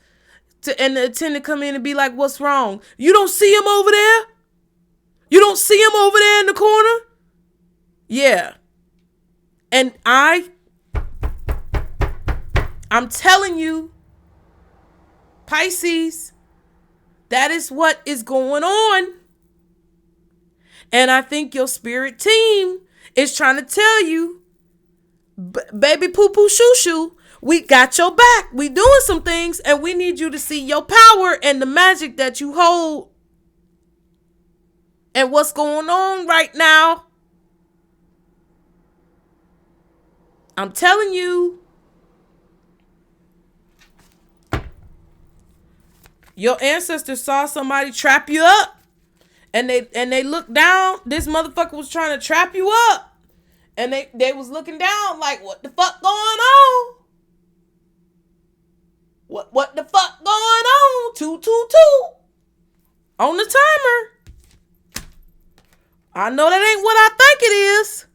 And the attendant come in and be like, what's wrong? You don't see him over there? You don't see him over there in the corner? Yeah. And I'm telling you, Pisces, that is what is going on. And I think your spirit team is trying to tell you, baby poo poo shoo shoo, we got your back. We doing some things, and we need you to see your power and the magic that you hold and what's going on right now. I'm telling you, your ancestors saw somebody trap you up, and they looked down. This motherfucker was trying to trap you up, and they was looking down like, what the fuck going on? What the fuck going on? 222 on the timer. I know that ain't what I think it is.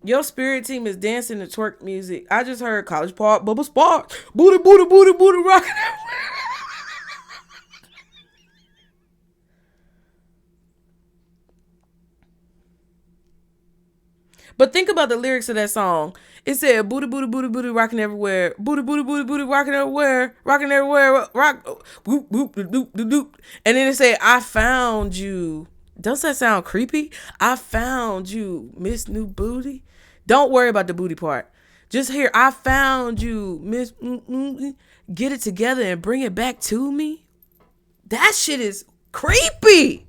Your spirit team is dancing to twerk music. I just heard College Park, Bubba Spark, booty, booty, booty, booty, rocking. But think about the lyrics of that song. It said, booty, booty, booty, booty, rocking everywhere. Booty, booty, booty, booty, rocking everywhere. Rocking everywhere. Rock. Whoop, whoop, doop, doop, doop. And then it said, I found you. Does that sound creepy? I found you, Miss New Booty. Don't worry about the booty part. Just hear, I found you, Miss. Get it together and bring it back to me. That shit is creepy.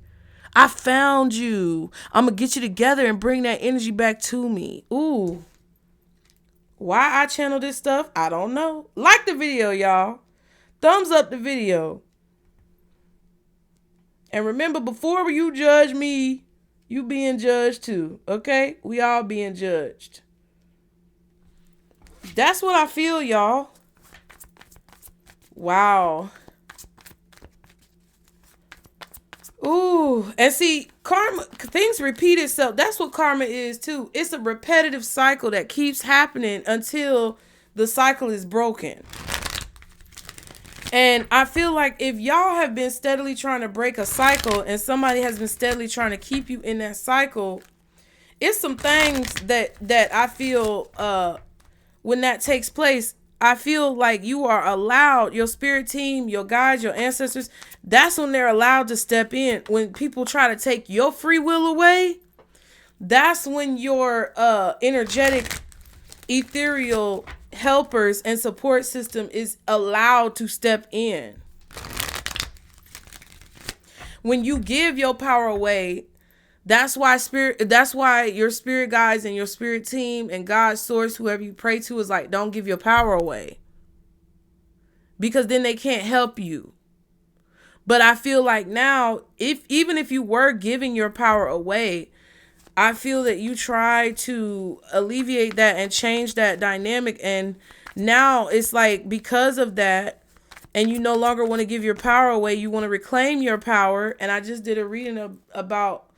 I found you. I'm going to get you together and bring that energy back to me. Ooh. Why I channel this stuff, I don't know. Like the video, y'all. Thumbs up the video. And remember, before you judge me, you being judged too. Okay? We all being judged. That's what I feel, y'all. Wow. Ooh, and see, karma, things repeat itself. That's what karma is too. It's a repetitive cycle that keeps happening until the cycle is broken. And I feel like if y'all have been steadily trying to break a cycle and somebody has been steadily trying to keep you in that cycle, it's some things that I feel when that takes place, I feel like you are allowed, your spirit team, your guides, your ancestors, that's when they're allowed to step in. When people try to take your free will away, that's when your energetic, ethereal helpers and support system is allowed to step in. When you give your power away, that's why your spirit guides and your spirit team and God's source, whoever you pray to, is like, don't give your power away. Because then they can't help you. But I feel like now, even if you were giving your power away, I feel that you try to alleviate that and change that dynamic. And now it's like, because of that, and you no longer want to give your power away, you want to reclaim your power. And I just did a reading about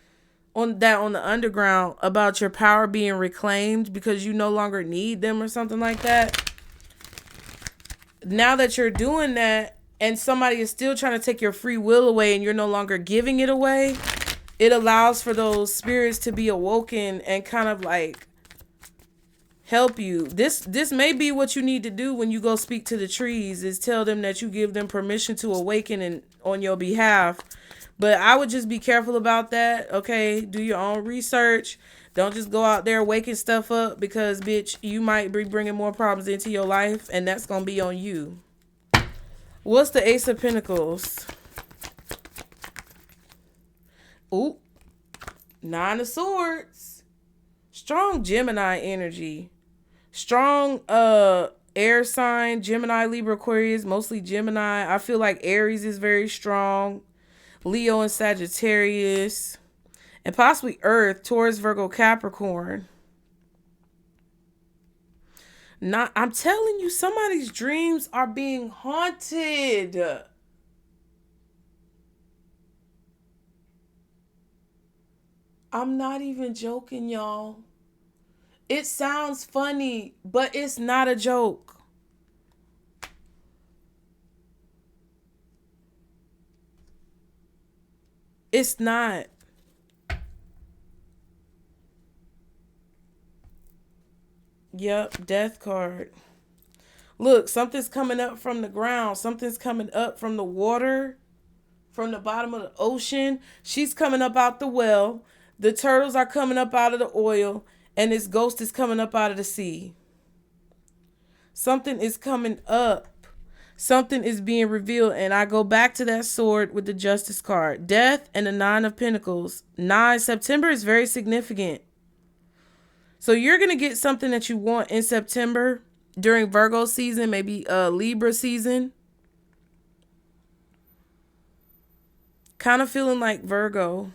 on the underground about your power being reclaimed because you no longer need them or something like that. Now that you're doing that and somebody is still trying to take your free will away and you're no longer giving it away, it allows for those spirits to be awoken and kind of like help you. This may be what you need to do when you go speak to the trees, is tell them that you give them permission to awaken and on your behalf. But I would just be careful about that. Okay, do your own research. Don't just go out there waking stuff up, because bitch, you might be bringing more problems into your life, and that's gonna be on you. What's the Ace of Pentacles? Ooh, Nine of Swords. Strong Gemini energy. Strong air sign, Gemini, Libra, Aquarius, mostly Gemini. I feel like Aries is very strong. Leo and Sagittarius. And possibly Earth, Taurus, Virgo, Capricorn. I'm telling you, somebody's dreams are being haunted. I'm not even joking, y'all. It sounds funny, but it's not a joke. It's not. Yep, death card. Look, something's coming up from the ground. Something's coming up from the water, from the bottom of the ocean. She's coming up out the well. The turtles are coming up out of the oil. And this ghost is coming up out of the sea. Something is coming up. Something is being revealed. And I go back to that sword with the Justice card. Death and the Nine of Pentacles. September is very significant. So you're going to get something that you want in September during Virgo season, maybe Libra season. Kind of feeling like Virgo.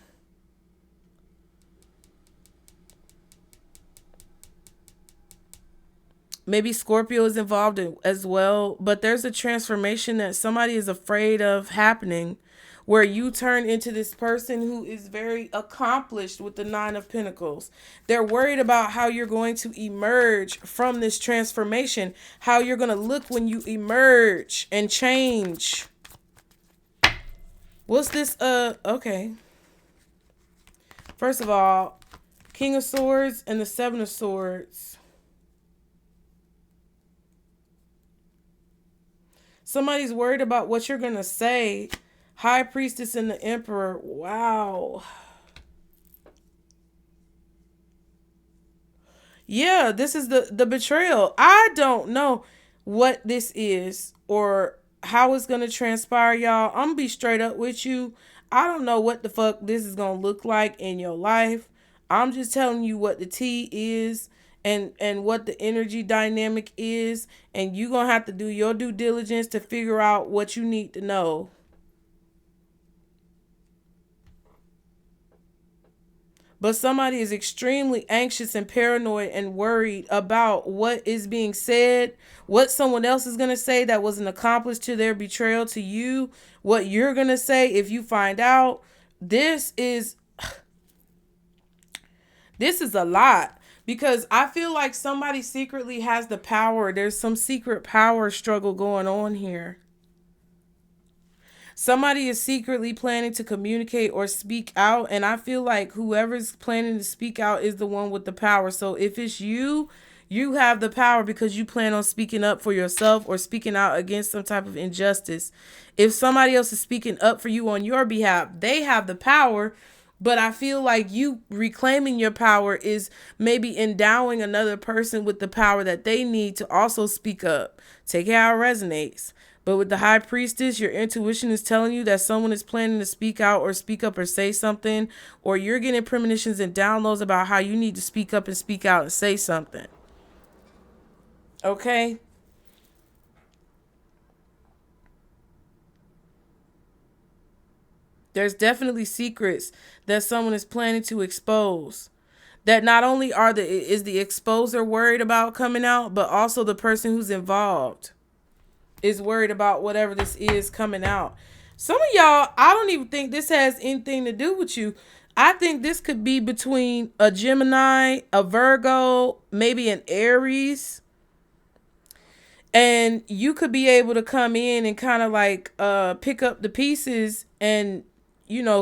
Maybe Scorpio is involved as well. But there's a transformation that somebody is afraid of happening, where you turn into this person who is very accomplished with the Nine of Pentacles. They're worried about how you're going to emerge from this transformation, how you're going to look when you emerge and change. What's this? Okay. First of all, King of Swords and the Seven of Swords. Somebody's worried about what you're going to say. High Priestess and the Emperor. Wow. Yeah, this is the betrayal. I don't know what this is or how it's going to transpire, y'all. I'm going to be straight up with you. I don't know what the fuck this is going to look like in your life. I'm just telling you what the tea is and what the energy dynamic is. And you're going to have to do your due diligence to figure out what you need to know. But somebody is extremely anxious and paranoid and worried about what is being said, what someone else is going to say that was an accomplice to their betrayal to you, what you're going to say if you find out. This is a lot, because I feel like somebody secretly has the power. There's some secret power struggle going on here. Somebody is secretly planning to communicate or speak out. And I feel like whoever's planning to speak out is the one with the power. So if it's you, you have the power because you plan on speaking up for yourself or speaking out against some type of injustice. If somebody else is speaking up for you on your behalf, they have the power. But I feel like you reclaiming your power is maybe endowing another person with the power that they need to also speak up. Take it how it resonates. But with the High Priestess, your intuition is telling you that someone is planning to speak out or speak up or say something, or you're getting premonitions and downloads about how you need to speak up and speak out and say something. Okay? There's definitely secrets that someone is planning to expose. That not only is the exposer worried about coming out, but also the person who's involved is worried about whatever this is coming out. Some of y'all, I don't even think this has anything to do with you. I think this could be between a Gemini, a Virgo, maybe an Aries. And you could be able to come in and kind of like pick up the pieces and,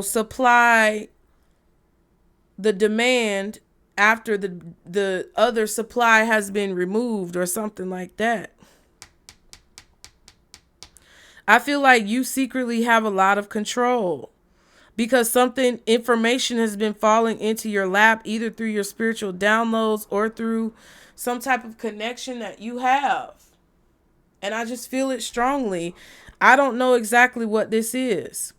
supply the demand after the other supply has been removed or something like that. I feel like you secretly have a lot of control because information has been falling into your lap either through your spiritual downloads or through some type of connection that you have. And I just feel it strongly. I don't know exactly what this is,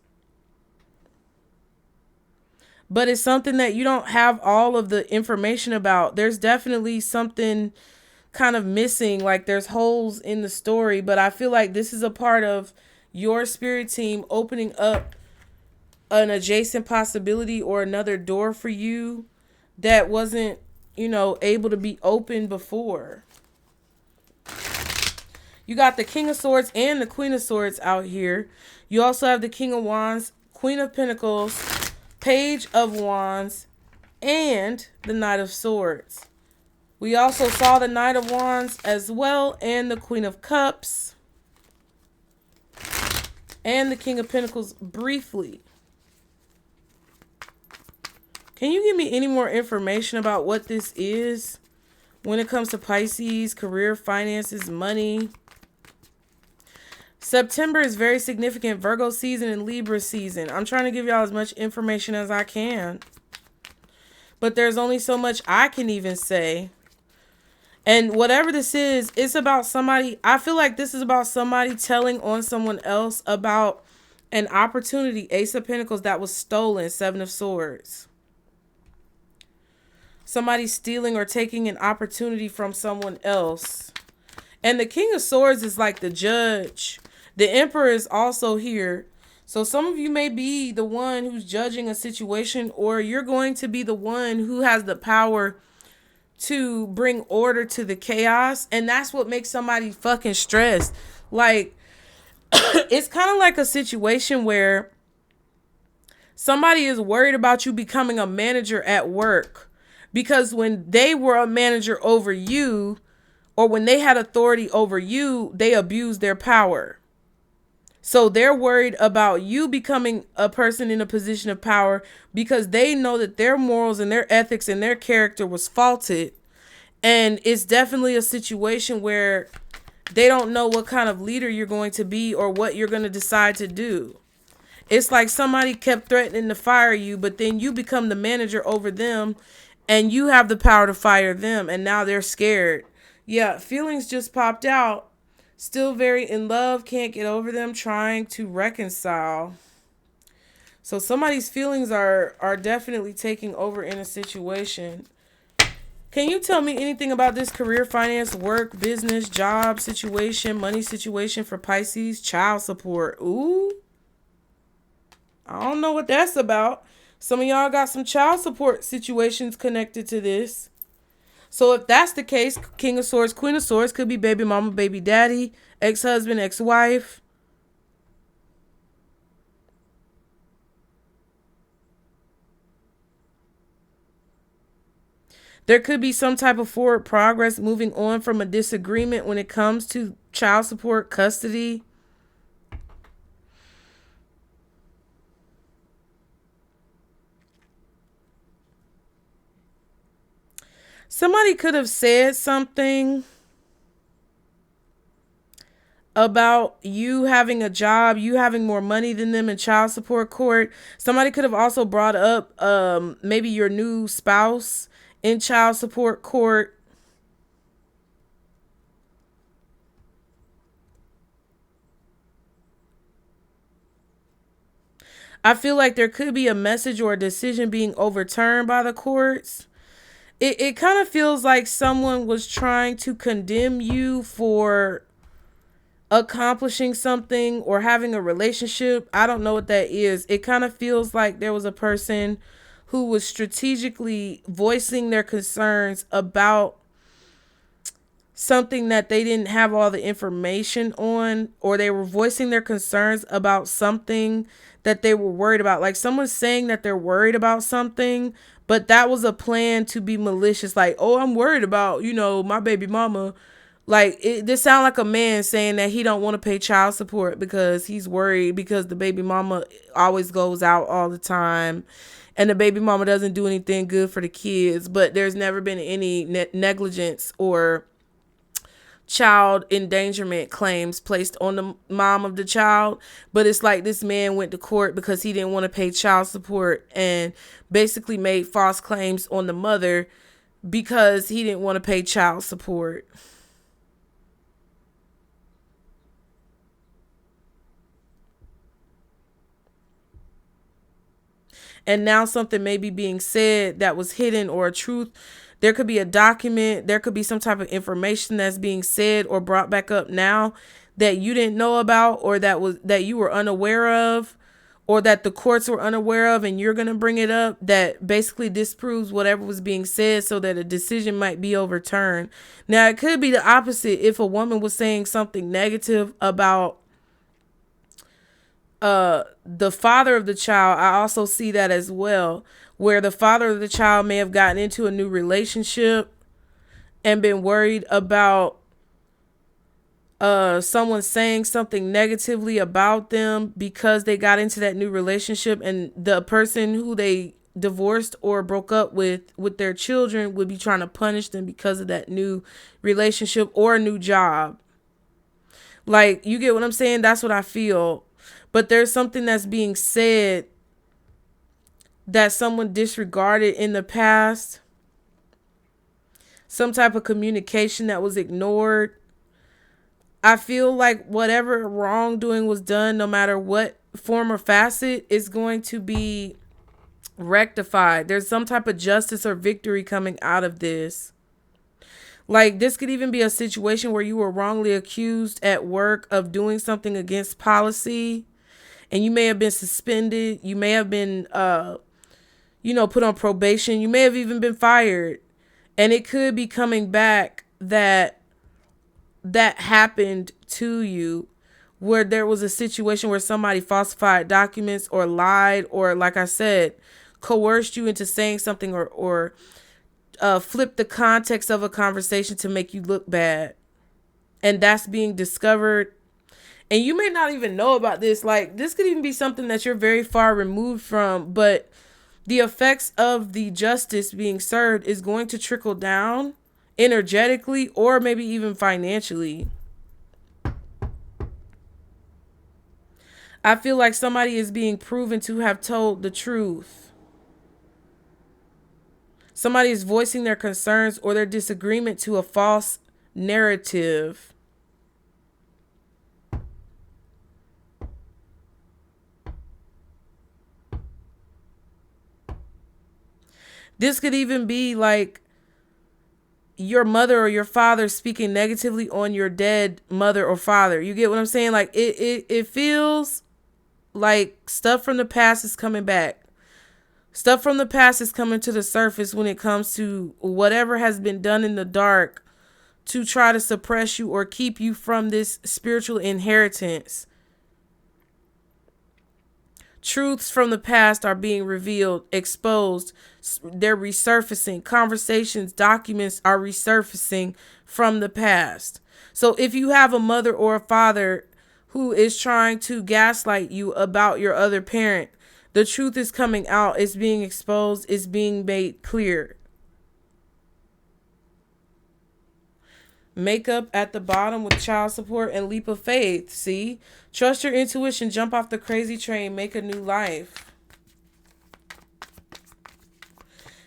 but it's something that you don't have all of the information about. There's definitely something kind of missing, like there's holes in the story, but I feel like this is a part of your spirit team opening up an adjacent possibility or another door for you that wasn't, able to be opened before. You got the King of Swords and the Queen of Swords out here. You also have the King of Wands, Queen of Pentacles, Page of Wands, and the Knight of Swords. We also saw the Knight of Wands as well, and the Queen of Cups, and the King of Pentacles briefly. Can you give me any more information about what this is when it comes to Pisces, career, finances, money? September is very significant. Virgo season and Libra season. I'm trying to give y'all as much information as I can, but there's only so much I can even say. And whatever this is, it's about somebody. I feel like this is about somebody telling on someone else about an opportunity. Ace of Pentacles that was stolen. Seven of Swords. Somebody stealing or taking an opportunity from someone else. And the King of Swords is like the judge. The Emperor is also here. So some of you may be the one who's judging a situation, or you're going to be the one who has the power to bring order to the chaos. And that's what makes somebody fucking stressed. Like, it's kind of like a situation where somebody is worried about you becoming a manager at work, because when they were a manager over you, or when they had authority over you, they abused their power. So they're worried about you becoming a person in a position of power because they know that their morals and their ethics and their character was faulted. And it's definitely a situation where they don't know what kind of leader you're going to be or what you're going to decide to do. It's like somebody kept threatening to fire you, but then you become the manager over them and you have the power to fire them, and now they're scared. Yeah, feelings just popped out. Still very in love, can't get over them, trying to reconcile. So somebody's feelings are definitely taking over in a situation. Can you tell me anything about this career, finance, work, business, job situation, money situation for Pisces? Child support. Ooh. I don't know what that's about. Some of y'all got some child support situations connected to this. So if that's the case, King of Swords, Queen of Swords could be baby mama, baby daddy, ex-husband, ex-wife. There could be some type of forward progress moving on from a disagreement when it comes to child support, custody. Somebody could have said something about you having a job, you having more money than them in child support court. Somebody could have also brought up maybe your new spouse in child support court. I feel like there could be a message or a decision being overturned by the courts. It kind of feels like someone was trying to condemn you for accomplishing something or having a relationship. I don't know what that is. It kind of feels like there was a person who was strategically voicing their concerns about something that they didn't have all the information on, or they were voicing their concerns about something that they were worried about. Like someone's saying that they're worried about something, but that was a plan to be malicious. Like, oh, I'm worried about, my baby mama. Like this sound like a man saying that he don't want to pay child support because he's worried because the baby mama always goes out all the time and the baby mama doesn't do anything good for the kids, but there's never been any negligence or child endangerment claims placed on the mom of the child. But it's like this man went to court because he didn't want to pay child support and basically made false claims on the mother because he didn't want to pay child support. And now something may be being said that was hidden, or a truth. There could be a document, there could be some type of information that's being said or brought back up now that you didn't know about, or that you were unaware of, or that the courts were unaware of, and you're going to bring it up, that basically disproves whatever was being said so that a decision might be overturned. Now, it could be the opposite. If a woman was saying something negative about the father of the child, I also see that as well, where the father of the child may have gotten into a new relationship and been worried about someone saying something negatively about them because they got into that new relationship, and the person who they divorced or broke up with their children would be trying to punish them because of that new relationship or a new job. Like, you get what I'm saying? That's what I feel. But there's something that's being said that someone disregarded in the past. Some type of communication that was ignored. I feel like whatever wrongdoing was done, no matter what form or facet, is going to be rectified. There's some type of justice or victory coming out of this. Like, this could even be a situation where you were wrongly accused at work of doing something against policy. And you may have been suspended. You may have been, put on probation. You may have even been fired. And it could be coming back that happened to you, where there was a situation where somebody falsified documents or lied, or, like I said, coerced you into saying something, or flipped the context of a conversation to make you look bad. And that's being discovered. And you may not even know about this. Like, this could even be something that you're very far removed from, but the effects of the justice being served is going to trickle down energetically or maybe even financially. I feel like somebody is being proven to have told the truth. Somebody is voicing their concerns or their disagreement to a false narrative. This could even be like your mother or your father speaking negatively on your dead mother or father. You get what I'm saying? Like, it feels like stuff from the past is coming back. Stuff from the past is coming to the surface when it comes to whatever has been done in the dark to try to suppress you or keep you from this spiritual inheritance. Truths from the past are being revealed, exposed. They're resurfacing. Conversations, documents are resurfacing from the past. So if you have a mother or a father who is trying to gaslight you about your other parent, the truth is coming out. It's being exposed. It's being made clear. Makeup at the bottom with child support and leap of faith. See? Trust your intuition. Jump off the crazy train. Make a new life.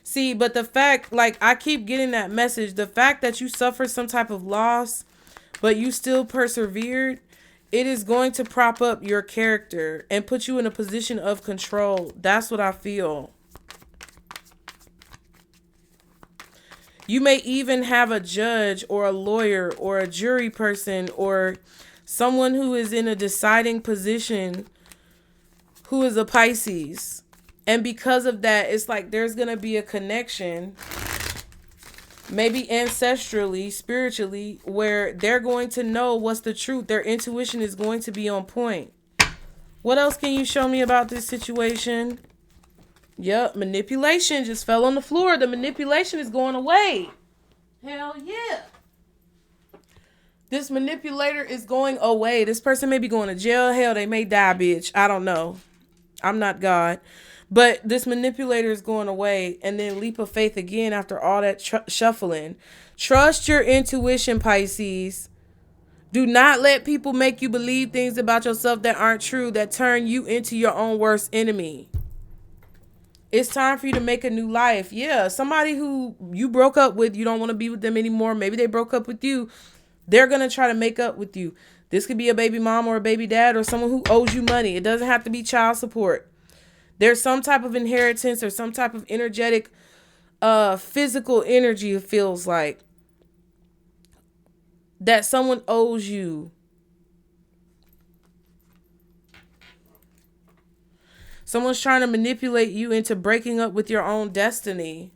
See, but the fact, like, I keep getting that message. The fact that you suffered some type of loss, but you still persevered, it is going to prop up your character and put you in a position of control. That's what I feel. You may even have a judge or a lawyer or a jury person or Someone who is in a deciding position, who is a Pisces. And because of that, it's like there's going to be a connection, maybe ancestrally, spiritually, where they're going to know what's the truth. Their intuition is going to be on point. What else can you show me about this situation? Yep, manipulation just fell on the floor. The manipulation is going away. Hell yeah. This manipulator is going away. This person may be going to jail. Hell, they may die, bitch. I don't know. I'm not God. But this manipulator is going away. And then leap of faith again after all that shuffling. Trust your intuition, Pisces. Do not let people make you believe things about yourself that aren't true, that turn you into your own worst enemy. It's time for you to make a new life. Yeah, somebody who you broke up with, you don't want to be with them anymore. Maybe they broke up with you. They're going to try to make up with you. This could be a baby mom or a baby dad or someone who owes you money. It doesn't have to be child support. There's some type of inheritance or some type of energetic, physical energy, it feels like, that someone owes you. Someone's trying to manipulate you into breaking up with your own destiny.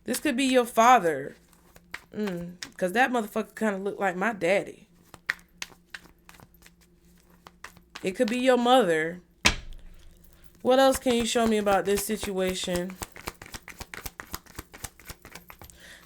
This could be your father. Because that motherfucker kind of looked like my daddy. It could be your mother. What else can you show me about this situation?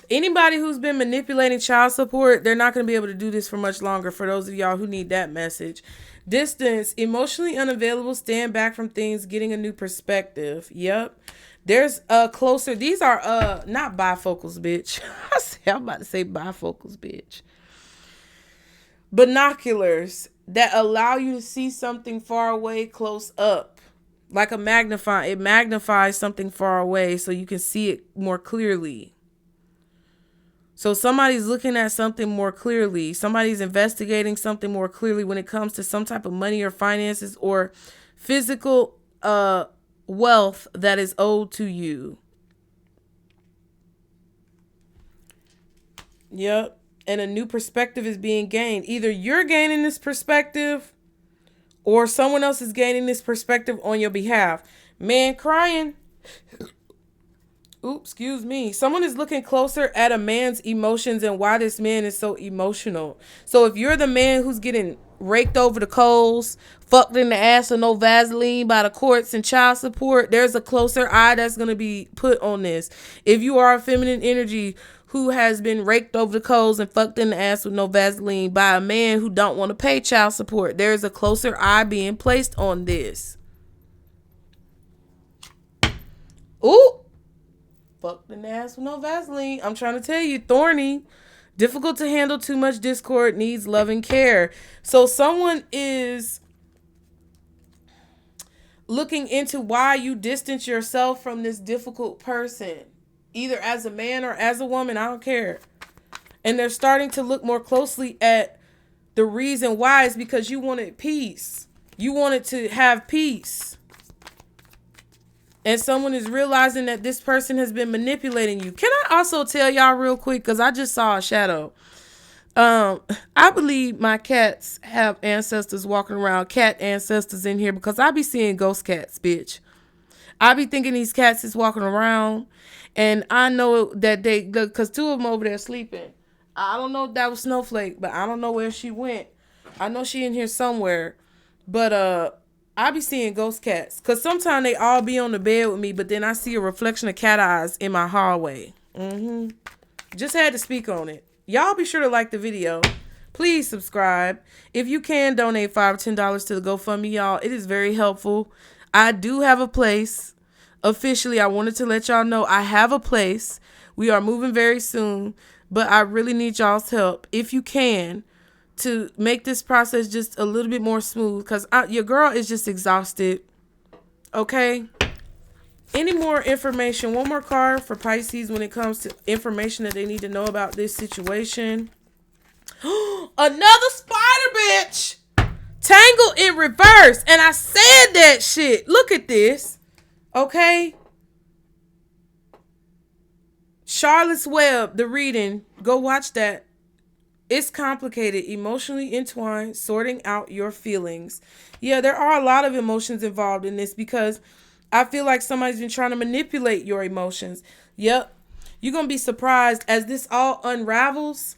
Anybody who's been manipulating child support, they're not going to be able to do this for much longer. For those of y'all who need that message. Distance, emotionally unavailable, stand back from things, getting a new perspective. Yep. There's closer. These are not bifocals, bitch. I'm about to say bifocals, bitch. Binoculars that allow you to see something far away close up. Like a magnify. It magnifies something far away so you can see it more clearly. So somebody's looking at something more clearly. Somebody's investigating something more clearly when it comes to some type of money or finances or physical wealth that is owed to you. Yep. And a new perspective is being gained. Either you're gaining this perspective or someone else is gaining this perspective on your behalf. Man crying. Oops, excuse me. Someone is looking closer at a man's emotions and why this man is so emotional. So if you're the man who's getting raked over the coals, fucked in the ass with no Vaseline by the courts and child support, there's a closer eye that's going to be put on this. If you are a feminine energy who has been raked over the coals and fucked in the ass with no Vaseline by a man who don't want to pay child support, there's a closer eye being placed on this. Ooh. Fucked in the ass with no Vaseline. I'm trying to tell you, thorny, difficult to handle, too much discord, needs love and care. So someone is looking into why you distance yourself from this difficult person, either as a man or as a woman, I don't care. And they're starting to look more closely at the reason why is because you wanted peace. You wanted to have peace. And someone is realizing that this person has been manipulating you. Can I also tell y'all real quick, because I just saw a shadow. I believe my cats have ancestors walking around, cat ancestors in here, because I be seeing ghost cats, bitch. I be thinking these cats is walking around, and I know that because two of them over there sleeping. I don't know if that was Snowflake, but I don't know where she went. I know she in here somewhere, but I be seeing ghost cats. Because sometimes they all be on the bed with me, but then I see a reflection of cat eyes in my hallway. Just had to speak on it. Y'all be sure to like the video. Please subscribe. If you can, donate $5 or $10 to the GoFundMe, y'all. It is very helpful. I do have a place. Officially, I wanted to let y'all know I have a place. We are moving very soon. But I really need y'all's help, if you can, to make this process just a little bit more smooth, because your girl is just exhausted. Okay? Any more information? One more card for Pisces when it comes to information that they need to know about this situation. Another spider, bitch! Tangle in reverse. And I said that shit. Look at this. Okay? Charlotte's Web, the reading. Go watch that. It's complicated, emotionally entwined, sorting out your feelings. Yeah, there are a lot of emotions involved in this because I feel like somebody's been trying to manipulate your emotions. Yep. You're going to be surprised as this all unravels.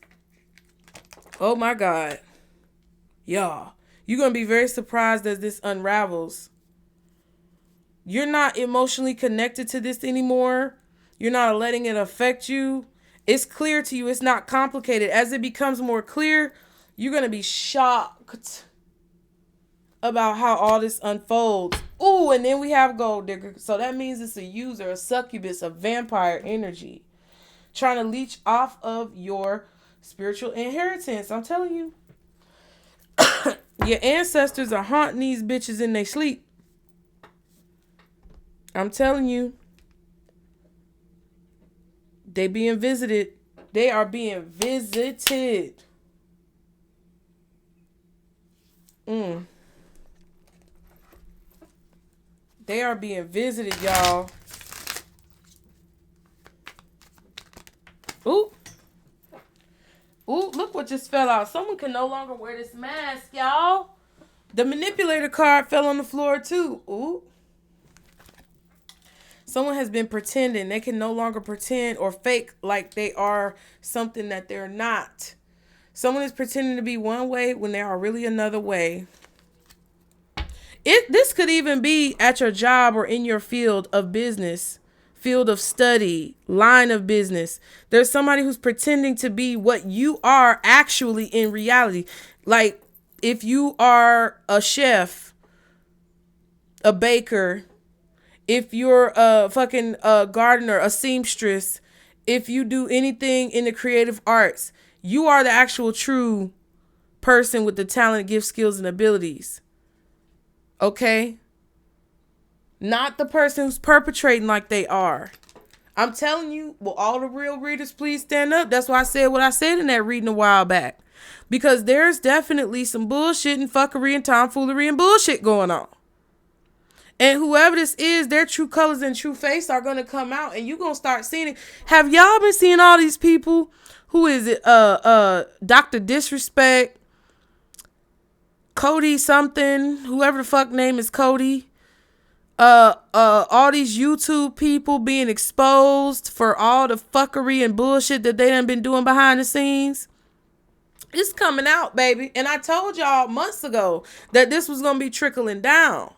Oh my God. Yeah. You're going to be very surprised as this unravels. You're not emotionally connected to this anymore. You're not letting it affect you. It's clear to you. It's not complicated. As it becomes more clear, you're going to be shocked about how all this unfolds. Ooh, and then we have gold digger. So that means it's a user, a succubus, a vampire energy trying to leech off of your spiritual inheritance. I'm telling you. Your ancestors are haunting these bitches in their sleep. I'm telling you. They being visited. They are being visited. They are being visited, y'all. Ooh. Ooh, look what just fell out. Someone can no longer wear this mask, y'all. The manipulator card fell on the floor, too. Ooh. Someone has been pretending. They can no longer pretend or fake like they are something that they're not. Someone is pretending to be one way when they are really another way. This could even be at your job or in your field of business, field of study, line of business. There's somebody who's pretending to be what you are actually in reality. Like if you are a chef, a baker, if you're a fucking gardener, a seamstress, if you do anything in the creative arts, you are the actual true person with the talent, gifts, skills, and abilities. Okay? Not the person who's perpetrating like they are. I'm telling you, will all the real readers please stand up? That's why I said what I said in that reading a while back. Because there's definitely some bullshit and fuckery and tomfoolery and bullshit going on. And whoever this is, their true colors and true face are going to come out and you're going to start seeing it. Have y'all been seeing all these people? Who is it? Dr. Disrespect, Cody something, whoever the fuck name is Cody. All these YouTube people being exposed for all the fuckery and bullshit that they done been doing behind the scenes. It's coming out, baby. And I told y'all months ago that this was going to be trickling down.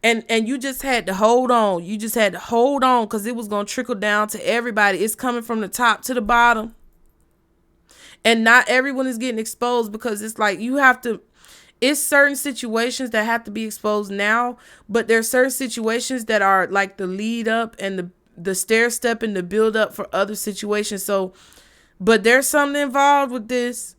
And you just had to hold on. You just had to hold on because it was going to trickle down to everybody. It's coming from the top to the bottom. And not everyone is getting exposed because it's like you have to. It's certain situations that have to be exposed now. But there's certain situations that are like the lead up and the stair step and the build up for other situations. So, but there's something involved with this.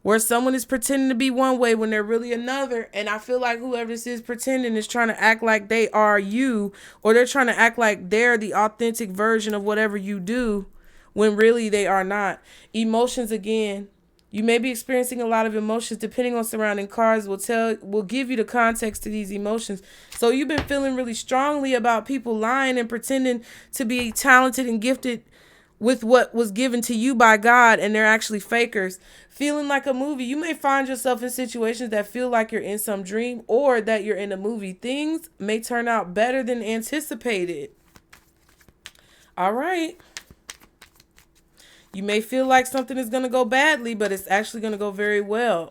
Where someone is pretending to be one way when they're really another. And I feel like whoever this is pretending is trying to act like they are you. Or they're trying to act like they're the authentic version of whatever you do. When really they are not. Emotions again. You may be experiencing a lot of emotions. Depending on surrounding cards will give you the context to these emotions. So you've been feeling really strongly about people lying and pretending to be talented and gifted with what was given to you by God, and they're actually fakers. Feeling like a movie. You may find yourself in situations that feel like you're in some dream or that you're in a movie. Things may turn out better than anticipated. All right. You may feel like something is going to go badly, but it's actually going to go very well.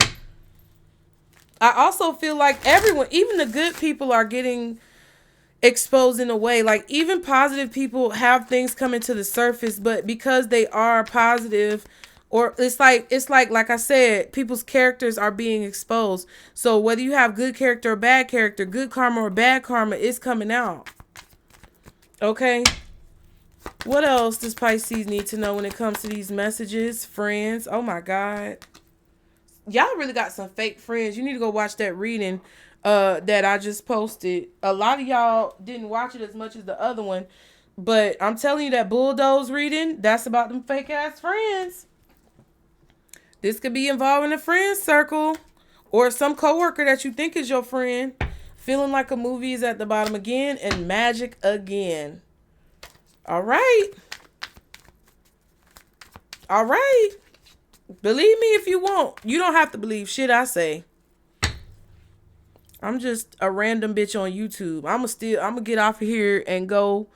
I also feel like everyone, even the good people, are getting exposed in a way. Like even positive people have things coming to the surface, but because they are positive, or it's like I said, people's characters are being exposed. So whether you have good character or bad character, good karma or bad karma, is coming out. Okay. What else does Pisces need to know when it comes to these messages? Friends. Oh my God. Y'all really got some fake friends. You need to go watch that reading that I just posted. A lot of y'all didn't watch it as much as the other one, but I'm telling you that bulldoze reading, that's about them fake ass friends. This could be involving a friend circle or some coworker that you think is your friend. Feeling like a movie is at the bottom again, and magic again. All right. All right. Believe me if you want. You don't have to believe shit I say. I'm just a random bitch on YouTube. I'm gonna get off of here and go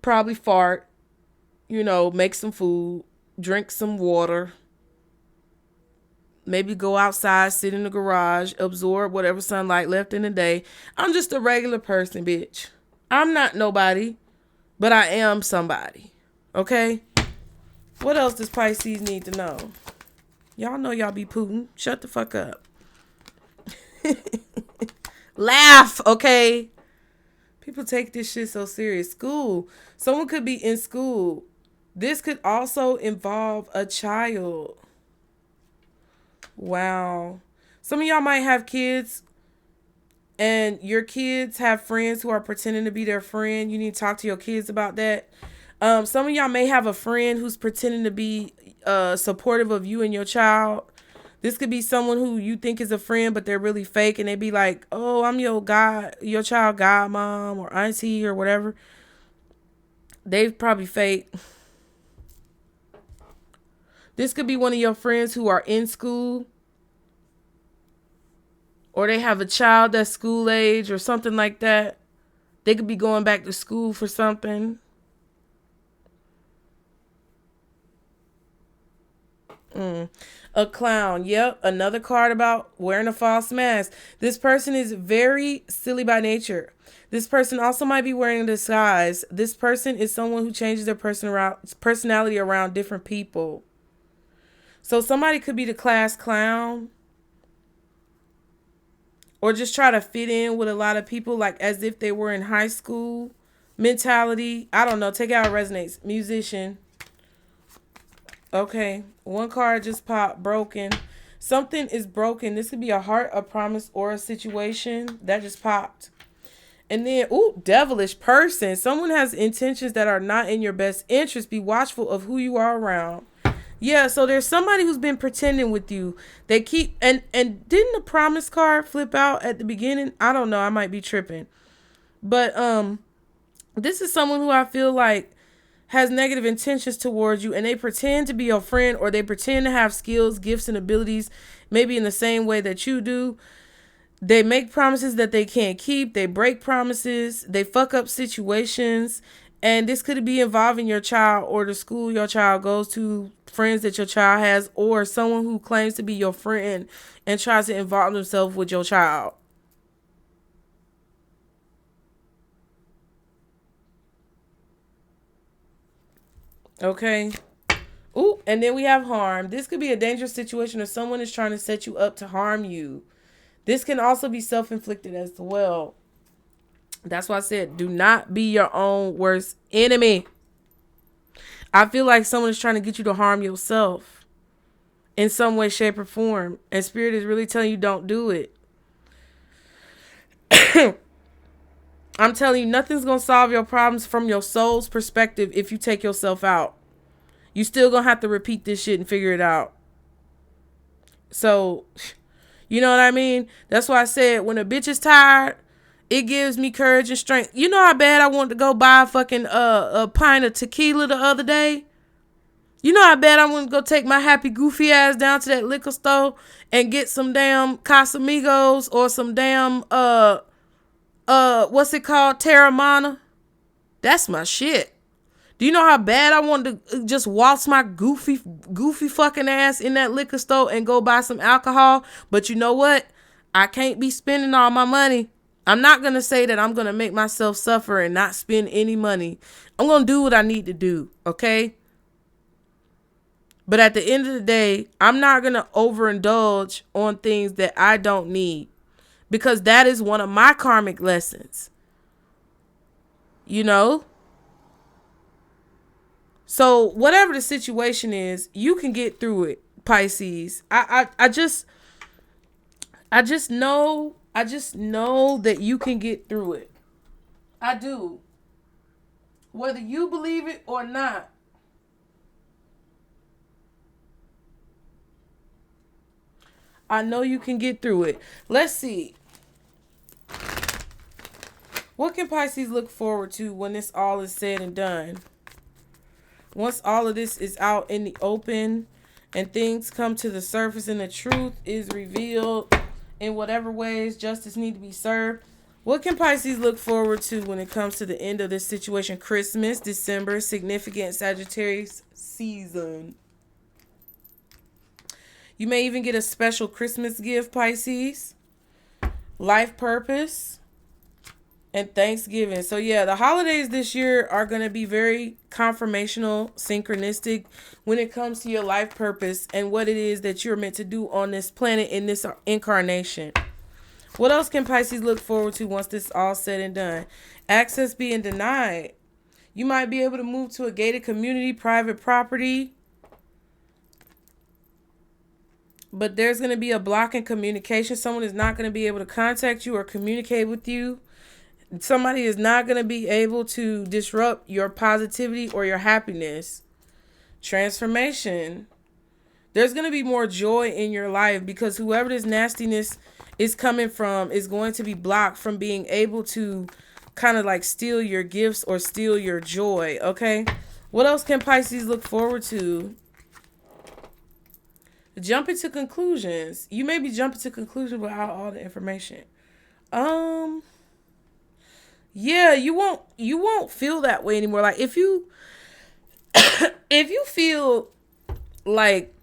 probably fart, make some food, drink some water, maybe go outside, sit in the garage, absorb whatever sunlight left in the day. I'm just a regular person, bitch. I'm not nobody, but I am somebody. Okay? What else does Pisces need to know? Y'all know y'all be Putin. Shut the fuck up. Laugh, okay? People take this shit so serious. School. Someone could be in school. This could also involve a child. Wow. Some of y'all might have kids and your kids have friends who are pretending to be their friend. You need to talk to your kids about that. Some of y'all may have a friend who's pretending to be supportive of you and your child. This could be someone who you think is a friend, but they're really fake, and they be like, "Oh, I'm your child godmom or auntie or whatever." They probably fake. This could be one of your friends who are in school, or they have a child that's school age or something like that. They could be going back to school for something. A clown. Yep. Another card about wearing a false mask. This person is very silly by nature. This person also might be wearing a disguise. This person is someone who changes their personality around different people. So somebody could be the class clown, or just try to fit in with a lot of people, like as if they were in high school mentality. I don't know. Take it how it resonates. Musician. Okay, one card just popped. Broken. Something is broken. This could be a heart, a promise, or a situation that just popped. And then, devilish person. Someone has intentions that are not in your best interest. Be watchful of who you are around. Yeah, so there's somebody who's been pretending with you. They keep, and didn't the promise card flip out at the beginning? I don't know. I might be tripping. But this is someone who I feel like has negative intentions towards you, and they pretend to be your friend, or they pretend to have skills, gifts, and abilities maybe in the same way that you do. They make promises that they can't keep. They break promises. They fuck up situations. And this could be involving your child, or the school your child goes to, friends that your child has, or someone who claims to be your friend and tries to involve themselves with your child. Okay. Ooh, and then we have harm. This could be a dangerous situation, or someone is trying to set you up to harm you. This can also be self-inflicted as well. That's why I said, do not be your own worst enemy. I feel like someone is trying to get you to harm yourself in some way, shape, or form. And Spirit is really telling you, don't do it. I'm telling you, nothing's going to solve your problems from your soul's perspective if you take yourself out. You still going to have to repeat this shit and figure it out. So, you know what I mean? That's why I said, when a bitch is tired, it gives me courage and strength. You know how bad I wanted to go buy a pint of tequila the other day? You know how bad I wanted to go take my happy goofy ass down to that liquor store and get some damn Casamigos or some damn what's it called? Terramana? That's my shit. Do you know how bad I wanted to just waltz my goofy fucking ass in that liquor store and go buy some alcohol? But you know what? I can't be spending all my money. I'm not going to say that I'm going to make myself suffer and not spend any money. I'm going to do what I need to do, okay? But at the end of the day, I'm not going to overindulge on things that I don't need, because that is one of my karmic lessons. You know? So whatever the situation is, you can get through it, Pisces. I just know that you can get through it. I do. Whether you believe it or not. I know you can get through it. Let's see. What can Pisces look forward to when this all is said and done? Once all of this is out in the open and things come to the surface and the truth is revealed in whatever ways justice need to be served. What can Pisces look forward to when it comes to the end of this situation? Christmas, December, significant Sagittarius season. You may even get a special Christmas gift, Pisces. Life purpose and Thanksgiving. So yeah, the holidays this year are going to be very confirmational, synchronistic when it comes to your life purpose and what it is that you're meant to do on this planet in this incarnation. What else can Pisces look forward to once this is all said and done? Access being denied. You might be able to move to a gated community, private property, but there's going to be a block in communication. Someone is not going to be able to contact you or communicate with you. Somebody is not going to be able to disrupt your positivity or your happiness. Transformation. There's going to be more joy in your life because whoever this nastiness is coming from is going to be blocked from being able to kind of like steal your gifts or steal your joy. Okay. What else can Pisces look forward to? Jumping to conclusions. You may be jumping to conclusions without all the information. Yeah, you won't feel that way anymore. Like if you feel like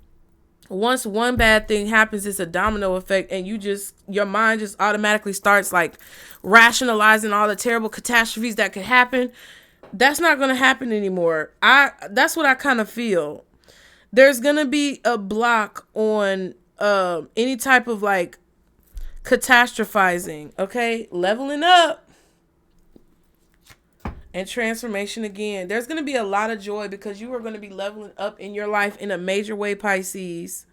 once one bad thing happens, it's a domino effect, and your mind just automatically starts like rationalizing all the terrible catastrophes that could happen. That's not going to happen anymore. That's what I kind of feel. There's going to be a block on any type of like catastrophizing, okay? Leveling up and transformation again. There's going to be a lot of joy because you are going to be leveling up in your life in a major way, Pisces.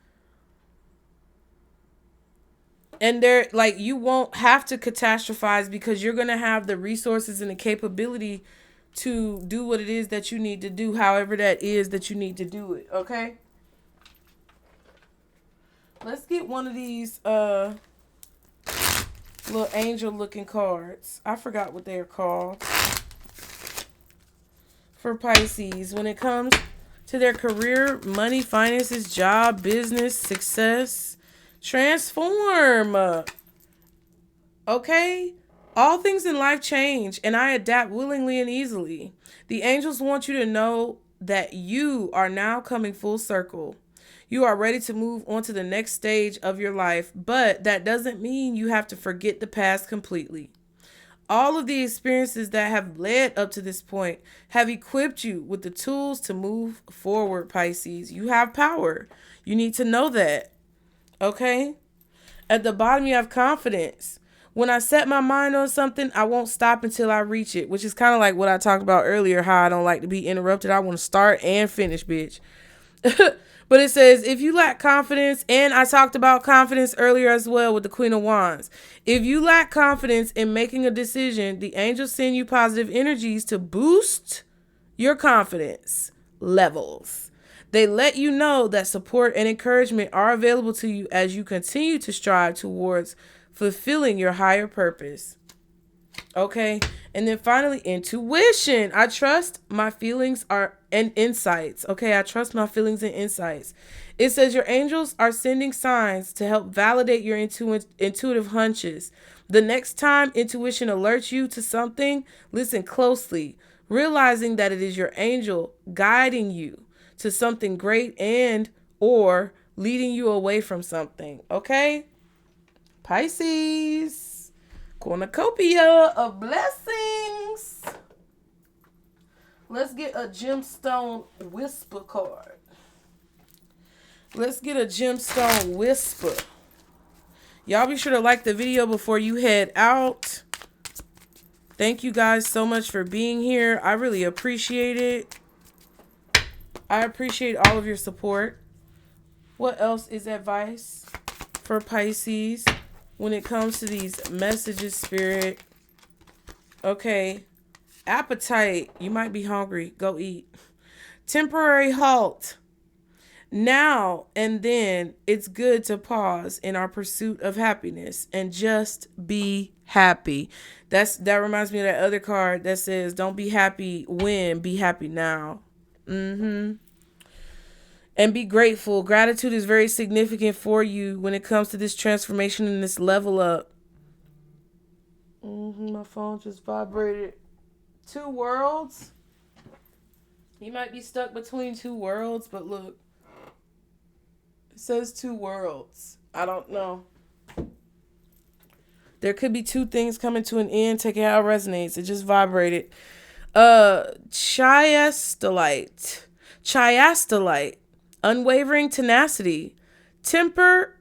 And you won't have to catastrophize because you're going to have the resources and the capability to do what it is that you need to do, however that is that you need to do it, okay? Let's get one of these little angel looking cards. I forgot what they are called. For Pisces, when it comes to their career, money, finances, job, business, success, transform. Okay? All things in life change, and I adapt willingly and easily. The angels want you to know that you are now coming full circle. You are ready to move on to the next stage of your life, but that doesn't mean you have to forget the past completely. All of the experiences that have led up to this point have equipped you with the tools to move forward, Pisces. You have power. You need to know that. Okay? At the bottom, you have confidence. When I set my mind on something, I won't stop until I reach it, which is kind of like what I talked about earlier, how I don't like to be interrupted. I want to start and finish, bitch. But it says, if you lack confidence, and I talked about confidence earlier as well with the Queen of Wands. If you lack confidence in making a decision, the angels send you positive energies to boost your confidence levels. They let you know that support and encouragement are available to you as you continue to strive towards fulfilling your higher purpose. Okay. And then finally, intuition. I trust my feelings and insights. Okay. I trust my feelings and insights. It says your angels are sending signs to help validate your intuitive hunches. The next time intuition alerts you to something, listen closely, realizing that it is your angel guiding you to something great and or leading you away from something. Okay. Pisces. Cornucopia of blessings. Let's get a gemstone whisper card. Let's get a gemstone whisper. Y'all be sure to like the video before you head out. Thank you guys so much for being here. I really appreciate it. I appreciate all of your support. What else is advice for Pisces when it comes to these messages, Spirit? Okay. Appetite. You might be hungry. Go eat. Temporary halt. Now and then, it's good to pause in our pursuit of happiness and just be happy. That reminds me of that other card that says, don't be happy when, be happy now. And be grateful. Gratitude is very significant for you when it comes to this transformation and this level up. My phone just vibrated. 2 worlds. You might be stuck between 2 worlds, but look. It says 2 worlds. I don't know. There could be 2 things coming to an end. Take it how it resonates. It just vibrated. Chiastolite. Unwavering tenacity. Temper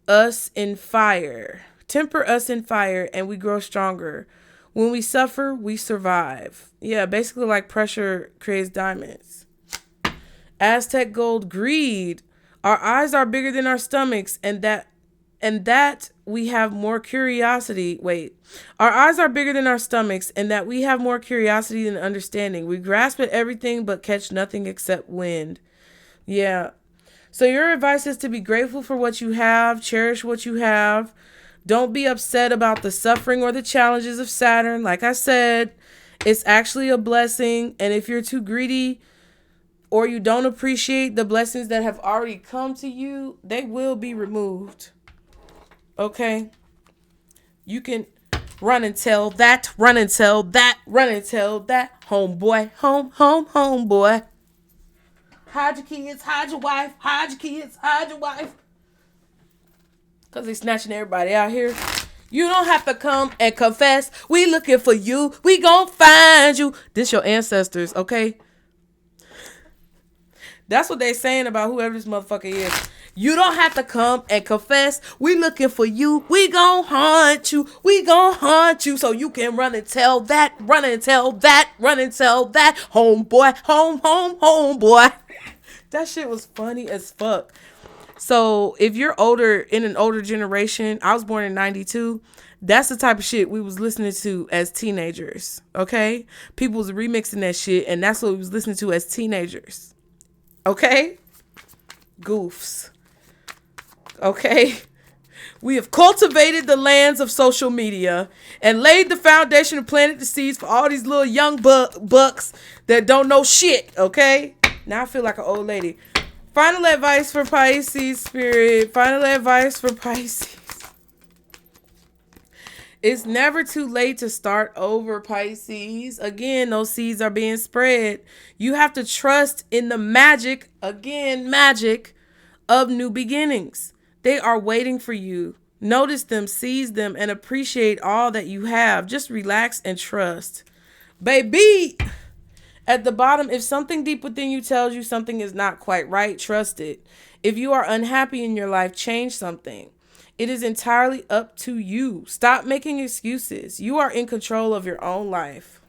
us in fire. Temper us in fire and we grow stronger. When we suffer, we survive. Yeah, basically like pressure creates diamonds. Aztec gold, greed. Our eyes are bigger than our stomachs, and that we have more curiosity. Our eyes are bigger than our stomachs, and that we have more curiosity than understanding. We grasp at everything but catch nothing except wind. Yeah. So your advice is to be grateful for what you have, cherish what you have. Don't be upset about the suffering or the challenges of Saturn. Like I said, it's actually a blessing. And if you're too greedy or you don't appreciate the blessings that have already come to you, they will be removed. Okay? You can run and tell that, run and tell that, run and tell that. Homeboy, homeboy. Hide your kids, hide your wife, hide your kids, hide your wife. Because they snatching everybody out here. You don't have to come and confess. We looking for you. We gonna find you. This your ancestors, okay? That's what they saying about whoever this motherfucker is. You don't have to come and confess. We looking for you. We gonna haunt you. We gonna haunt you so you can run and tell that. Run and tell that. Run and tell that. Homeboy. Homeboy. That shit was funny as fuck. So if you're older, in an older generation, I was born in 92. That's the type of shit we was listening to as teenagers. Okay? People was remixing that shit, and that's what we was listening to as teenagers. Okay? Goofs. Okay? We have cultivated the lands of social media and laid the foundation and planted the seeds for all these little young bucks that don't know shit. Okay? Now I feel like an old lady. Final advice for Pisces, Spirit. Final advice for Pisces. It's never too late to start over, Pisces. Again, those seeds are being spread. You have to trust in the magic of new beginnings. They are waiting for you. Notice them, seize them, and appreciate all that you have. Just relax and trust. Baby! At the bottom, if something deep within you tells you something is not quite right, trust it. If you are unhappy in your life, change something. It is entirely up to you. Stop making excuses. You are in control of your own life.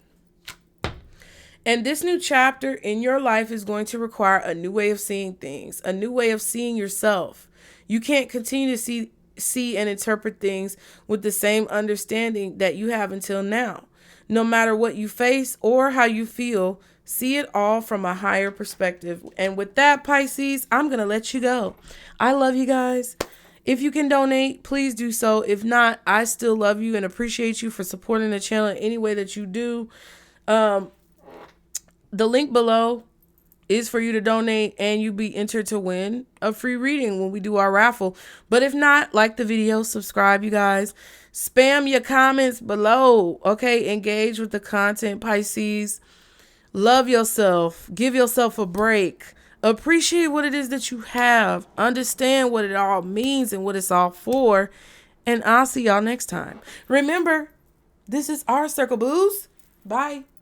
And this new chapter in your life is going to require a new way of seeing things, a new way of seeing yourself. You can't continue to see and interpret things with the same understanding that you have until now. No matter what you face or how you feel, see it all from a higher perspective. And with that, Pisces, I'm going to let you go. I love you guys. If you can donate, please do so. If not, I still love you and appreciate you for supporting the channel in any way that you do. The link below is for you to donate and you be entered to win a free reading when we do our raffle. But if not, like the video, subscribe, you guys. Spam your comments below, okay? Engage with the content, Pisces. Love yourself. Give yourself a break. Appreciate what it is that you have. Understand what it all means and what it's all for. And I'll see y'all next time. Remember, this is our circle, booze. Bye.